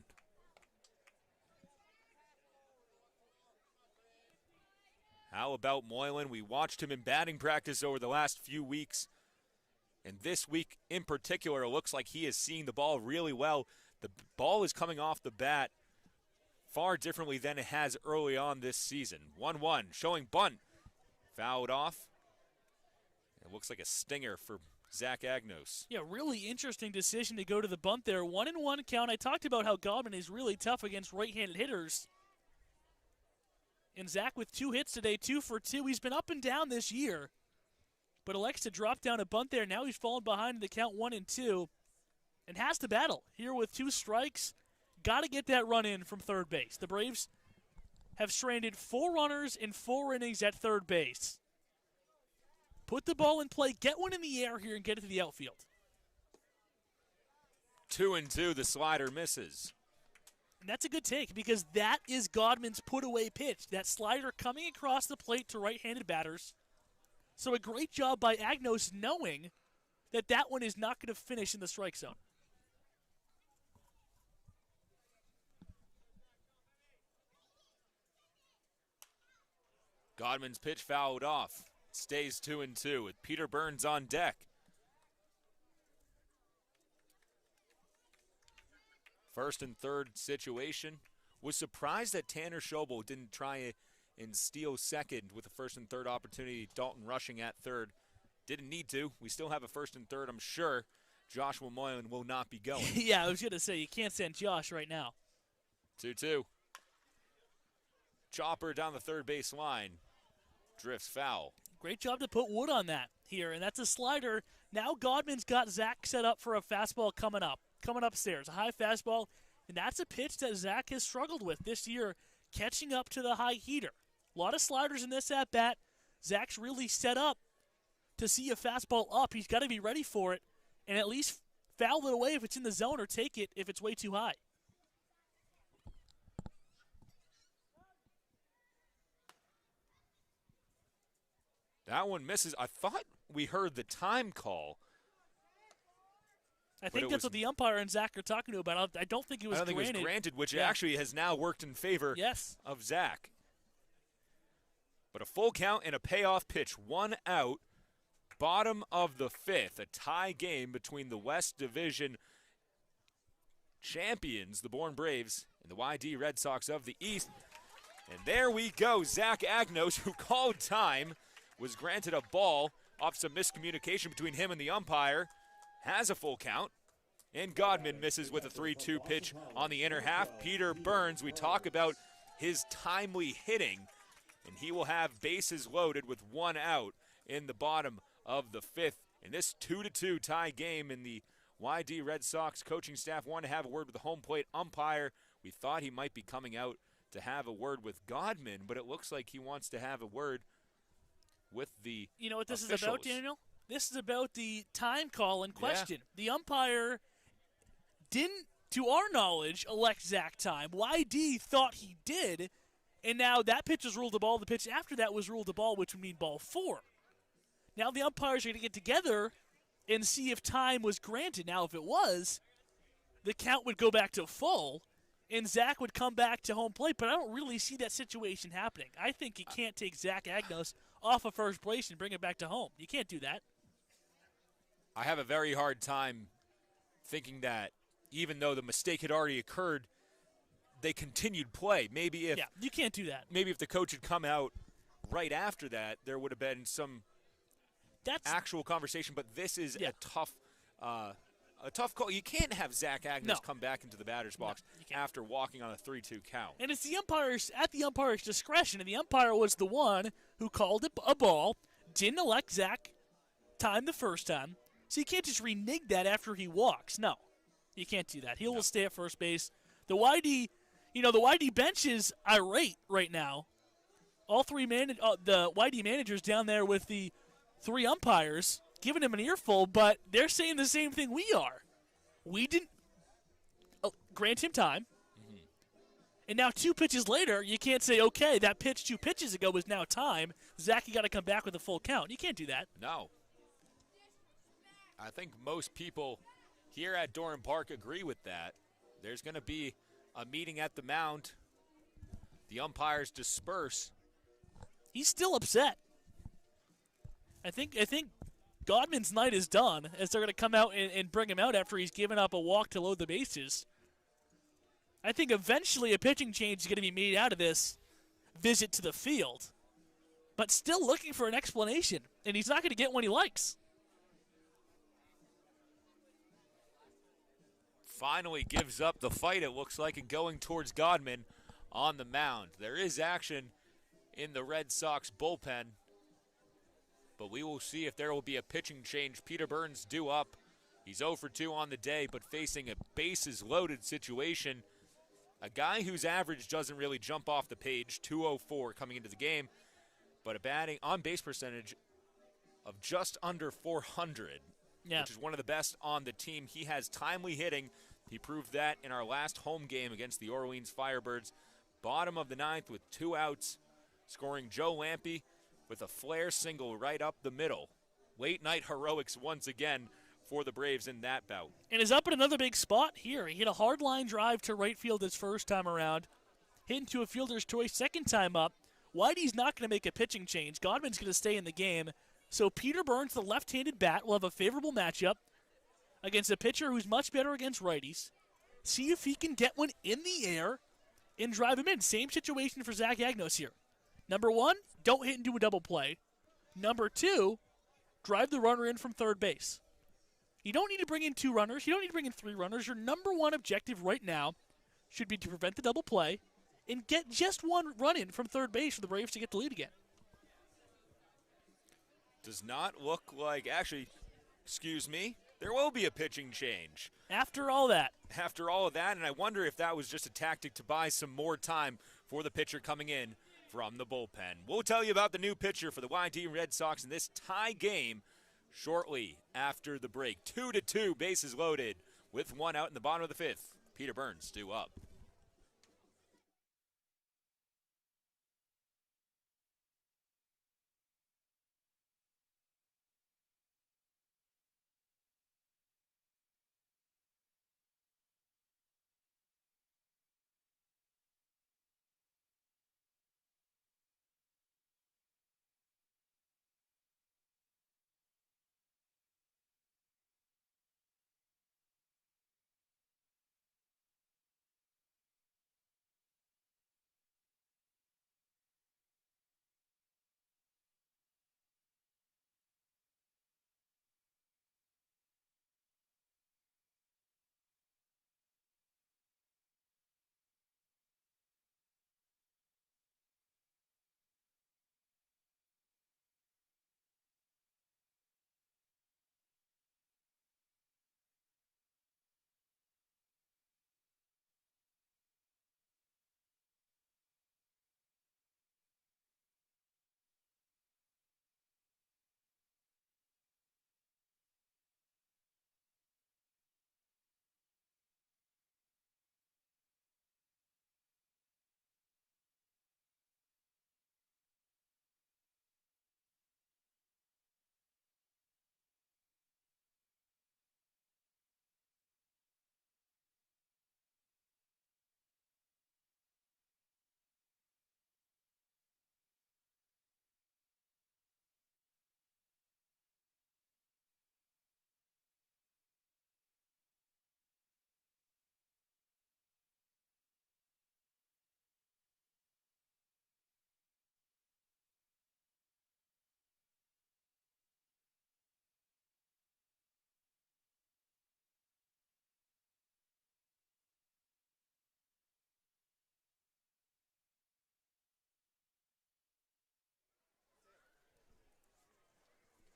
How about Moylan? We watched him in batting practice over the last few weeks. And this week in particular, it looks like he is seeing the ball really well. The ball is coming off the bat far differently than it has early on this season. 1-1, showing bunt. Fouled off. It looks like a stinger for Zach Agnos. Yeah, really interesting decision to go to the bunt there. 1-1 count. I talked about how Godman is really tough against right-handed hitters. And Zach with 2 hits today, 2 for 2. He's been up and down this year, but elects to drop down a bunt there. Now he's fallen behind in the count 1-2 and has to battle here with 2 strikes. Got to get that run in from third base. The Braves have stranded 4 runners in 4 innings at third base. Put the ball in play, get one in the air here, and get it to the outfield. 2-2, the slider misses. And that's a good take because that is Godman's put-away pitch, that slider coming across the plate to right-handed batters. So a great job by Agnos knowing that that one is not going to finish in the strike zone. Godman's pitch fouled off. Stays 2-2 with Peter Burns on deck. First and third situation. Was surprised that Tanner Schobel didn't try and steal second with the first and third opportunity. Dalton Rushing at third. Didn't need to. We still have a first and third. I'm sure Joshua Moylan will not be going. Yeah, I was going to say, you can't send Josh right now. 2-2. Chopper down the third base line. Drifts foul. Great job to put wood on that here, and that's a slider. Now Godman's got Zach set up for a fastball coming upstairs, a high fastball, and that's a pitch that Zach has struggled with this year, catching up to the high heater. A lot of sliders in this at-bat. Zach's really set up to see a fastball up. He's got to be ready for it and at least foul it away if it's in the zone or take it if it's way too high. That one misses. I thought we heard the time call. I think that's what the umpire and Zach are talking to about. I don't think it was granted. I don't think it was granted, which actually has now worked in favor of Zach. But a full count and a payoff pitch. 1 out. Bottom of the 5th. A tie game between the West Division champions, the Bourne Braves, and the YD Red Sox of the East. And there we go. Zach Agnos, who called time, was granted a ball off some miscommunication between him and the umpire, has a full count, and Godman misses with a 3-2 pitch on the inner half. Peter Burns, we talk about his timely hitting, and he will have bases loaded with 1 out in the bottom of the 5th. In this 2-2 tie game, in the YD Red Sox coaching staff wanted to have a word with the home plate umpire. We thought he might be coming out to have a word with Godman, but it looks like he wants to have a word with the You know what this officials. is about, Daniel? This is about the time call in question. The umpire didn't, to our knowledge, elect Zach time. YD thought he did, and now that pitch was ruled a ball. The pitch after that was ruled a ball, which would mean ball 4. Now the umpires are going to get together and see if time was granted. Now, if it was, the count would go back to full, and Zach would come back to home plate, but I don't really see that situation happening. I think you can't take Zach Agnos off of first base and bring it back to home. You can't do that. I have a very hard time thinking that even though the mistake had already occurred, they continued play. Maybe if you can't do that. Maybe if the coach had come out right after that, there would have been some actual conversation. But this is a tough call. You can't have Zach Agnes come back into the batter's box after walking on a 3-2 count. And it's the umpire's discretion, and the umpire was the one who called it a ball, didn't elect Zach time the first time, so you can't just renege that after he walks. No, you can't do that. He will stay at first base. The YD bench is irate right now. All three the YD managers down there with the 3 umpires giving him an earful, but they're saying the same thing we are. We didn't grant him time. Mm-hmm. And now 2 pitches later, you can't say, okay, that pitch 2 pitches ago was now time. Zach, you got to come back with a full count. You can't do that. No. I think most people here at Doran Park agree with that. There's going to be a meeting at the mound. The umpires disperse. He's still upset. I think Godman's night is done, as they're going to come out and bring him out after he's given up a walk to load the bases. I think eventually a pitching change is going to be made out of this visit to the field, but still looking for an explanation, and he's not going to get one he likes. Finally gives up the fight, it looks like, and going towards Godman on the mound. There is action in the Red Sox bullpen, but we will see if there will be a pitching change. Peter Burns due up. He's 0 for 2 on the day, but facing a bases-loaded situation. A guy whose average doesn't really jump off the page, 204 coming into the game, but a batting on-base percentage of just under 400, which is one of the best on the team. He has timely hitting. He proved that in our last home game against the Orleans Firebirds. Bottom of the 9th with 2 outs, scoring Joe Lampe with a flare single right up the middle. Late night heroics once again for the Braves in that bout. And is up in another big spot here. He hit a hard line drive to right field his first time around. Hit into a fielder's choice second time up. Whitey's not going to make a pitching change. Godman's going to stay in the game. So Peter Burns, the left-handed bat, will have a favorable matchup against a pitcher who's much better against righties. See if he can get one in the air and drive him in. Same situation for Zach Agnos here. Number 1, don't hit into a double play. Number 2, drive the runner in from third base. You don't need to bring in 2 runners. You don't need to bring in 3 runners. Your number 1 objective right now should be to prevent the double play and get just 1 run in from third base for the Braves to get the lead again. Does not look like, actually, excuse me, there will be a pitching change. After all that. After all of that, and I wonder if that was just a tactic to buy some more time for the pitcher coming in from the bullpen. We'll tell you about the new pitcher for the YT Red Sox in this tie game shortly after the break. 2-2, bases loaded with one out in the bottom of the fifth. Peter Burns due up.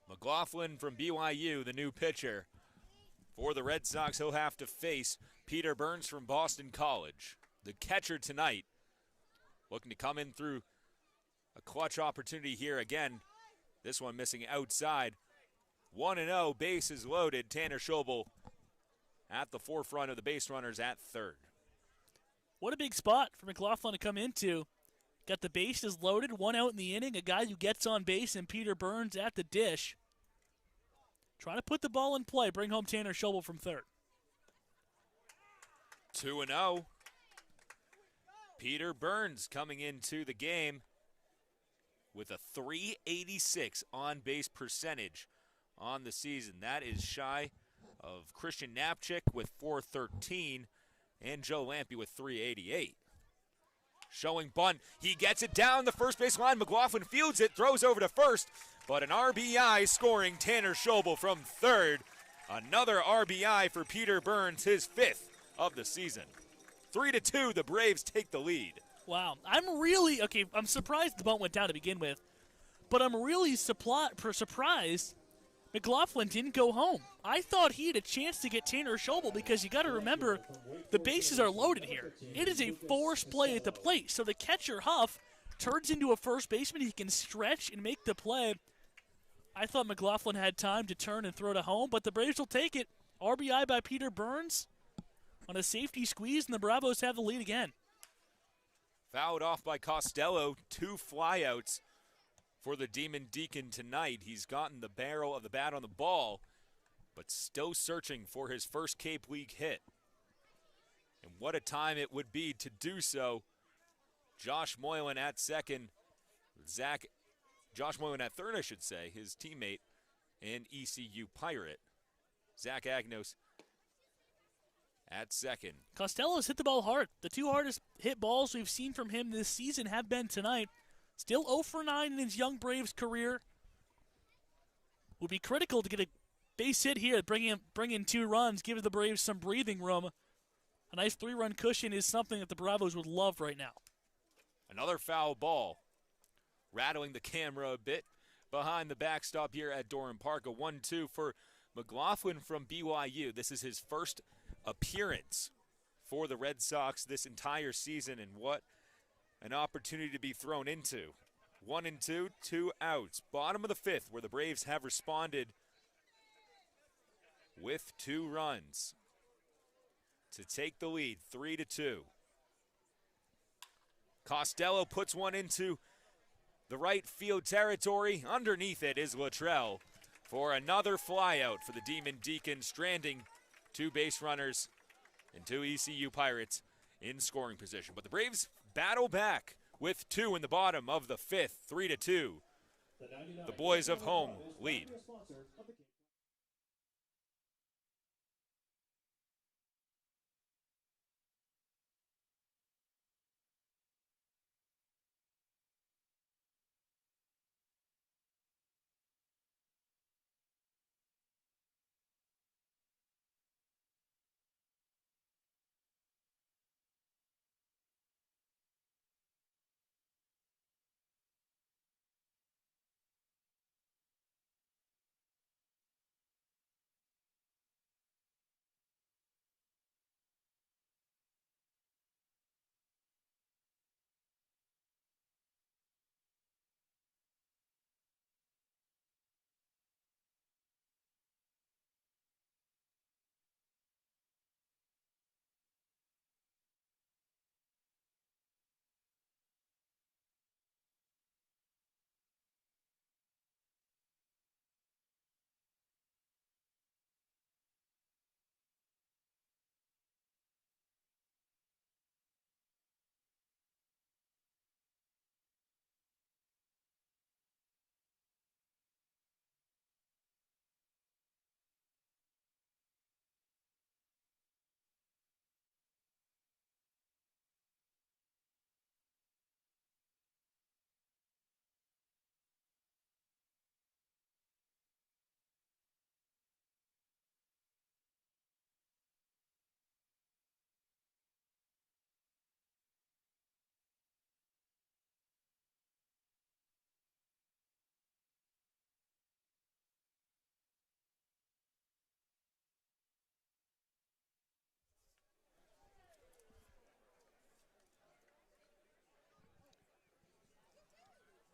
McLaughlin from BYU, the new pitcher. For the Red Sox, he'll have to face Peter Burns from Boston College. The catcher tonight, looking to come in through a clutch opportunity here again. This one missing outside. 1-0, bases loaded. Tanner Schobel at the forefront of the base runners at third. What a big spot for McLaughlin to come into. Got the bases loaded, one out in the inning, a guy who gets on base, and Peter Burns at the dish. Trying to put the ball in play, bring home Tanner Schobel from third. 2-0. Peter Burns coming into the game with a .386 on-base percentage on the season. That is shy of Christian Knapchick with .413 and Joe Lampe with .388. Showing bunt. He gets it down the first base line. McLaughlin fields it, throws over to first, but an RBI scoring Tanner Schobel from third. Another RBI for Peter Burns, his fifth of the season. 3-2, the Braves take the lead. Wow. I'm surprised the bunt went down to begin with, but I'm really surprised McLaughlin didn't go home. I thought he had a chance to get Tanner Schobel because you got to remember the bases are loaded here. It is a forced play at the plate, so the catcher, Huff, turns into a first baseman. He can stretch and make the play. I thought McLaughlin had time to turn and throw to home, but the Braves will take it. RBI by Peter Burns on a safety squeeze, and the Bravos have the lead again. Fouled off by Costello, 2 flyouts for the Demon Deacon tonight. He's gotten the barrel of the bat on the ball, but still searching for his first Cape League hit. And what a time it would be to do so. Josh Moylan at second. Josh Moylan at third, I should say, his teammate and ECU Pirate. Zach Agnos at second. Costello's hit the ball hard. The 2 hardest hit balls we've seen from him this season have been tonight. Still 0 for 9 in his young Braves career. Would be critical to get a base hit here, bring in 2 runs, give the Braves some breathing room. A nice 3-run cushion is something that the Bravos would love right now. Another foul ball, rattling the camera a bit, behind the backstop here at Doran Park. A 1-2 for McLaughlin from BYU. This is his first appearance for the Red Sox this entire season, and what an opportunity to be thrown into. 1-2, 2 outs. Bottom of the fifth, where the Braves have responded with 2 runs to take the lead, 3-2. Costello puts one into the right field territory. Underneath it is Luttrell for another flyout for the Demon Deacon, stranding 2 base runners and 2 ECU Pirates in scoring position. But the Braves battle back with 2 in the bottom of the fifth, 3-2. The boys of home lead.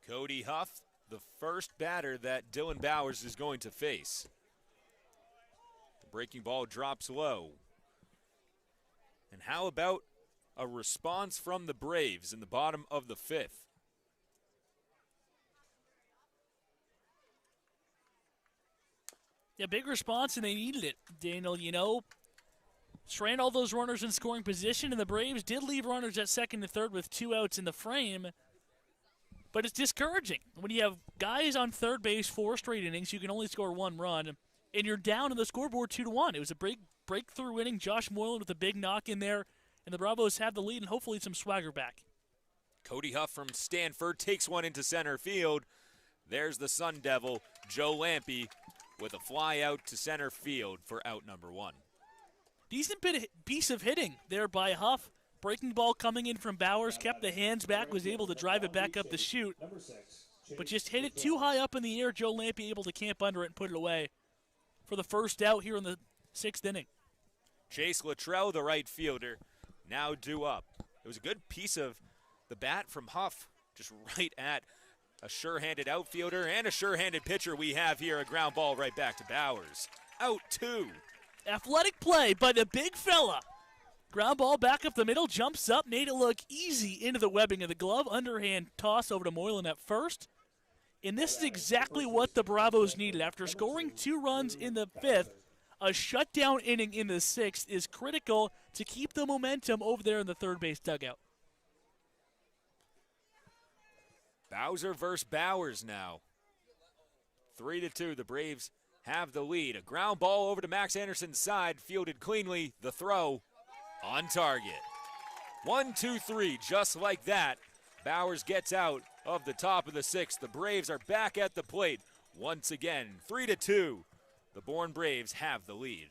Cody Huff, the first batter that Dylan Bowers is going to face. The breaking ball drops low. And how about a response from the Braves in the bottom of the fifth? Yeah, big response, and they needed it, Daniel. You know, strand all those runners in scoring position, and the Braves did leave runners at second and third with 2 outs in the frame. But it's discouraging. When you have guys on third base 4 straight innings, you can only score 1 run, and you're down on the scoreboard 2-1. It was a breakthrough inning. Josh Moylan with a big knock in there, and the Bravos have the lead and hopefully some swagger back. Cody Huff from Stanford takes one into center field. There's the Sun Devil, Joe Lampe, with a fly out to center field for out number 1. Decent piece of hitting there by Huff. Breaking ball coming in from Bowers, kept the hands back, was able to drive it back up the chute, but just hit it too high up in the air. Joe Lampe able to camp under it and put it away for the first out here in the 6th inning. Chase Luttrell, the right fielder, now due up. It was a good piece of the bat from Huff, just right at a sure-handed outfielder and a sure-handed pitcher we have here. A ground ball right back to Bowers. Out 2. Athletic play, but a big fella. Ground ball back up the middle, jumps up, made it look easy into the webbing of the glove. Underhand toss over to Moylan at first. And this is exactly what the Bravos needed. After scoring 2 runs in the 5th, a shutdown inning in the 6th is critical to keep the momentum over there in the third base dugout. Bowser versus Bowers now. 3-2, the Braves have the lead. A ground ball over to Max Anderson's side, fielded cleanly. The throw on target. 1-2-3, just like that. Bowers gets out of the top of the 6th. The Braves are back at the plate once again. 3-2. The Bourne Braves have the lead.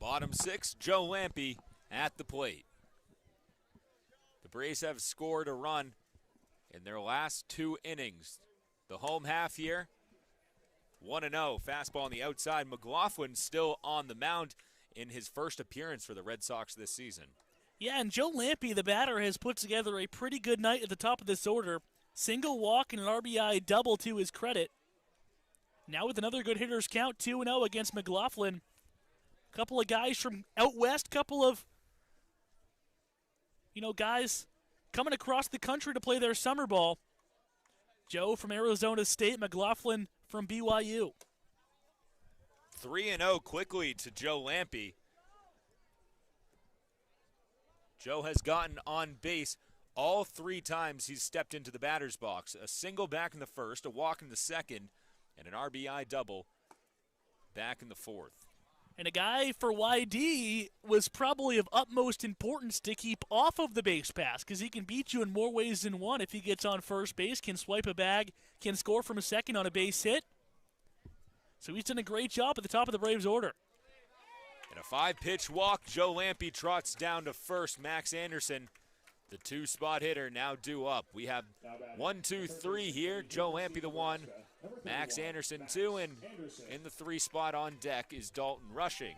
Bottom six, Joe Lampe at the plate. The Braves have scored a run in their last 2 innings. The home half here, 1-0. Fastball on the outside. McLaughlin still on the mound in his first appearance for the Red Sox this season. Yeah, and Joe Lampe, the batter, has put together a pretty good night at the top of this order. Single walk and an RBI double to his credit. Now with another good hitter's count, 2-0 against McLaughlin. Couple of guys from out west, couple of, guys coming across the country to play their summer ball. Joe from Arizona State, McLaughlin from BYU. 3-0 quickly to Joe Lampe. Joe has gotten on base all 3 times he's stepped into the batter's box. A single back in the first, a walk in the second, and an RBI double back in the fourth. And a guy for YD was probably of utmost importance to keep off of the base pass because he can beat you in more ways than one if he gets on first base, can swipe a bag, can score from a second on a base hit. So he's done a great job at the top of the Braves order. In a 5-pitch walk, Joe Lampe trots down to first. Max Anderson, the 2-spot hitter, now due up. We have 1, 2, 3 here. Joe Lampe the 1, Max Anderson 2, and in the 3 spot on deck is Dalton Rushing.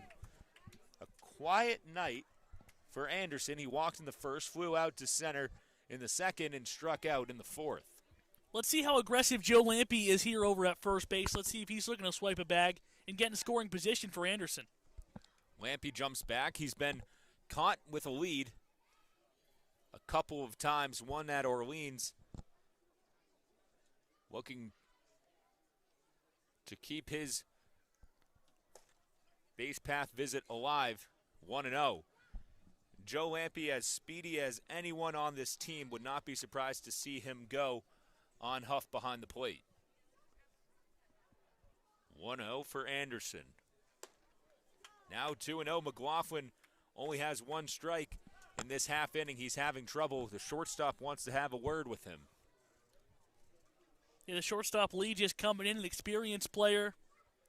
A quiet night for Anderson. He walked in the first, flew out to center in the second, and struck out in the fourth. Let's see how aggressive Joe Lampe is here over at first base. Let's see if he's looking to swipe a bag and get in scoring position for Anderson. Lampe jumps back. He's been caught with a lead a couple of times, one at Orleans. Looking to keep his base path visit alive, 1-0. Joe Lampe, as speedy as anyone on this team, would not be surprised to see him go on Huff behind the plate. 1-0 for Anderson. Now 2-0. McLaughlin only has 1 strike in this half inning. He's having trouble. The shortstop wants to have a word with him. Yeah, the shortstop Lee just coming in, an experienced player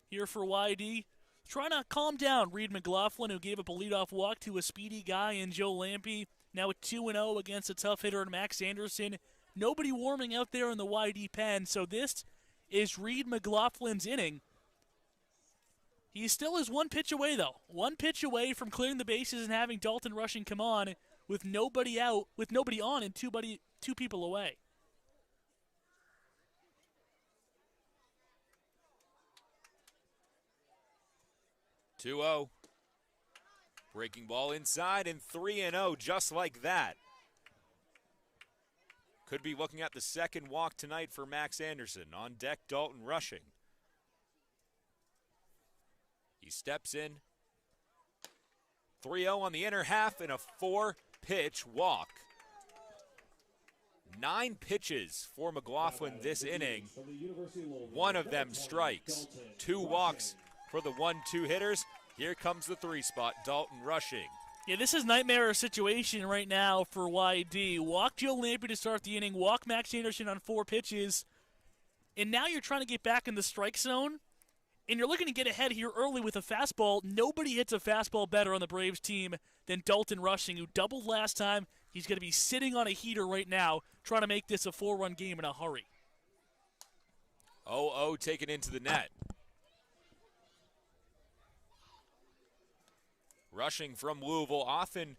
here for YD. Trying to calm down Reed McLaughlin, who gave up a leadoff walk to a speedy guy in Joe Lampe. Now at 2-0 against a tough hitter in Max Anderson. Nobody warming out there in the YD pen, so this is Reed McLaughlin's inning. He still is 1 pitch away, though. 1 pitch away from clearing the bases and having Dalton Rushing come on with nobody out, with nobody on and 2 people away. Two-0. Breaking ball inside and 3-0 just like that. Could be looking at the second walk tonight for Max Anderson. On deck, Dalton Rushing. He steps in. 3-0 on the inner half and a 4-pitch walk. 9 pitches for McLaughlin this inning. 1 of them strikes. 2 walks for the 1-2 hitters. Here comes the 3 spot, Dalton Rushing. Yeah, this is nightmare situation right now for YD. Walk Joe Lampe to start the inning. Walk Max Anderson on 4 pitches. And now you're trying to get back in the strike zone. And you're looking to get ahead here early with a fastball. Nobody hits a fastball better on the Braves team than Dalton Rushing, who doubled last time. He's going to be sitting on a heater right now, trying to make this a 4-run game in a hurry. 0-0 taken into the net. Rushing from Louisville, often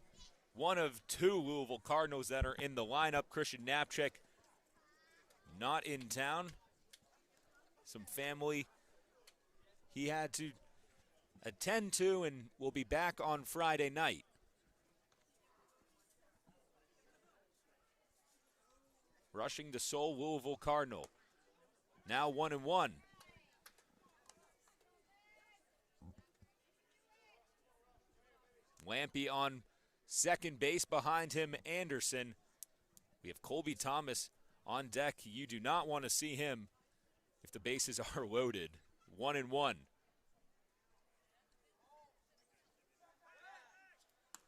one of 2 Louisville Cardinals that are in the lineup. Christian Knapczyk not in town. Some family he had to attend to and will be back on Friday night. Rushing the sole Louisville Cardinal. Now 1-1. Lampe on second base behind him, Anderson. We have Colby Thomas on deck. You do not want to see him if the bases are loaded. 1-1.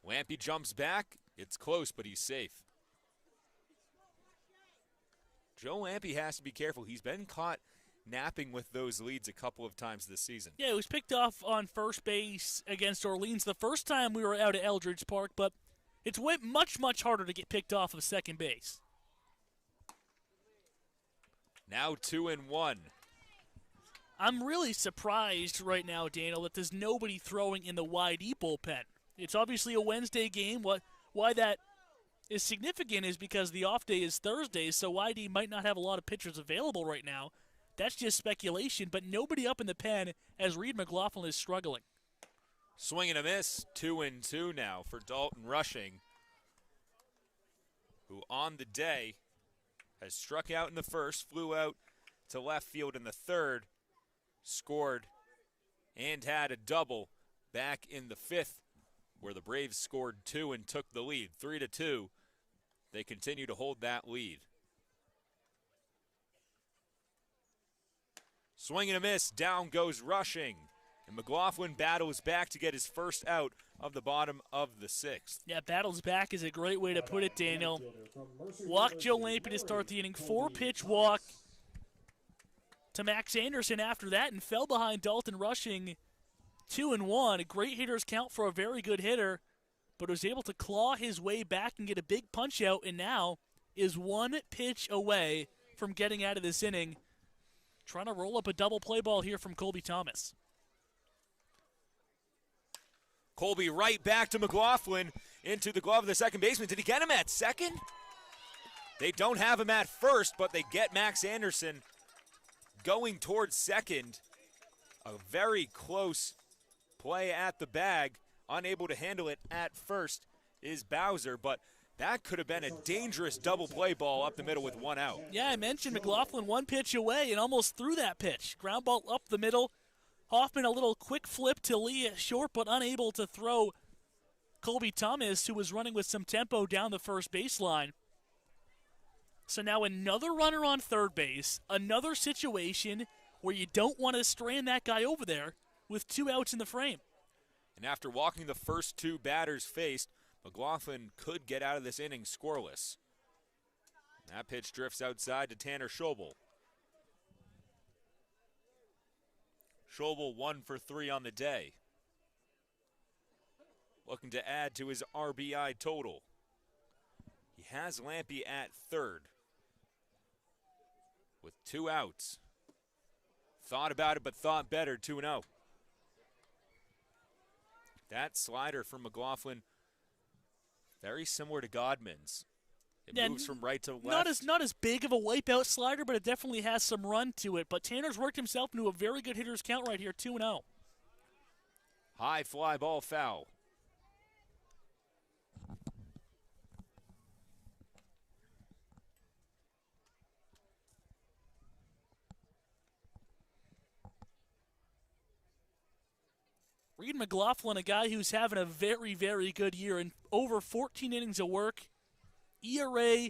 Lampe jumps back. It's close, but he's safe. Joe Lampe has to be careful. He's been caught napping with those leads a couple of times this season. Yeah, it was picked off on first base against Orleans the first time we were out at Eldridge Park, but it's much, much harder to get picked off of second base. Now 2-1. I'm really surprised right now, Daniel, that there's nobody throwing in the YD bullpen. It's obviously a Wednesday game. Why that is significant is because the off day is Thursday, so YD might not have a lot of pitchers available right now. That's just speculation, but nobody up in the pen as Reed McLaughlin is struggling. Swing and a miss, 2-2 now for Dalton Rushing, who on the day has struck out in the first, flew out to left field in the third, scored, and had a double back in the fifth, where the Braves scored 2 and took the lead. 3-2, they continue to hold that lead. Swing and a miss, down goes Rushing. And McLaughlin battles back to get his first out of the bottom of the sixth. Yeah, battles back is a great way to put it, Daniel. Walked Joe Lampy to start the inning. 4-pitch walk to Max Anderson after that and fell behind Dalton Rushing 2-1. A great hitter's count for a very good hitter, but was able to claw his way back and get a big punch out, and now is 1 pitch away from getting out of this inning. Trying to roll up a double play ball here from Colby Thomas. Colby right back to McLaughlin into the glove of the second baseman. Did he get him at second? They don't have him at first, but they get Max Anderson going towards second. A very close play at the bag. Unable to handle it at first is Bowser, but that could have been a dangerous double play ball up the middle with 1 out. Yeah, I mentioned McLaughlin 1 pitch away and almost threw that pitch. Ground ball up the middle. Hoffman a little quick flip to Lee short, but unable to throw Colby Thomas, who was running with some tempo down the first baseline. So now another runner on third base, another situation where you don't want to strand that guy over there with 2 outs in the frame. And after walking the first 2 batters faced, McLaughlin could get out of this inning scoreless. That pitch drifts outside to Tanner Schobel. Schobel 1 for 3 on the day. Looking to add to his RBI total. He has Lampy at third with 2 outs. Thought about it, but thought better, 2-0. That slider from McLaughlin, very similar to Godman's. It moves from right to left. Not as big of a wipeout slider, but it definitely has some run to it. But Tanner's worked himself into a very good hitter's count right here, 2-0. High fly ball foul. Reed McLaughlin, a guy who's having a very, very good year in over 14 innings of work. ERA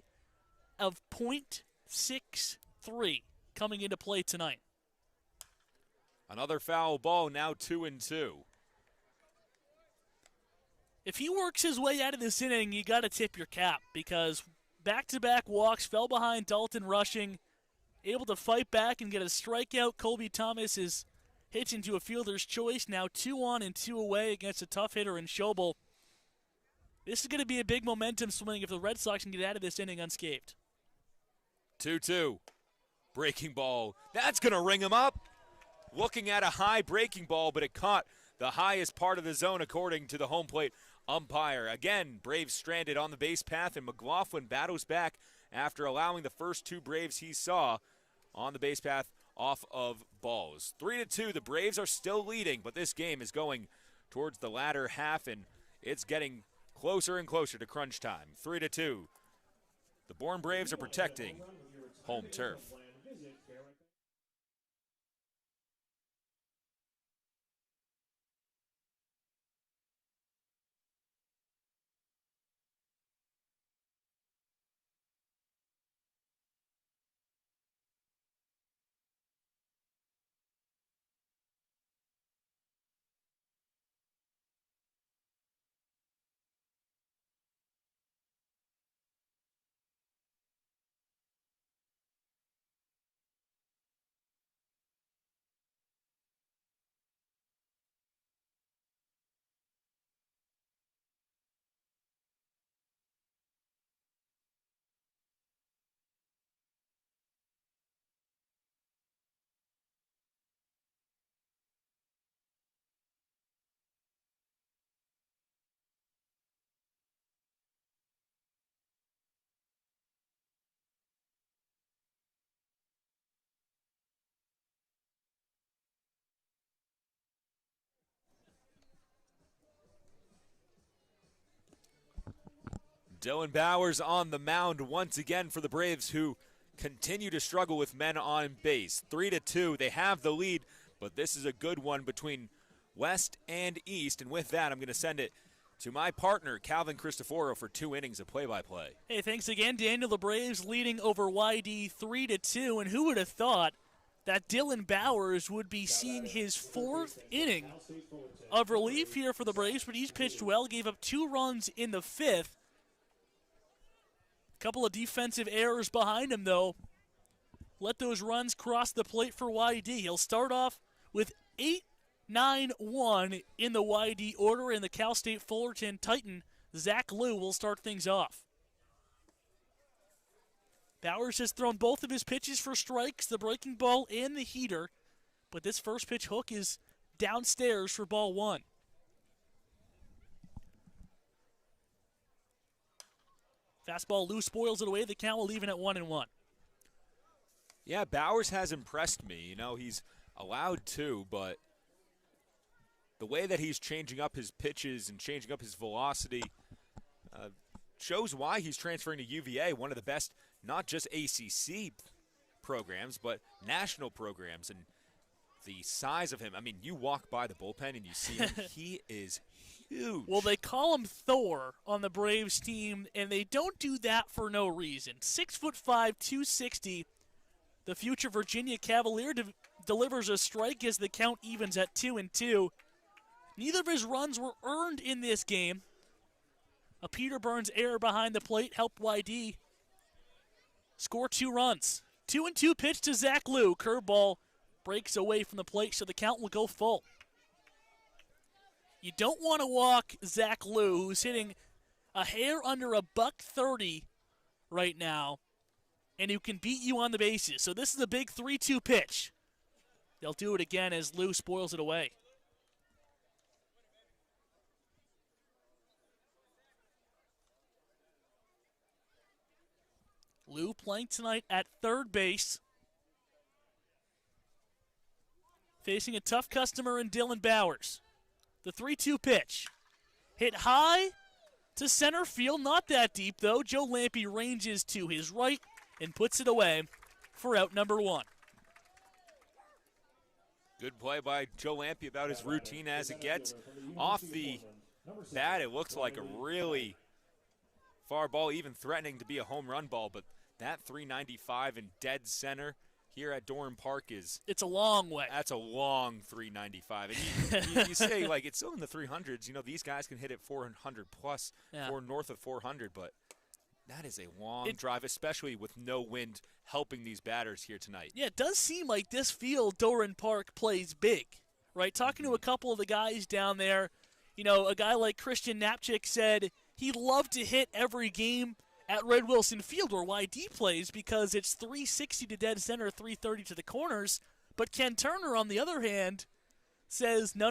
of .63 coming into play tonight. Another foul ball, now 2-2. If he works his way out of this inning, you got to tip your cap because back-to-back walks, fell behind Dalton Rushing, able to fight back and get a strikeout. Colby Thomas is hitched into a fielder's choice, now 2 on and 2 away against a tough hitter in Schobel. This is going to be a big momentum swing if the Red Sox can get out of this inning unscathed. 2-2. Breaking ball. That's going to ring him up. Looking at a high breaking ball, but it caught the highest part of the zone according to the home plate umpire. Again, Braves stranded on the base path, and McLaughlin battles back after allowing the first 2 Braves he saw on the base path off of balls. 3-2. The Braves are still leading, but this game is going towards the latter half, and it's getting closer and closer to crunch time. 3-2. The Bourne Braves are protecting home turf. Dylan Bowers on the mound once again for the Braves, who continue to struggle with men on base. 3-2, they have the lead, but this is a good one between West and East. And with that, I'm going to send it to my partner, Calvin Cristoforo, for 2 innings of play-by-play. Hey, thanks again, Daniel. The Braves leading over YD 3-2, and who would have thought that Dylan Bowers would be seeing his 4th inning of relief here for the Braves, but he's pitched well, gave up 2 runs in the 5th. Couple of defensive errors behind him, though. Let those runs cross the plate for YD. He'll start off with 8-9-1 in the YD order, and the Cal State Fullerton Titan, Zach Liu, will start things off. Bowers has thrown both of his pitches for strikes, the breaking ball and the heater, but this first pitch hook is downstairs for ball 1. Fastball loose, spoils it away. The count will leave it at 1-1. Yeah, Bowers has impressed me. You know, he's allowed 2, but the way that he's changing up his pitches and changing up his velocity shows why he's transferring to UVA, one of the best, not just ACC programs, but national programs. And the size of him, I mean, you walk by the bullpen and you see him, he is huge. Well, they call him Thor on the Braves team, and they don't do that for no reason. 6'5", 260. The future Virginia Cavalier delivers a strike as the count evens at 2-2. Neither of his runs were earned in this game. A Peter Burns error behind the plate helped YD score 2 runs. 2-2 pitch to Zach Liu. Curveball breaks away from the plate, so the count will go full. You don't want to walk Zach Liu, who's hitting a hair under $130 right now, and who can beat you on the bases. So this is a big 3-2 pitch. They'll do it again as Liu spoils it away. Liu playing tonight at third base. Facing a tough customer in Dylan Bowers. The 3-2 pitch. Hit high to center field. Not that deep, though. Joe Lampe ranges to his right and puts it away for out number 1. Good play by Joe Lampe about his routine as it gets. Off the bat, it looks like a really far ball, even threatening to be a home run ball, but that 395 in dead center here at Doran Park is... It's a long way. That's a long 395. And you say, like, it's still in the 300s. You know, these guys can hit it 400 plus or north of 400, but that is a long drive, especially with no wind helping these batters here tonight. Yeah, it does seem like this field, Doran Park, plays big, right? Talking to a couple of the guys down there, you know, a guy like Christian Knapczyk said he'd love to hit every game at Red Wilson Field where YD plays because it's 360 to dead center, 330 to the corners. But Ken Turner, on the other hand, says, no.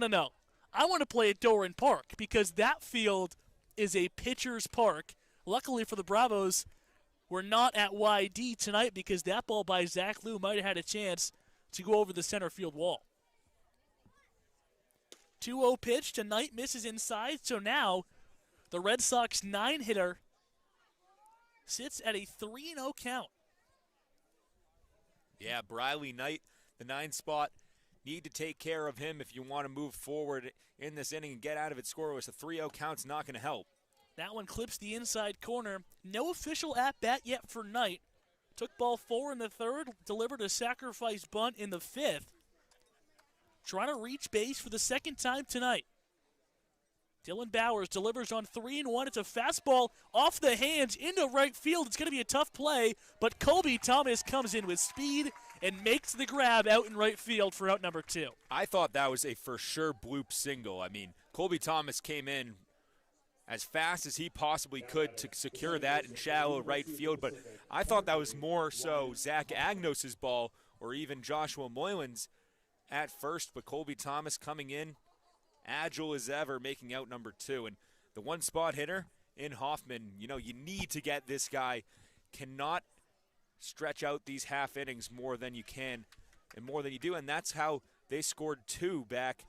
I want to play at Doran Park because that field is a pitcher's park. Luckily for the Bravos, we're not at YD tonight because that ball by Zach Liu might have had a chance to go over the center field wall. 2-0 pitch tonight, misses inside. So now the Red Sox 9-hitter sits at a 3-0 count. Yeah, Briley Knight, the 9 spot. Need to take care of him if you want to move forward in this inning and get out of it scoreless. A 3-0 count's not going to help. That one clips the inside corner. No official at-bat yet for Knight. Took ball 4 in the 3rd, delivered a sacrifice bunt in the 5th. Trying to reach base for the 2nd time tonight. Dylan Bowers delivers on 3-1. It's a fastball off the hands into right field. It's going to be a tough play, but Colby Thomas comes in with speed and makes the grab out in right field for out number 2. I thought that was a for sure bloop single. I mean, Colby Thomas came in as fast as he possibly could to secure that in shallow right field, but I thought that was more so Zach Agnos' ball or even Joshua Moylan's at first, but Colby Thomas coming in agile as ever, making out number 2. And the one spot hitter in Hoffman, you know, you need to get this guy. Cannot stretch out these half innings more than you can and more than you do. And that's how they scored 2 back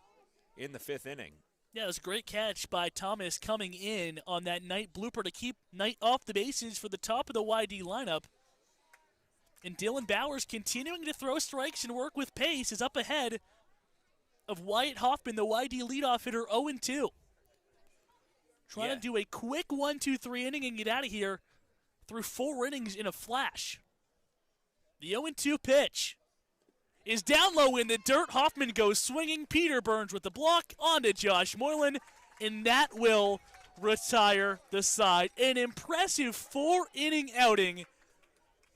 in the 5th inning. Yeah, it was a great catch by Thomas coming in on that Knight blooper to keep Knight off the bases for the top of the YD lineup. And Dylan Bowers continuing to throw strikes and work with pace is up ahead of Wyatt Hoffman, the YD leadoff hitter, 0-2. Trying to do a quick 1-2-3 inning and get out of here through 4 innings in a flash. The 0-2 pitch is down low in the dirt. Hoffman goes swinging. Peter Burns with the block onto Josh Moylan, and that will retire the side. An impressive 4-inning outing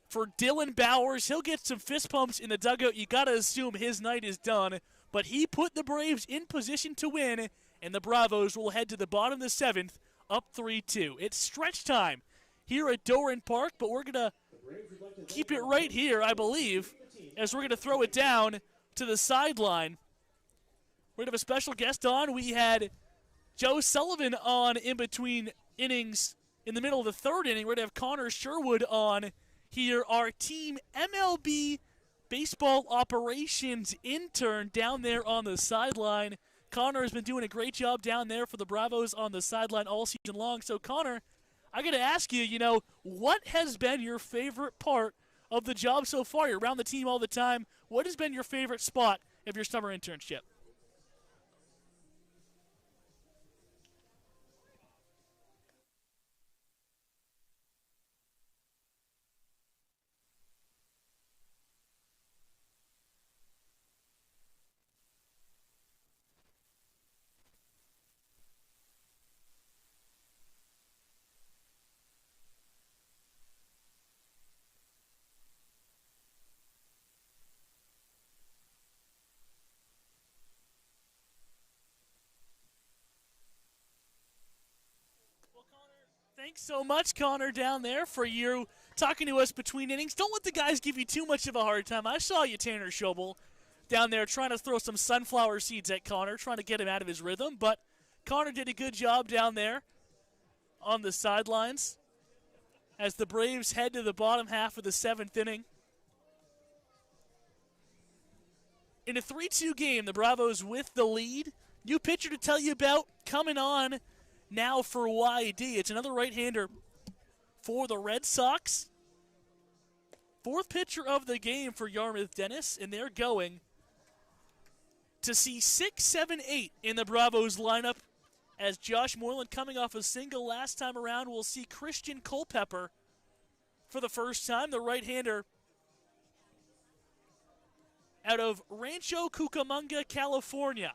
for Dylan Bowers. He'll get some fist pumps in the dugout. You got to assume his night is done, but he put the Braves in position to win, and the Bravos will head to the bottom of the 7th, up 3-2. It's stretch time here at Doran Park, but we're going to keep it right here, I believe, as we're going to throw it down to the sideline. We're going to have a special guest on. We had Joe Sullivan on in between innings in the middle of the 3rd inning. We're going to have Connor Sherwood on here, our team MLB baseball operations intern down there on the sideline. Connor has been doing a great job down there for the Bravos on the sideline all season long. So, Connor, I got to ask you, what has been your favorite part of the job so far? You're around the team all the time. What has been your favorite spot of your summer internship? Thanks so much, Connor, down there, for you talking to us between innings. Don't let the guys give you too much of a hard time. I saw you, Tanner Schobel, down there trying to throw some sunflower seeds at Connor, trying to get him out of his rhythm. But Connor did a good job down there on the sidelines as the Braves head to the bottom half of the 7th inning. In a 3-2 game, the Bravos with the lead. New pitcher to tell you about coming on now for YD. It's another right-hander for the Red Sox. 4th pitcher of the game for Yarmouth Dennis, and they're going to see 6, 7, 8 in the Bravos lineup as Josh Moylan coming off a single last time around. We'll see Christian Culpepper for the first time, the right-hander out of Rancho Cucamonga, California.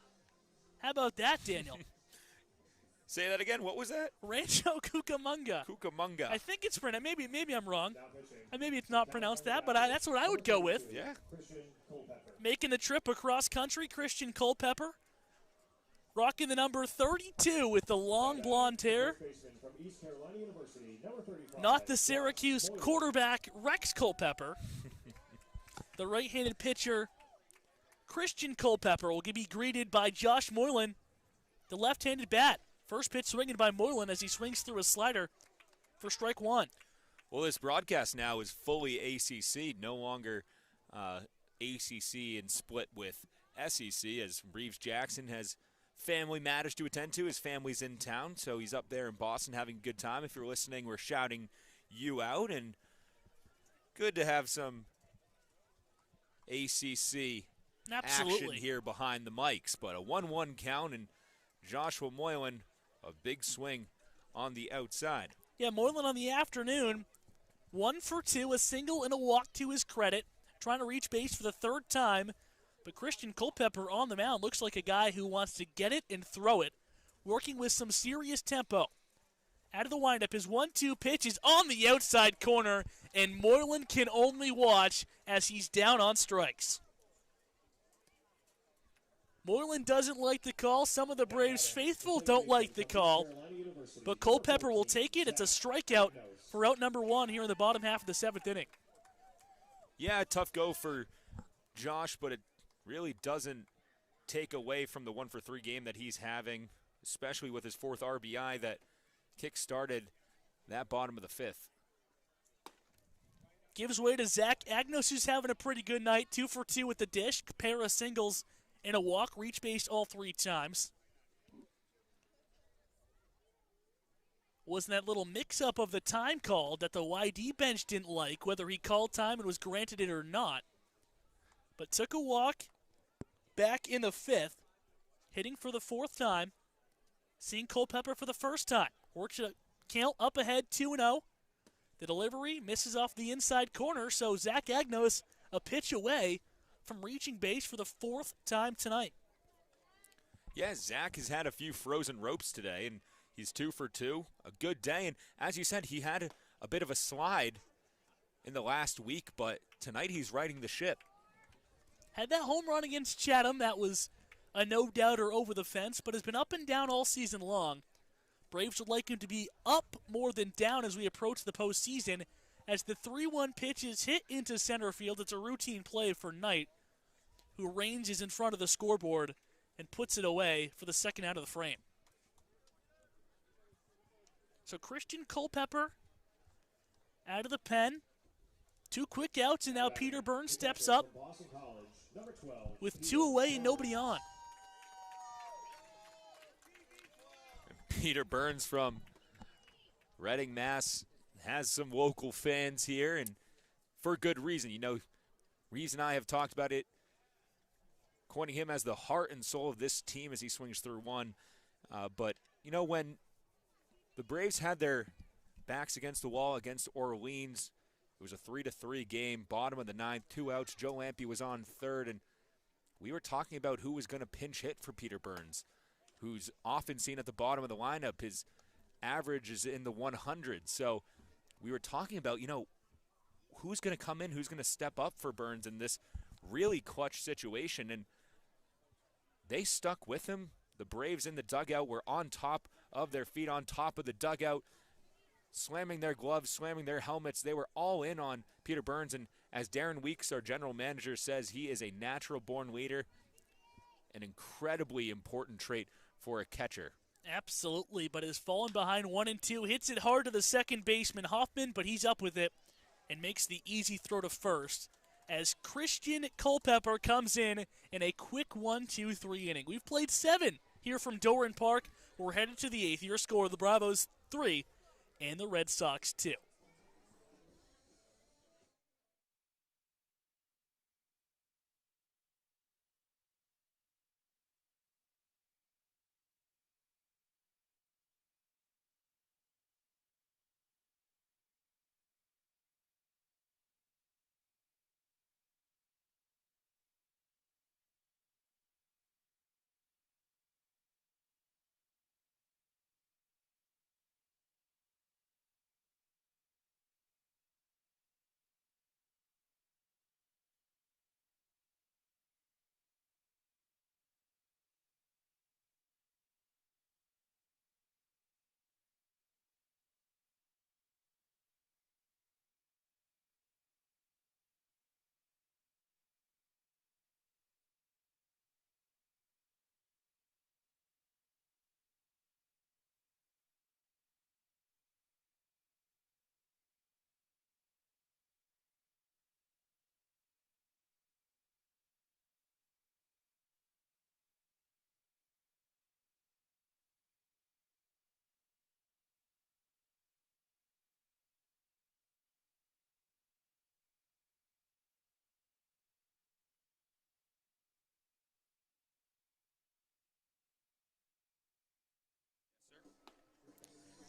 How about that, Daniel? Say that again. What was that? Rancho Cucamonga. Cucamonga. I think it's pronounced. Maybe I'm wrong. Maybe it's not pronounced that, but that's what I would go with. Yeah. Making the trip across country, Christian Culpepper. Rocking the number 32 with the long blonde hair. Not the Syracuse quarterback, Rex Culpepper. The right-handed pitcher, Christian Culpepper, will be greeted by Josh Moylan, the left-handed bat. First pitch swinging by Moylan as he swings through a slider for strike 1. Well, this broadcast now is fully ACC, no longer ACC and split with SEC, as Reeves Jackson has family matters to attend to. His family's in town, so he's up there in Boston having a good time. If you're listening, we're shouting you out, and good to have some ACC action here behind the mics. But a 1-1 count, and Joshua Moylan, a big swing on the outside. Yeah, Moylan on the afternoon, 1 for 2, a single and a walk to his credit, trying to reach base for the 3rd time. But Christian Culpepper on the mound looks like a guy who wants to get it and throw it, working with some serious tempo. Out of the windup, his 1-2 pitch is on the outside corner, and Moylan can only watch as he's down on strikes. Moylan doesn't like the call. Some of the Braves faithful don't like the call. But Culpepper will take it. It's a strikeout for out number 1 here in the bottom half of the 7th inning. Yeah, tough go for Josh, but it really doesn't take away from the 1 for 3 game that he's having, especially with his 4th RBI that kick-started that bottom of the 5th. Gives way to Zach Agnos, who's having a pretty good night. 2 for 2 with the dish, pair of singles and a walk, reach base all 3 times. was in that little mix-up of the time call that the YD bench didn't like, whether he called time and was granted it or not. But took a walk back in the 5th, hitting for the 4th time, seeing Culpepper for the first time. Works a count up ahead 2-0. The delivery misses off the inside corner, so Zach Agnos a pitch away from reaching base for the 4th time tonight. Yeah, Zach has had a few frozen ropes today, and he's 2 for 2. A good day, and as you said, he had a bit of a slide in the last week, but tonight he's riding the ship. Had that home run against Chatham, that was a no-doubter over the fence, but has been up and down all season long. Braves would like him to be up more than down as we approach the postseason. As the 3-1 pitch is hit into center field, it's a routine play for Knight, who ranges in front of the scoreboard and puts it away for the second out of the frame. So Christian Culpepper out of the pen. 2 quick outs, and now Peter Burns steps up with 2 away and nobody on. Peter Burns from Reading, Mass. Has some local fans here, and for good reason. You know, Reese and I have talked about it, coining him as the heart and soul of this team as he swings through one. But, you know, when the Braves had their backs against the wall against Orleans, it was a 3-3 game, bottom of the 9th, 2 outs. Joe Lampe was on third, and we were talking about who was going to pinch hit for Peter Burns, who's often seen at the bottom of the lineup. His average is in the 100s. So we were talking about, you know, who's going to come in, who's going to step up for Burns in this really clutch situation. And they stuck with him. The Braves in the dugout were on top of their feet, on top of the dugout, slamming their gloves, slamming their helmets. They were all in on Peter Burns. And as Darren Weeks, our general manager, says, he is a natural-born leader, an incredibly important trait for a catcher. Absolutely, but has fallen behind 1-2. Hits it hard to the second baseman, Hoffman, but he's up with it and makes the easy throw to first as Christian Culpepper comes in a quick 1-2-3 inning. We've played 7 here from Doran Park. We're headed to the 8th. Your score, the Bravos 3 and the Red Sox 2.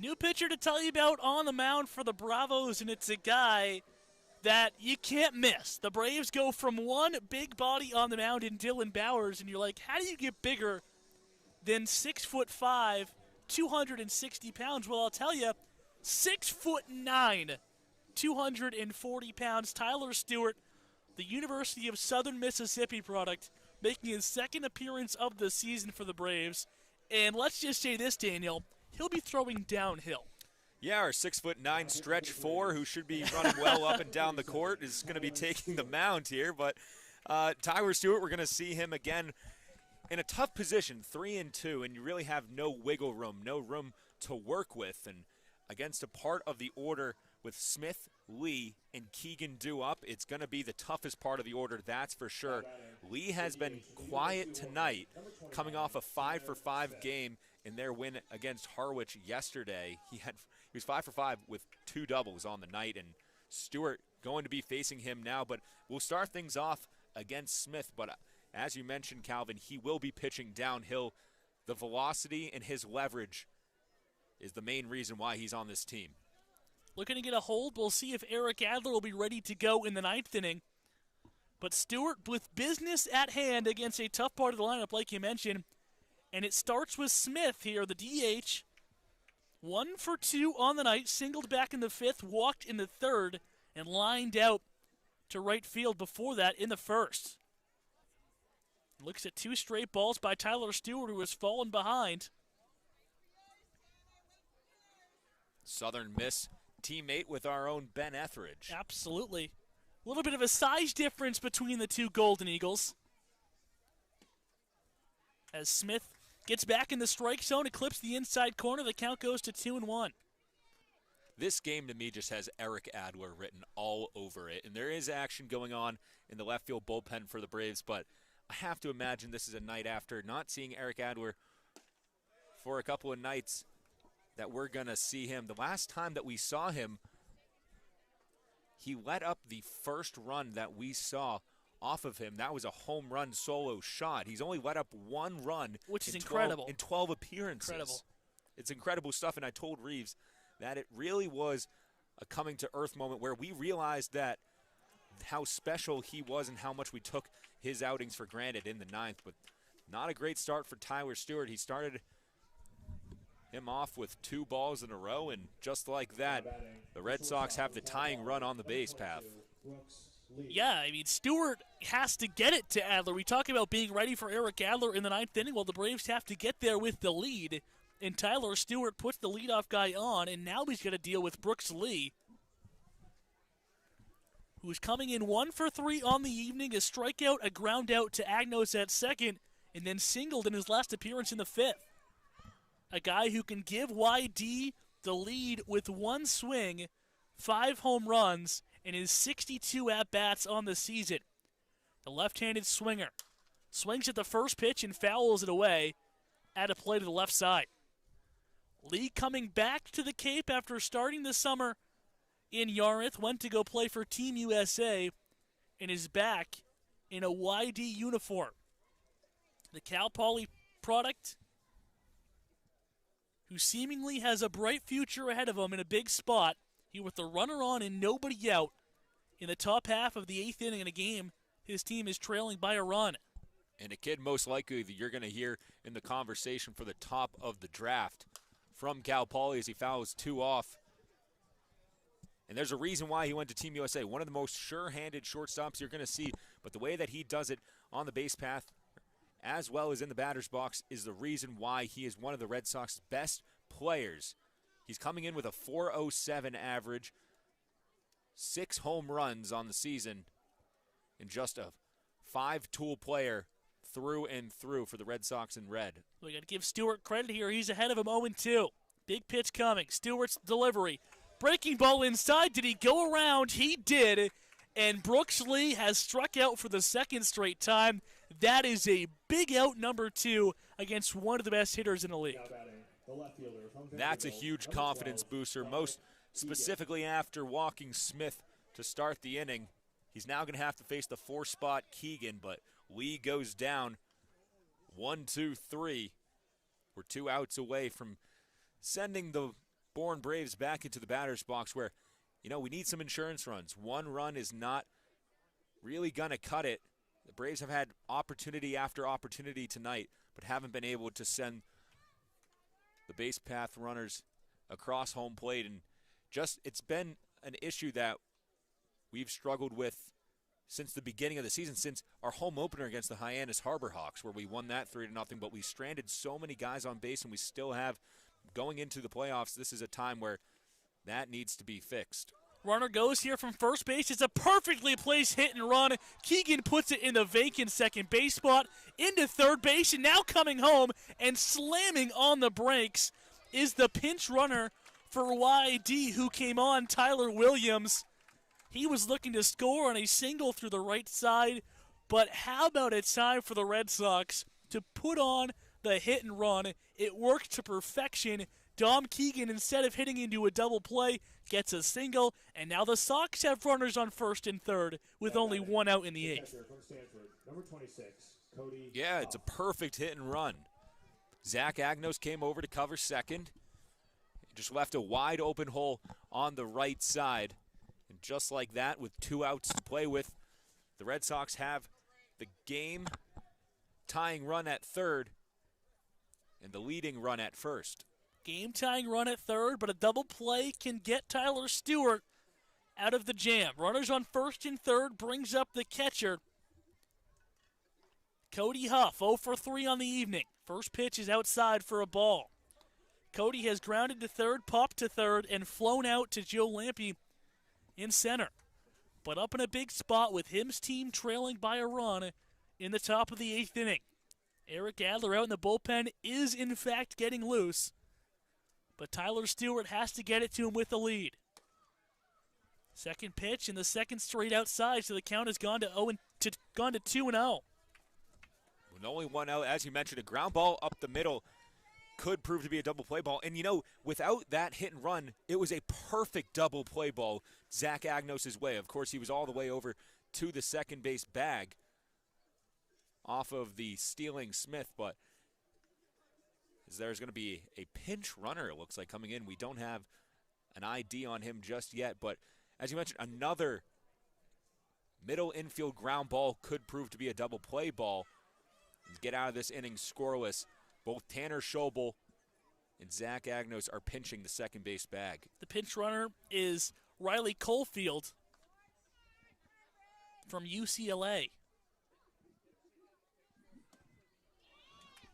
New pitcher to tell you about on the mound for the Bravos, and it's a guy that you can't miss. The Braves go from one big body on the mound in Dylan Bowers, and you're like, how do you get bigger than 6'5", 260 pounds? Well, I'll tell you, 6'9", 240 pounds. Tyler Stewart, the University of Southern Mississippi product, making his second appearance of the season for the Braves. And let's just say this, Daniel, he'll be throwing downhill. Yeah, our 6'9" stretch 4, who should be running well up and down the court, is going to be taking the mound here. But Tyler Stewart, we're going to see him again in a tough position, 3-2, and you really have no wiggle room, no room to work with. And against a part of the order with Smith, Lee, and Keegan due up, it's going to be the toughest part of the order, that's for sure. Lee has been quiet tonight, coming off a 5-for-5 game in their win against Harwich yesterday. He was 5 for 5 with 2 doubles on the night, and Stewart going to be facing him now. But we'll start things off against Smith. But as you mentioned, Calvin, he will be pitching downhill. The velocity and his leverage is the main reason why he's on this team. Looking to get a hold. We'll see if Eric Adler will be ready to go in the 9th inning. But Stewart with business at hand against a tough part of the lineup, like you mentioned. And it starts with Smith here, the DH. 1 for 2 on the night, singled back in the 5th, walked in the 3rd, and lined out to right field before that in the 1st. Looks at 2 straight balls by Tyler Stewart, who has fallen behind. Southern Miss teammate with our own Ben Etheridge. Absolutely. A little bit of a size difference between the 2 Golden Eagles. As Smith gets back in the strike zone, eclipses the inside corner, the count goes to 2-1. This game to me just has Eric Adler written all over it, and there is action going on in the left field bullpen for the Braves, but I have to imagine this is a night after not seeing Eric Adler for a couple of nights that we're going to see him. The last time that we saw him, he let up the first run that we saw off of him. That was a home run solo shot. He's only let up 1 run, which is incredible, in 12 appearances. Incredible. It's incredible stuff, and I told Reeves that it really was a coming to earth moment where we realized that how special he was and how much we took his outings for granted in the 9th. But not a great start for Tyler Stewart. He started him off with 2 balls in a row, and just like that, the Red Sox have the tying run on the base path. Yeah, I mean, Stewart has to get it to Adler. We talk about being ready for Eric Adler in the 9th inning. Well, the Braves have to get there with the lead, and Tyler Stewart puts the leadoff guy on, and now he's got to deal with Brooks Lee, who's coming in 1 for 3 on the evening, a strikeout, a ground out to Agnos at second, and then singled in his last appearance in the 5th. A guy who can give YD the lead with 1 swing, 5 home runs, and his 62 at-bats on the season. The left-handed swinger swings at the first pitch and fouls it away at a play to the left side. Lee coming back to the Cape after starting the summer in Yarmouth, went to go play for Team USA, and is back in a YD uniform. The Cal Poly product, who seemingly has a bright future ahead of him in a big spot, here with the runner on and nobody out in the top half of the 8th inning in a game his team is trailing by a run. And a kid most likely that you're going to hear in the conversation for the top of the draft from Cal Poly as he fouls 2 off. And there's a reason why he went to Team USA. One of the most sure-handed shortstops you're going to see. But the way that he does it on the base path as well as in the batter's box is the reason why he is one of the Red Sox's best players. He's coming in with a .407 average, 6 home runs on the season, and just a 5-tool player through and through for the Red Sox in red. We got to give Stewart credit here. He's ahead of him 0-2. Big pitch coming. Stewart's delivery. Breaking ball inside. Did he go around? He did. And Brooks Lee has struck out for the 2nd straight time. That is a big out, number 2, against one of the best hitters in the league. That's a huge confidence booster, most specifically after walking Smith to start the inning. He's now going to have to face the 4-spot Keegan, but Lee goes down 1-2-3. We're 2 outs away from sending the Bourne Braves back into the batter's box where, you know, we need some insurance runs. 1 run is not really going to cut it. The Braves have had opportunity after opportunity tonight, but haven't been able to send the base path runners across home plate. And just, it's been an issue that we've struggled with since the beginning of the season, since our home opener against the Hyannis Harbor Hawks, where we won that 3-0, but we stranded so many guys on base, and we still have, going into the playoffs, this is a time where that needs to be fixed. Runner goes here from first base. It's a perfectly placed hit and run. Keegan puts it in the vacant second base spot, into third base, and now coming home and slamming on the brakes is the pinch runner for YD, who came on, Tyler Williams. He was looking to score on a single through the right side, but how about a time for the Red Sox to put on the hit and run. It worked to perfection. Dom Keegan, instead of hitting into a double play, gets a single, and now the Sox have runners on first and third with only one out in the eighth. Yeah, it's a perfect hit and run. Zach Agnos came over to cover second. Just left a wide open hole on the right side. And just like that, with 2 outs to play with, the Red Sox have the game-tying run at third and the leading run at first. Game-tying run at third, but a double play can get Tyler Stewart out of the jam. Runners on first and third brings up the catcher, Cody Huff, 0 for 3 on the evening. First pitch is outside for a ball. Cody has grounded to third, popped to third, and flown out to Joe Lampe in center. But up in a big spot with his team trailing by a run in the top of the 8th inning. Eric Adler out in the bullpen is, in fact, getting loose. But Tyler Stewart has to get it to him with the lead. Second pitch and the second straight outside, so the count has gone to 2-0. With only 1 out, as you mentioned, a ground ball up the middle could prove to be a double play ball. And, without that hit and run, it was a perfect double play ball Zach Agnos' way. Of course, he was all the way over to the second base bag off of the stealing Smith, but there's going to be a pinch runner, it looks like, coming in. We don't have an ID on him just yet, but as you mentioned, another middle infield ground ball could prove to be a double play ball. Get out of this inning scoreless. Both Tanner Schobel and Zach Agnos are pinching the second base bag. The pinch runner is Riley Caulfield from UCLA.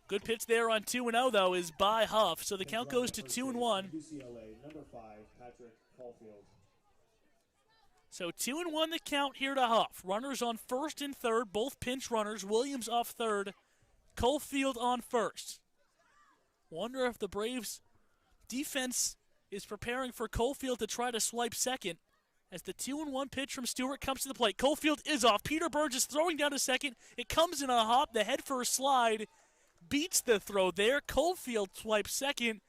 Good pitch there on 2-0, though, is by Huff, so the count goes to 2-1. UCLA, number 5, Patrick Caulfield. So 2-1 the count here to Huff. Runners on first and third, both pinch runners. Williams off third, Caulfield on first. Wonder if the Braves defense is preparing for Caulfield to try to swipe second as the 2-1 pitch from Stewart comes to the plate. Caulfield is off. Peter Burns is throwing down to second. It comes in a hop. The head first slide beats the throw there. Caulfield swipes second.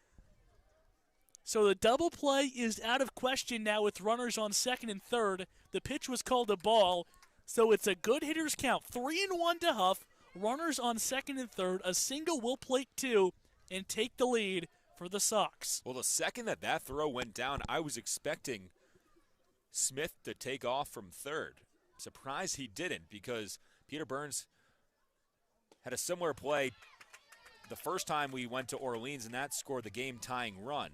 So the double play is out of question now with runners on second and third. The pitch was called a ball, so it's a good hitter's count. 3-1 to Huff. Runners on second and third. A single will plate 2 and take the lead for the Sox. Well, the second that throw went down, I was expecting Smith to take off from third. Surprised he didn't, because Peter Burns had a similar play the first time we went to Orleans, and that scored the game-tying run.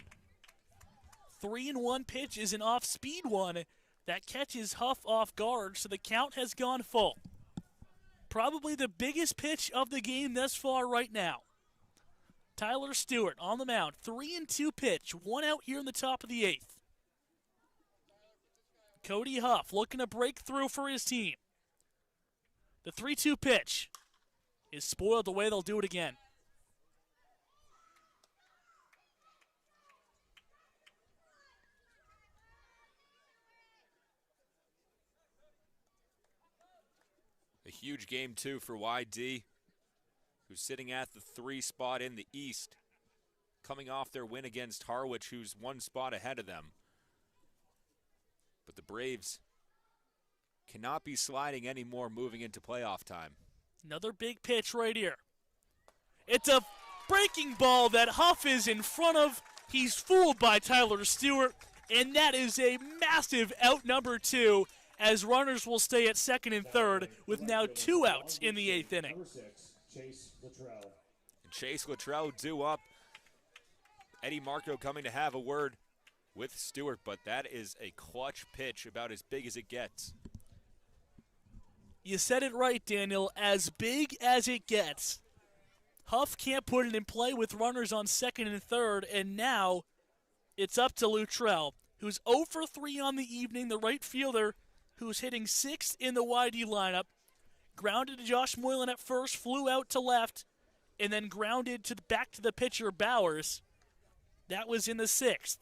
3-1 pitch is an off-speed one that catches Huff off guard, so the count has gone full. Probably the biggest pitch of the game thus far right now. Tyler Stewart on the mound, 3-2 pitch, 1 out here in the top of the 8th. Cody Huff looking to break through for his team. The 3-2 pitch is spoiled the way they'll do it again. A huge game, too, for YD, who's sitting at the 3 spot in the East, coming off their win against Harwich, who's 1 spot ahead of them. But the Braves cannot be sliding anymore moving into playoff time. Another big pitch right here. It's a breaking ball that Huff is in front of. He's fooled by Tyler Stewart, and that is a massive out number 2, as runners will stay at second and third with now 2 outs in the 8th inning. Number 6, Chase Luttrell. Chase Luttrell due up. Eddie Marco coming to have a word with Stewart, but that is a clutch pitch, about as big as it gets. You said it right, Daniel, as big as it gets. Huff can't put it in play with runners on second and third, and now it's up to Luttrell, who's 0 for 3 on the evening, the right fielder, who's hitting 6th in the YD lineup. Grounded to Josh Moylan at first, flew out to left, and then grounded back to the pitcher, Bowers. That was in the 6th.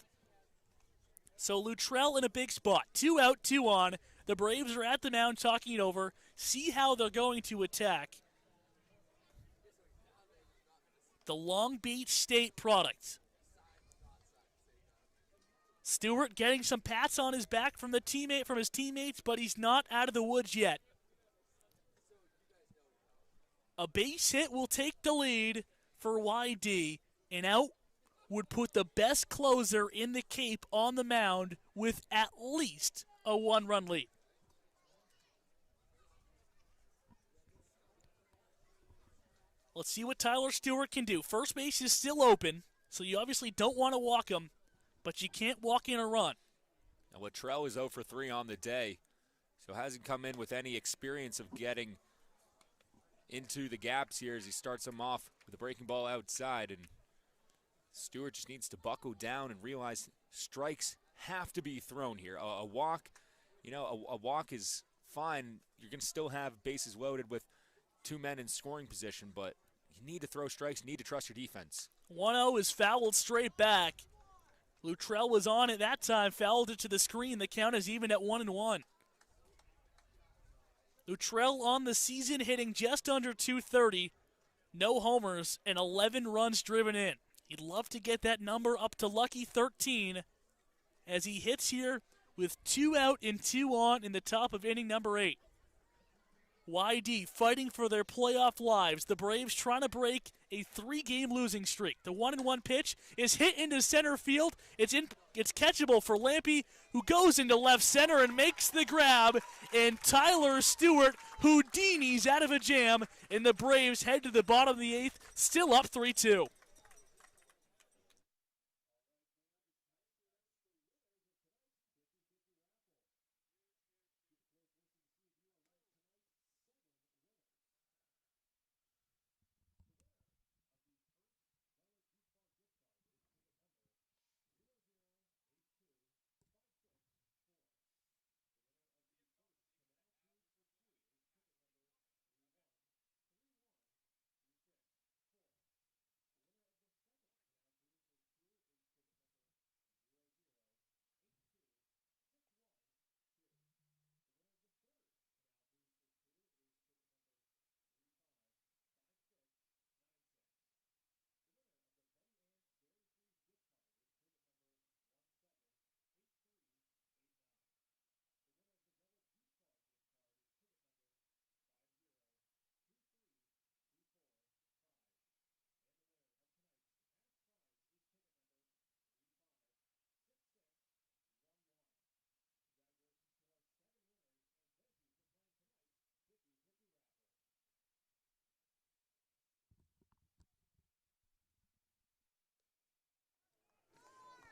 So Luttrell in a big spot. 2 out, 2 on. The Braves are at the mound talking it over. See how they're going to attack. the Long Beach State product. Stewart getting some pats on his back from his teammates, but he's not out of the woods yet. A base hit will take the lead for YD, and out would put the best closer in the Cape on the mound with at least a 1-run lead. Let's see what Tyler Stewart can do. First base is still open, so you obviously don't want to walk him, but you can't walk in a run. Now, Luttrell is 0 for 3 on the day, so hasn't come in with any experience of getting into the gaps here as he starts him off with a breaking ball outside. And Stewart just needs to buckle down and realize strikes have to be thrown here. A walk, a walk is fine. You're going to still have bases loaded with 2 men in scoring position, but you need to throw strikes, you need to trust your defense. 1-0 is fouled straight back. Luttrell was on it that time, fouled it to the screen. The count is even at 1-1. Luttrell on the season hitting just under 230, no homers, and 11 runs driven in. He'd love to get that number up to lucky 13 as he hits here with 2 out and 2 on in the top of inning number 8. YD fighting for their playoff lives. The Braves trying to break a 3-game losing streak. The 1-1 pitch is hit into center field. It's catchable for Lampy, who goes into left center and makes the grab. And Tyler Stewart Houdini's out of a jam, and the Braves head to the bottom of the 8th, still up 3-2.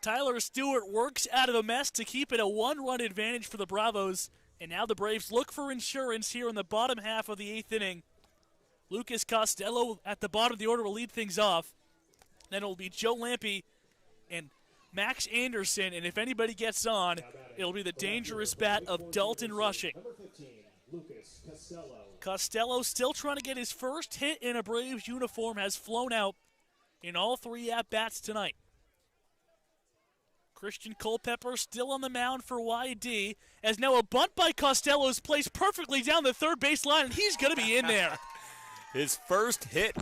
Tyler Stewart works out of the mess to keep it a 1-run advantage for the Bravos. And now the Braves look for insurance here in the bottom half of the 8th inning. Lucas Costello at the bottom of the order will lead things off. Then it will be Joe Lampy and Max Anderson. And if anybody gets on, it'll be the dangerous bat of Dalton Rushing. Number 15, Lucas Costello. Costello still trying to get his first hit in a Braves uniform, has flown out in all 3 at-bats tonight. Christian Culpepper still on the mound for YD, as now a bunt by Costello is placed perfectly down the third base line, and he's going to be in there. His first hit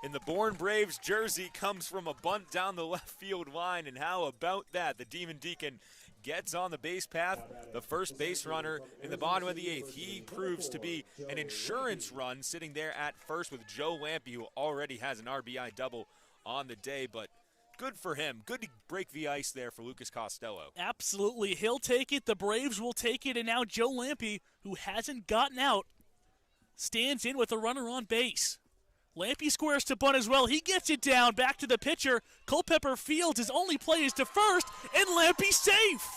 in the Bourne Braves jersey comes from a bunt down the left field line, and how about that? The Demon Deacon gets on the base path, the first base runner in the bottom of the 8th. He proves to be an insurance run sitting there at first with Joe Lampy, who already has an RBI double on the day, but good for him. Good to break the ice there for Lucas Costello. Absolutely. He'll take it. The Braves will take it. And now Joe Lampy, who hasn't gotten out, stands in with a runner on base. Lampy squares to bunt as well. He gets it down. Back to the pitcher. Culpepper fields. His only play is to first. And Lampy's safe.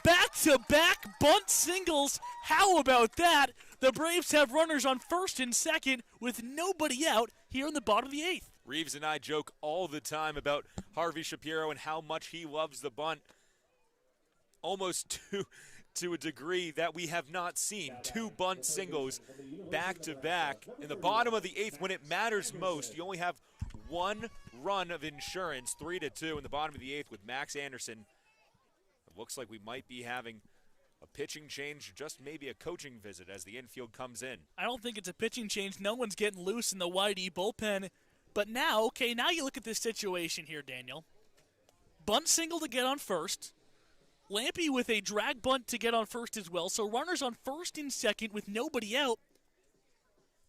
Back-to-back bunt singles. How about that? The Braves have runners on first and second with nobody out here in the bottom of the 8th. Reeves and I joke all the time about Harvey Shapiro and how much he loves the bunt, almost to a degree that we have not seen. 2 bunt singles back-to-back. In the bottom of the 8th, when it matters most, you only have 1 run of insurance, 3-2 in the bottom of the 8th with Max Anderson. It looks like we might be having a pitching change, just maybe a coaching visit as the infield comes in. I don't think it's a pitching change. No one's getting loose in the YD bullpen. But now, okay, now you look at this situation here, Daniel. Bunt single to get on first. Lampy with a drag bunt to get on first as well. So runners on first and second with nobody out.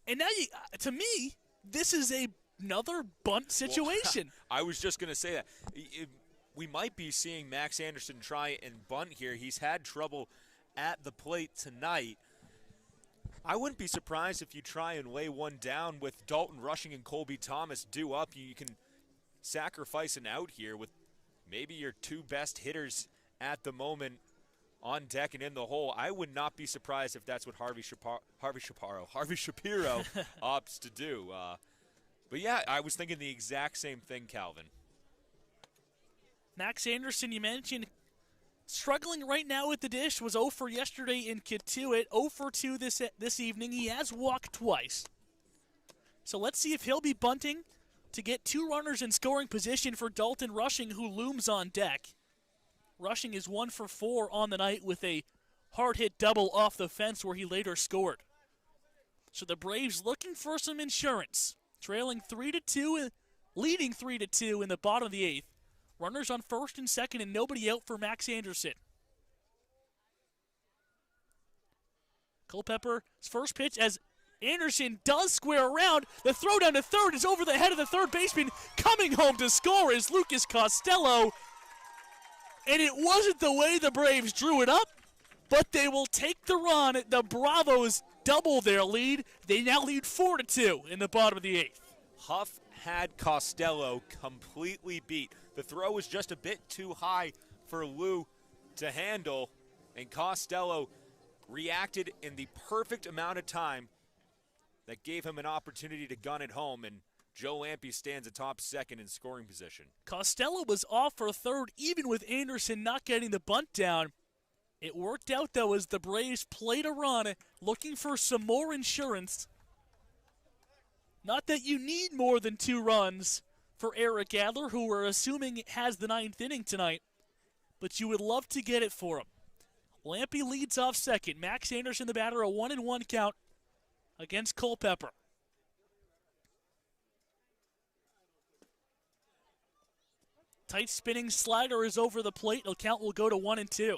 And now, to me, this is another bunt situation. Well, I was just going to say that. We might be seeing Max Anderson try and bunt here. He's had trouble at the plate tonight. I wouldn't be surprised if you try and lay one down with Dalton Rushing and Colby Thomas due up. You can sacrifice an out here with maybe your two best hitters at the moment on deck and in the hole. I would not be surprised if that's what Harvey Shapiro opts to do. But yeah, I was thinking the exact same thing, Calvin. Max Anderson, you mentioned, struggling right now with the dish, was 0 for yesterday in Kituitt, 0 for 2 this evening. He has walked twice. So let's see if he'll be bunting to get 2 runners in scoring position for Dalton Rushing, who looms on deck. Rushing is 1 for 4 on the night with a hard-hit double off the fence where he later scored. So the Braves looking for some insurance, trailing 3-2, leading 3-2 in the bottom of the 8th. Runners on first and second and nobody out for Max Anderson. Culpepper's first pitch as Anderson does square around. The throw down to third is over the head of the third baseman. Coming home to score is Lucas Costello. And it wasn't the way the Braves drew it up, but they will take the run. The Bravos double their lead. They now lead 4-2 in the bottom of the 8th. Huff had Costello completely beat. The throw was just a bit too high for Lou to handle, and Costello reacted in the perfect amount of time that gave him an opportunity to gun it home, and Joe Lampy stands atop second in scoring position. Costello was off for third, even with Anderson not getting the bunt down. It worked out, though, as the Braves played a run, looking for some more insurance. Not that you need more than 2 runs for Eric Adler, who we're assuming has the 9th inning tonight, but you would love to get it for him. Lampy leads off second. Max Anderson, the batter, a 1-1 count against Culpepper. Tight spinning slider is over the plate. The count will go to 1-2.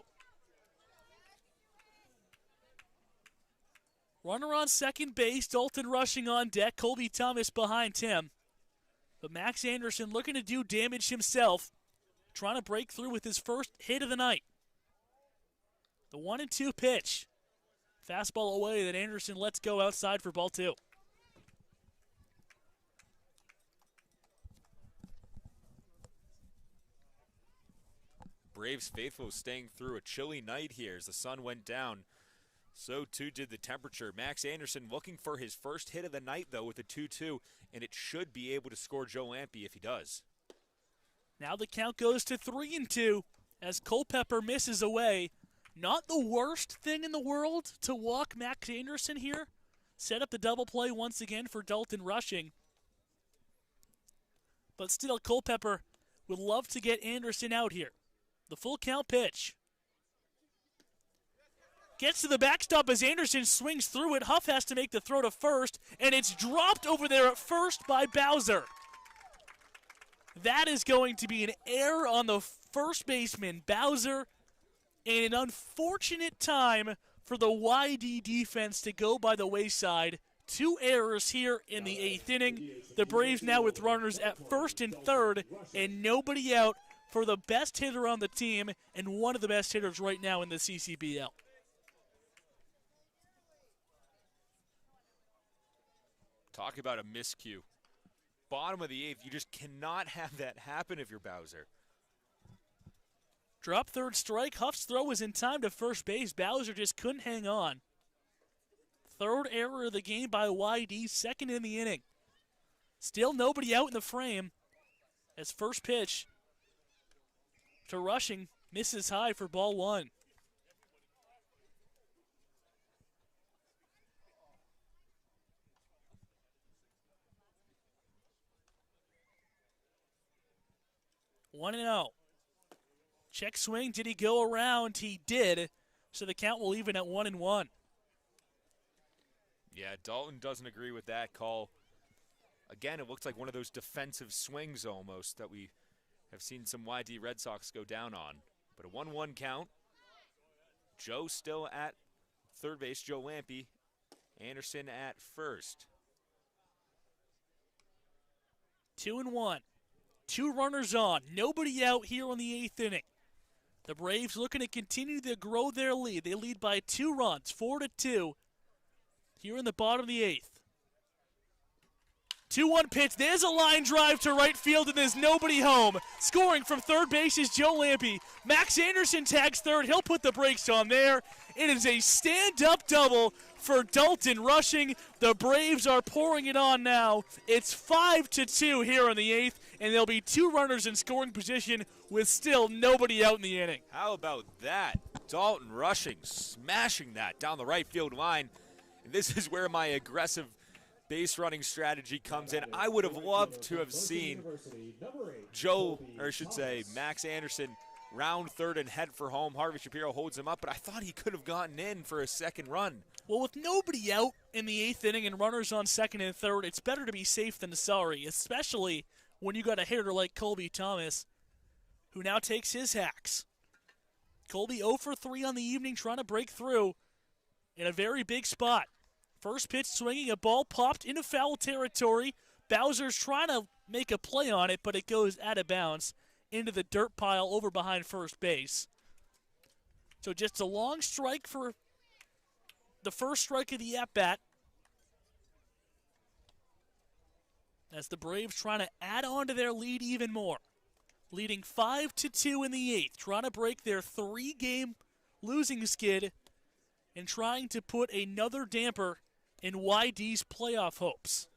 Runner on second base, Dalton Rushing on deck, Colby Thomas behind him. But Max Anderson looking to do damage himself, trying to break through with his first hit of the night. The 1-2 pitch. Fastball away that Anderson lets go outside for ball 2. Braves faithful staying through a chilly night here as the sun went down. So too did the temperature. Max Anderson looking for his first hit of the night, though, with a 2-2, and it should be able to score Joe Lampy if he does. Now the count goes to 3-2 as Culpepper misses away. Not the worst thing in the world to walk Max Anderson here. Set up the double play once again for Dalton Rushing. But still, Culpepper would love to get Anderson out here. The full count pitch. Gets to the backstop as Anderson swings through it. Huff has to make the throw to first, and it's dropped over there at first by Bowser. That is going to be an error on the first baseman, Bowser, and an unfortunate time for the YD defense to go by the wayside. 2 errors here in the 8th inning. The Braves now with runners at first and third, and nobody out for the best hitter on the team and one of the best hitters right now in the CCBL. Talk about a miscue. Bottom of the 8th, you just cannot have that happen if you're Bowser. Drop third strike. Huff's throw was in time to first base. Bowser just couldn't hang on. Third error of the game by YD, second in the inning. Still nobody out in the frame as first pitch to Rushing misses high for ball 1. One and 0. Check swing. Did he go around? He did. So the count will even at 1-1. Yeah, Dalton doesn't agree with that call. Again, it looked like one of those defensive swings almost that we have seen some YD Red Sox go down on. But a 1-1 count. Joe still at third base, Joe Lampe. Anderson at first. 2-1. 2 runners on. Nobody out here in the 8th inning. The Braves looking to continue to grow their lead. They lead by 2 runs, 4-2, here in the bottom of the 8th. 2-1 pitch. There's a line drive to right field, and there's nobody home. Scoring from third base is Joe Lampe. Max Anderson tags third. He'll put the brakes on there. It is a stand-up double for Dalton Rushing. The Braves are pouring it on now. It's 5-2 here in the 8th, and there'll be 2 runners in scoring position with still nobody out in the inning. How about that? Dalton Rushing smashing that down the right field line. And this is where my aggressive base running strategy comes in. I would have loved to have seen Max Anderson round third and head for home. Harvey Shapiro holds him up, but I thought he could have gotten in for a second run. Well, with nobody out in the 8th inning and runners on second and third, it's better to be safe than sorry, especially when you got a hitter like Colby Thomas, who now takes his hacks. Colby 0 for 3 on the evening, trying to break through in a very big spot. First pitch swinging, a ball popped into foul territory. Bowser's trying to make a play on it, but it goes out of bounds into the dirt pile over behind first base. So just a long strike for the first strike of the at-bat, as the Braves trying to add on to their lead even more. Leading 5-2 in the 8th, trying to break their 3-game losing skid and trying to put another damper in YD's playoff hopes.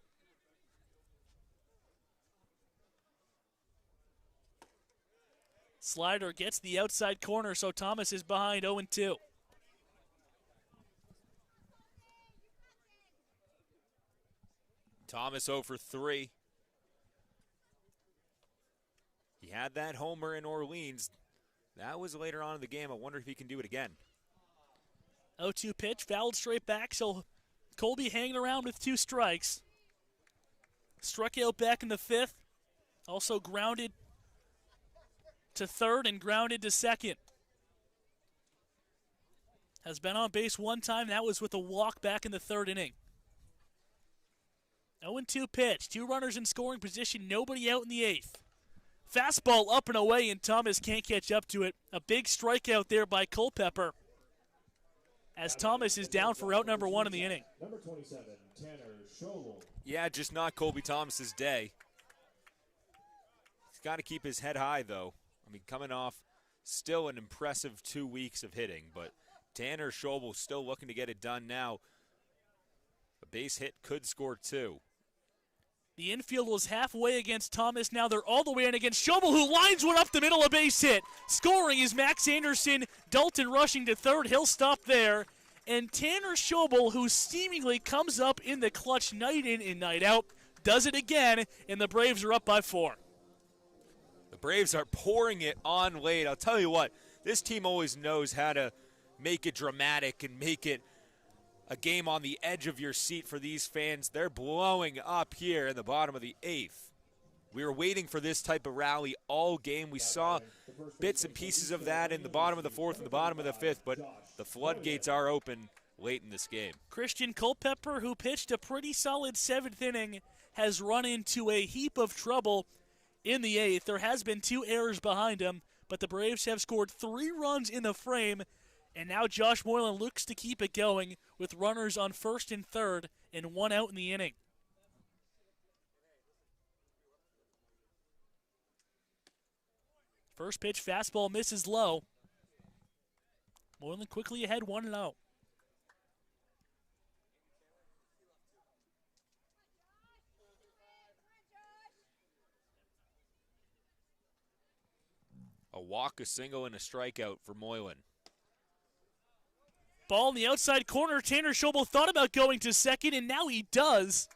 Slider gets the outside corner, so Thomas is behind 0-2. Thomas 0 for 3. He had that homer in Orleans. That was later on in the game. I wonder if he can do it again. 0-2 pitch, fouled straight back, so Colby hanging around with 2 strikes. Struck out back in the 5th. Also grounded to third and grounded to second. Has been on base 1 time. That was with a walk back in the 3rd inning. 0-2 pitch. 2 runners in scoring position. Nobody out in the 8th. Fastball up and away, and Thomas can't catch up to it. A big strikeout there by Culpepper, as Thomas is down for out number 1 in the inning. Number 27, Tanner Schobel. Yeah, just not Colby Thomas's day. He's got to keep his head high, though. I mean, coming off still an impressive 2 weeks of hitting, but Tanner Schobel still looking to get it done now. A base hit could score 2. The infield was halfway against Thomas. Now they're all the way in against Schobel, who lines one up the middle, a base hit. Scoring is Max Anderson. Dalton Rushing to third. He'll stop there. And Tanner Schobel, who seemingly comes up in the clutch night in and night out, does it again, and the Braves are up by 4. The Braves are pouring it on late. I'll tell you what, this team always knows how to make it dramatic and make it a game on the edge of your seat for these fans. They're blowing up here in the bottom of the 8th. We were waiting for this type of rally all game. We saw bits and pieces of that in the bottom of the 4th and the bottom of the 5th, but the floodgates are open late in this game. Christian Culpepper, who pitched a pretty solid 7th inning, has run into a heap of trouble in the 8th. There has been 2 errors behind him, but the Braves have scored 3 runs in the frame. And now Josh Moylan looks to keep it going with runners on first and third and 1 out in the inning. First pitch, fastball misses low. Moylan quickly ahead 1-0. A walk, a single, and a strikeout for Moylan. Ball in the outside corner. Tanner Schobel thought about going to second, and now he does.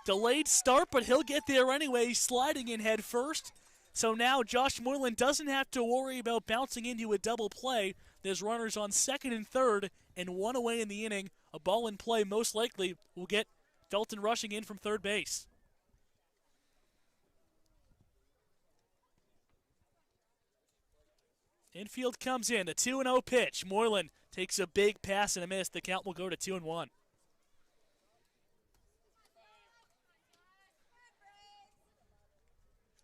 Delayed start, but he'll get there anyway, sliding in head first. So now Josh Moylan doesn't have to worry about bouncing into a double play. There's runners on second and third, and 1 away in the inning. A ball in play most likely will get Dalton Rushing in from third base. Infield comes in, the 2-0 pitch. Moylan takes a big pass and a miss. The count will go to 2-1.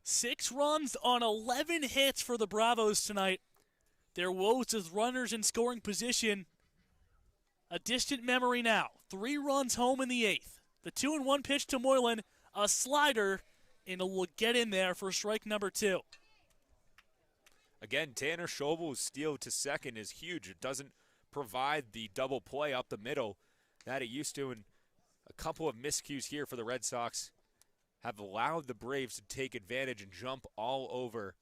6 runs on 11 hits for the Bravos tonight. Their woes with runners in scoring position. A distant memory now. 3 runs home in the 8th. The 2-1 pitch to Moylan, a slider, and it will get in there for strike number 2. Again, Tanner Schobel's steal to second is huge. It doesn't provide the double play up the middle that it used to, and a couple of miscues here for the Red Sox have allowed the Braves to take advantage and jump all over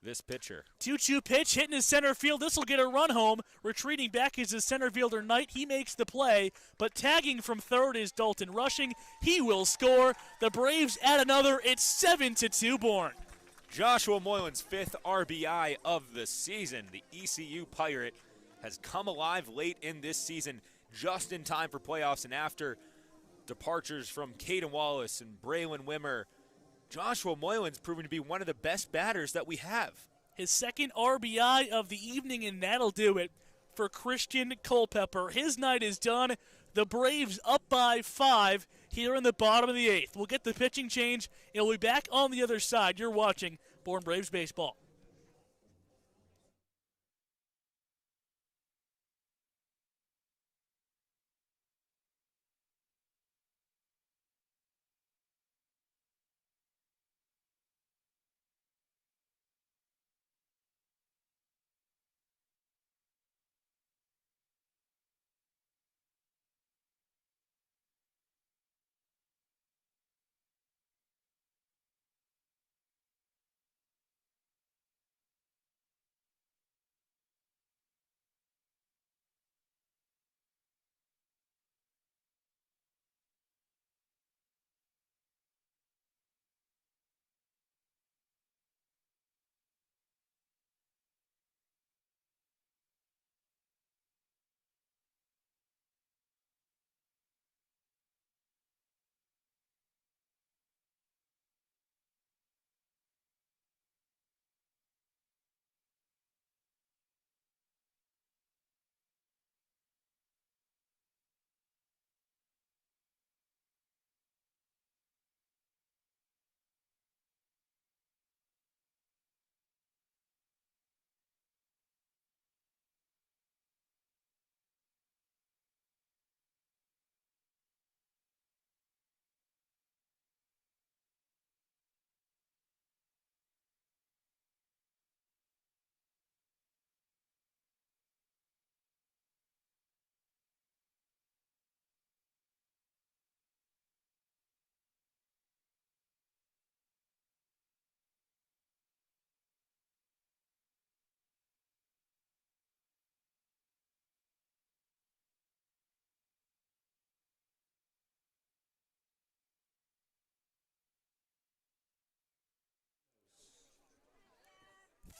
this pitcher. 2-2 pitch hitting his center field. This will get a run home. Retreating back is his center fielder Knight. He makes the play, but tagging from third is Dalton Rushing. He will score. The Braves add another. It's 7-2 Bourne. Joshua Moylan's 5th RBI of the season. The ECU Pirate has come alive late in this season, just in time for playoffs, and after departures from Caden Wallace and Braylon Wimmer, Joshua Moylan's proven to be one of the best batters that we have. His 2nd RBI of the evening, and that'll do it for Christian Culpepper. His night is done. The Braves up by 5 here in the bottom of the 8th. We'll get the pitching change, and we'll be back on the other side. You're watching Bourne Braves Baseball.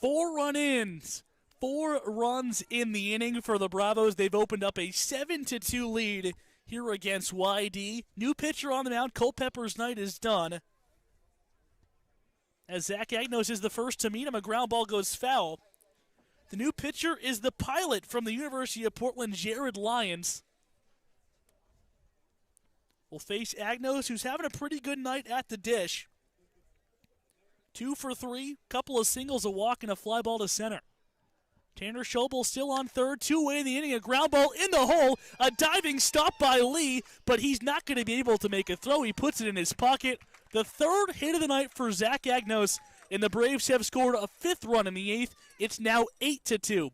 Four run-ins, 4 runs in the inning for the Bravos. They've opened up a 7-2 lead here against YD. New pitcher on the mound. Culpepper's night is done. As Zach Agnos is the first to meet him, a ground ball goes foul. The new pitcher is the pilot from the University of Portland, Jared Lyons. Will face Agnos, who's having a pretty good night at the dish. 2 for 3, couple of singles, a walk, and a fly ball to center. Tanner Schobel still on third, 2 away in the inning, a ground ball in the hole, a diving stop by Lee, but he's not going to be able to make a throw. He puts it in his pocket. The 3rd hit of the night for Zach Agnos, and the Braves have scored a 5th run in the 8th. It's now 8-2.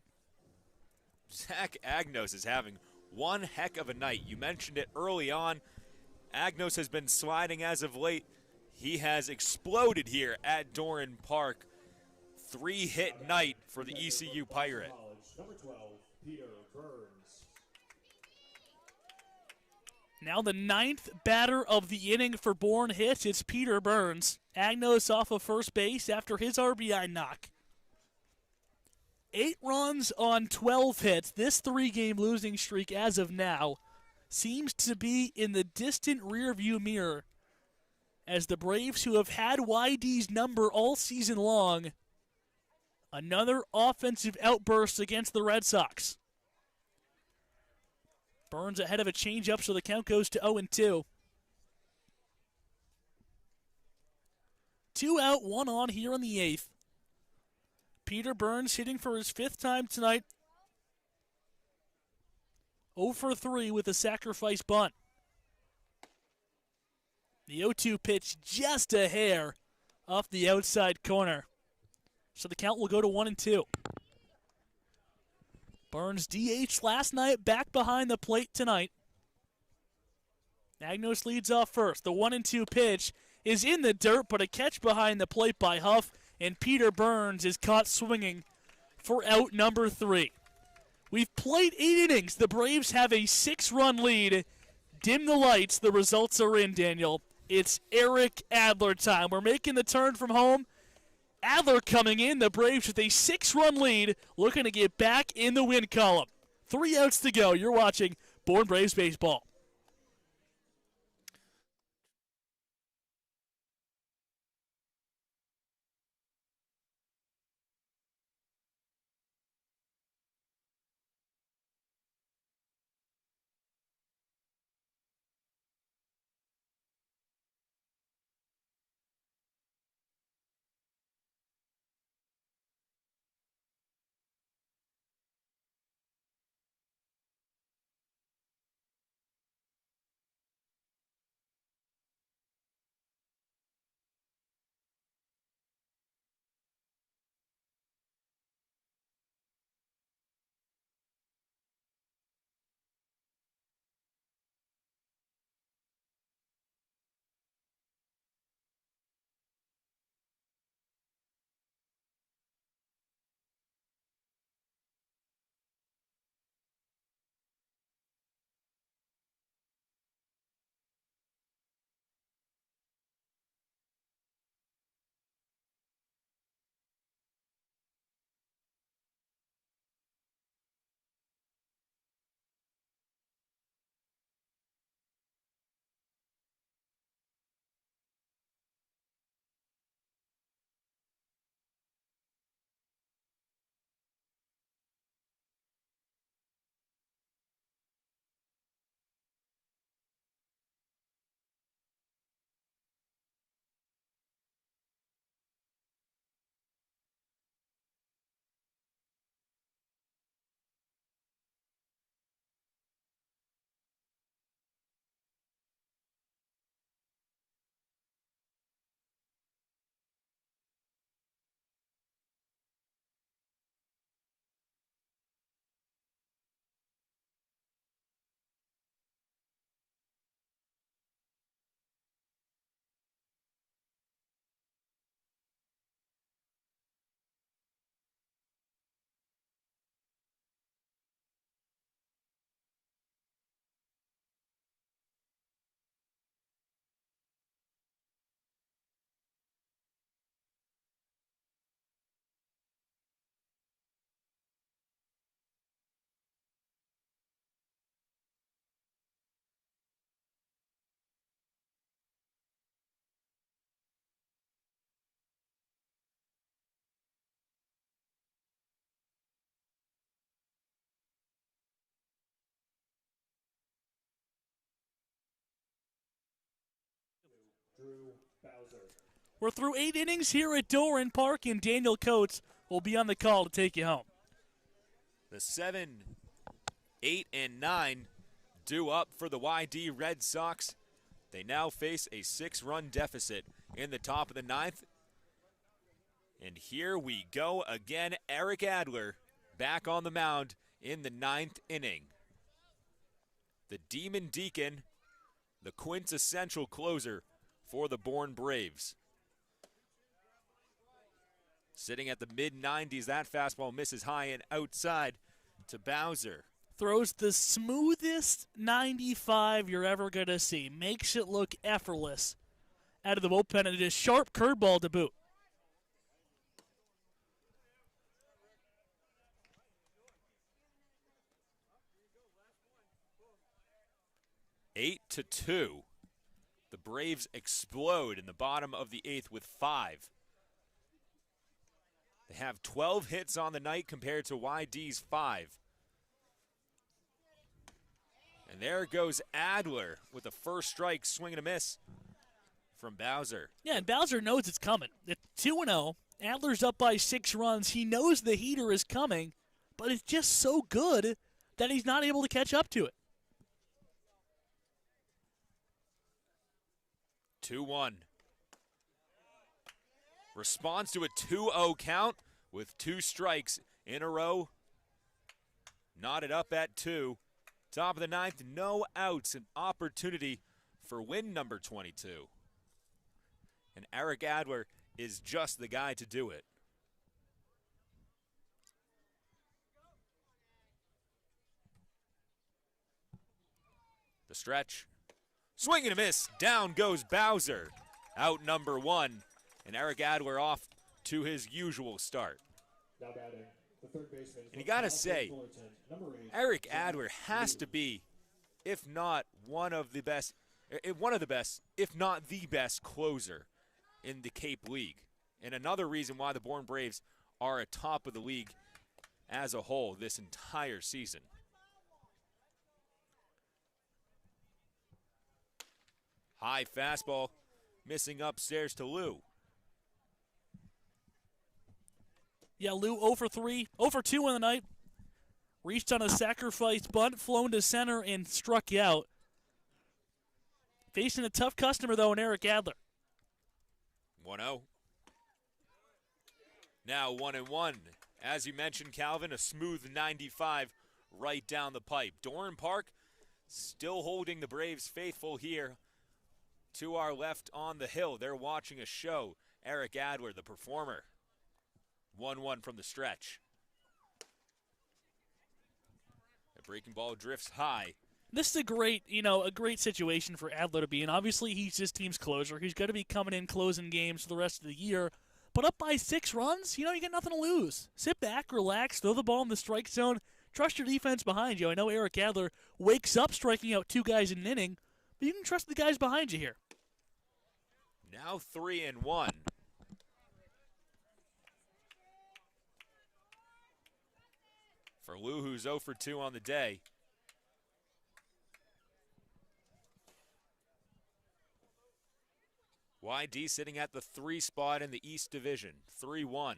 Zach Agnos is having one heck of a night. You mentioned it early on. Agnos has been sliding as of late. He has exploded here at Doran Park. 3-hit night for the ECU Pirate. Number 12, Peter Burns. Now the 9th batter of the inning for Bourne hits. It's Peter Burns. Agnos off of first base after his RBI knock. 8 runs on 12 hits. This 3-game losing streak as of now seems to be in the distant rearview mirror, as the Braves, who have had YD's number all season long, Another offensive outburst against the Red Sox. Burns ahead of a changeup, so the count goes to 0-2. 2 out, 1 on here in the 8th. Peter Burns hitting for his 5th time tonight. 0 for 3 with a sacrifice bunt. The 0-2 pitch just a hair off the outside corner. So the count will go to 1-2. Burns DH last night, back behind the plate tonight. Magnos leads off first. The 1-2 pitch is in the dirt, but a catch behind the plate by Huff, and Peter Burns is caught swinging for out number 3. We've played 8 innings. The Braves have a 6-run lead. Dim the lights. The results are in, Daniel. It's Eric Adler time. We're making the turn from home. Adler coming in. The Braves with a 6-run lead, looking to get back in the win column. 3 outs to go. You're watching Bourne Braves baseball. We're through 8 innings here at Doran Park, and Daniel Coates will be on the call to take you home. The 7, 8, and 9 due up for the YD Red Sox. They now face a 6-run deficit in the top of the 9th. And here we go again. Eric Adler back on the mound in the 9th inning. The Demon Deacon, the quintessential closer for the Bourne Braves. Sitting at the mid-90s, that fastball misses high and outside to Bowser. Throws the smoothest 95 you're ever going to see. Makes it look effortless out of the bullpen, and it is sharp curveball to boot. Eight to 2. The Braves explode in the bottom of the 8th with 5. They have 12 hits on the night compared to YD's 5. And there goes Adler with the first strike, swing and a miss from Bowser. Yeah, and Bowser knows it's coming. It's 2-0. Adler's up by 6 runs. He knows the heater is coming, but it's just so good that he's not able to catch up to it. 2-1. Responds to a 2-0 count with 2 strikes in a row. Knotted up at 2. Top of the 9th, no outs, an opportunity for win number 22. And Eric Adler is just the guy to do it. The stretch. Swing and a miss. Down goes Bowser. Out number 1. And Eric Adler off to his usual start. Now batting, the third baseman. And you got to say, Eric Adler has to be, if not one of the best, if not the best closer in the Cape League. And another reason why the Bourne Braves are atop of the league as a whole this entire season. High fastball, missing upstairs to Lou. Yeah, Lou 0 for 3, 0 for 2 in the night. Reached on a sacrifice bunt, flown to center, and struck you out. Facing a tough customer, though, in Eric Adler. 1-0. Now 1-1. As you mentioned, Calvin, a smooth 95 right down the pipe. Doran Park still holding the Braves faithful here. To our left on the hill, they're watching a show. Eric Adler, the performer. 1-1 from the stretch. The breaking ball drifts high. This is a great situation for Adler to be in. Obviously, he's his team's closer. He's going to be coming in closing games for the rest of the year. But up by 6 runs, you got nothing to lose. Sit back, relax, throw the ball in the strike zone. Trust your defense behind you. I know Eric Adler wakes up striking out 2 guys in an inning, but you can trust the guys behind you here. Now 3-1. For Lou, who's 0 for 2 on the day. YD sitting at the 3 spot in the East Division, 3-1.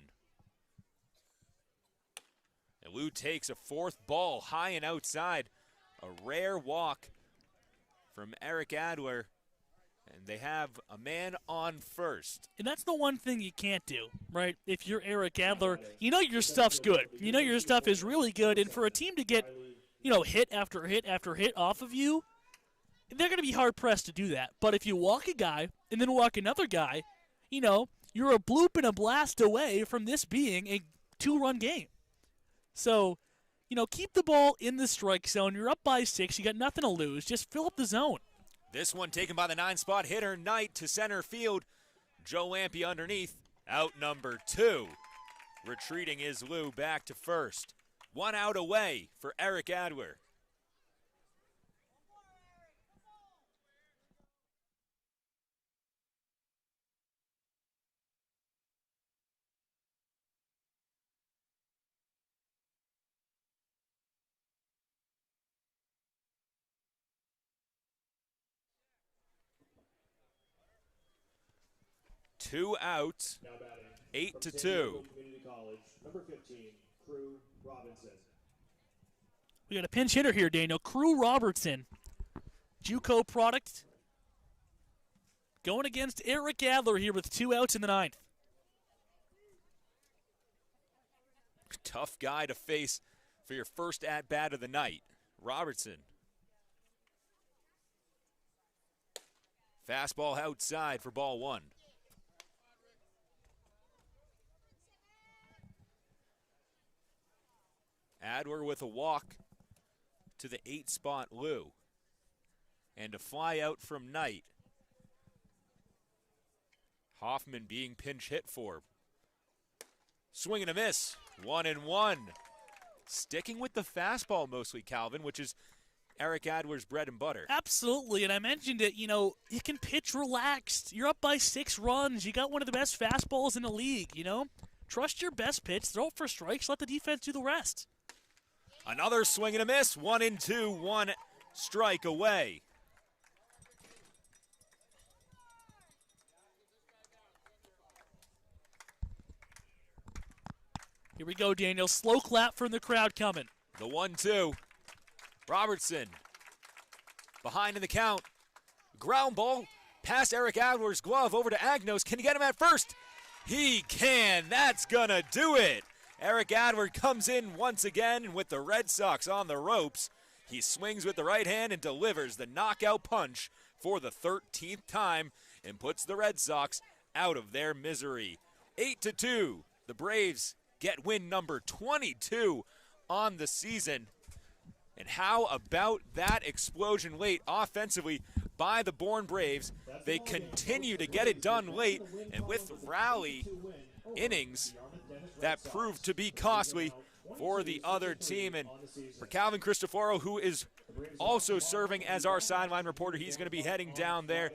And Lou takes a 4th ball high and outside. A rare walk from Eric Adler. And they have a man on first. And that's the one thing you can't do, right? If you're Eric Adler, your stuff's good. Your stuff is really good. And for a team to get, hit after hit after hit off of you, they're going to be hard-pressed to do that. But if you walk a guy and then walk another guy, you're a bloop and a blast away from this being a 2-run game. So, keep the ball in the strike zone. You're up by 6. You got nothing to lose. Just fill up the zone. This one taken by the 9-spot hitter, Knight to center field. Joe Lampe underneath. Out number 2. Retreating is Lou back to first. 1 out away for Eric Adler. Two outs, 8-2. Community College, number 15, Crew Robinson. We got a pinch hitter here, Daniel. Crew Robertson, JUCO product, going against Eric Adler here with 2 outs in the 9th. Tough guy to face for your first at-bat of the night. Robertson. Fastball outside for ball 1. Adler with a walk to the 8-spot Lou. And a fly out from Knight. Hoffman being pinch hit for. Swing and a miss. 1-1. Sticking with the fastball mostly, Calvin, which is Eric Adler's bread and butter. Absolutely, and I mentioned it, you can pitch relaxed. You're up by 6 runs. You got one of the best fastballs in the league, Trust your best pitch, throw it for strikes, let the defense do the rest. Another swing and a miss, 1-2, 1 strike away. Here we go, Daniel. Slow clap from the crowd coming. The 1-2. Robertson behind in the count. Ground ball past Eric Adler's glove over to Agnos. Can he get him at first? He can. That's going to do it. Eric Adler comes in once again, and with the Red Sox on the ropes, he swings with the right hand and delivers the knockout punch for the 13th time and puts the Red Sox out of their misery. 8-2. The Braves get win number 22 on the season. And how about that explosion late offensively by the Bourne Braves? They continue to get it done late, and with rally innings that proved to be costly for the other team. And for Calvin Cristoforo, who is also serving as our sideline reporter, he's going to be heading down there.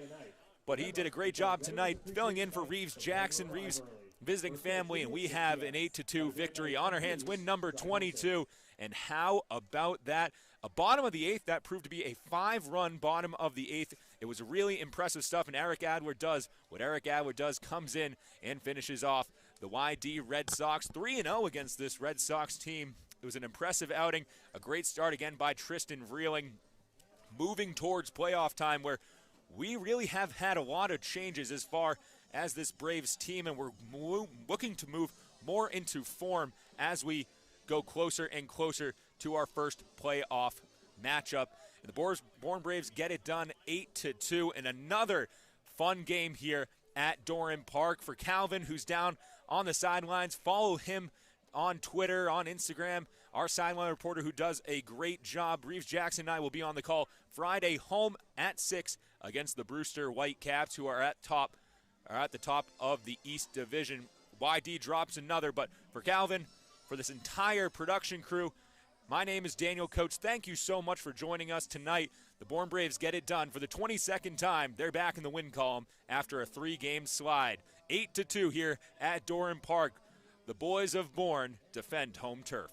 But he did a great job tonight filling in for Reeves Jackson. Reeves visiting family, and we have an 8-2 victory on our hands, win number 22. And how about that? A bottom of the eighth, that proved to be a 5-run bottom of the eighth. It was really impressive stuff, and Eric Adler does what Eric Adler does, comes in and finishes off the YD Red Sox. 3-0 against this Red Sox team. It was an impressive outing, a great start again by Tristan Vreeling, moving towards playoff time where we really have had a lot of changes as far as this Braves team, and we're looking to move more into form as we go closer and closer to our first playoff matchup. And the Bourne Braves get it done 8-2, and another fun game here at Doran Park. For Calvin, who's down on the sidelines, follow him on Twitter, on Instagram, our sideline reporter who does a great job. Reeves Jackson and I will be on the call Friday, home at 6 against the Brewster Whitecaps, who are at the top of the East Division. YD drops another, but for Calvin, for this entire production crew, my name is Daniel Coates. Thank you so much for joining us tonight. The Bourne Braves get it done for the 22nd time. They're back in the win column after a 3-game slide. 8-2 here at Doran Park. The boys of Bourne defend home turf.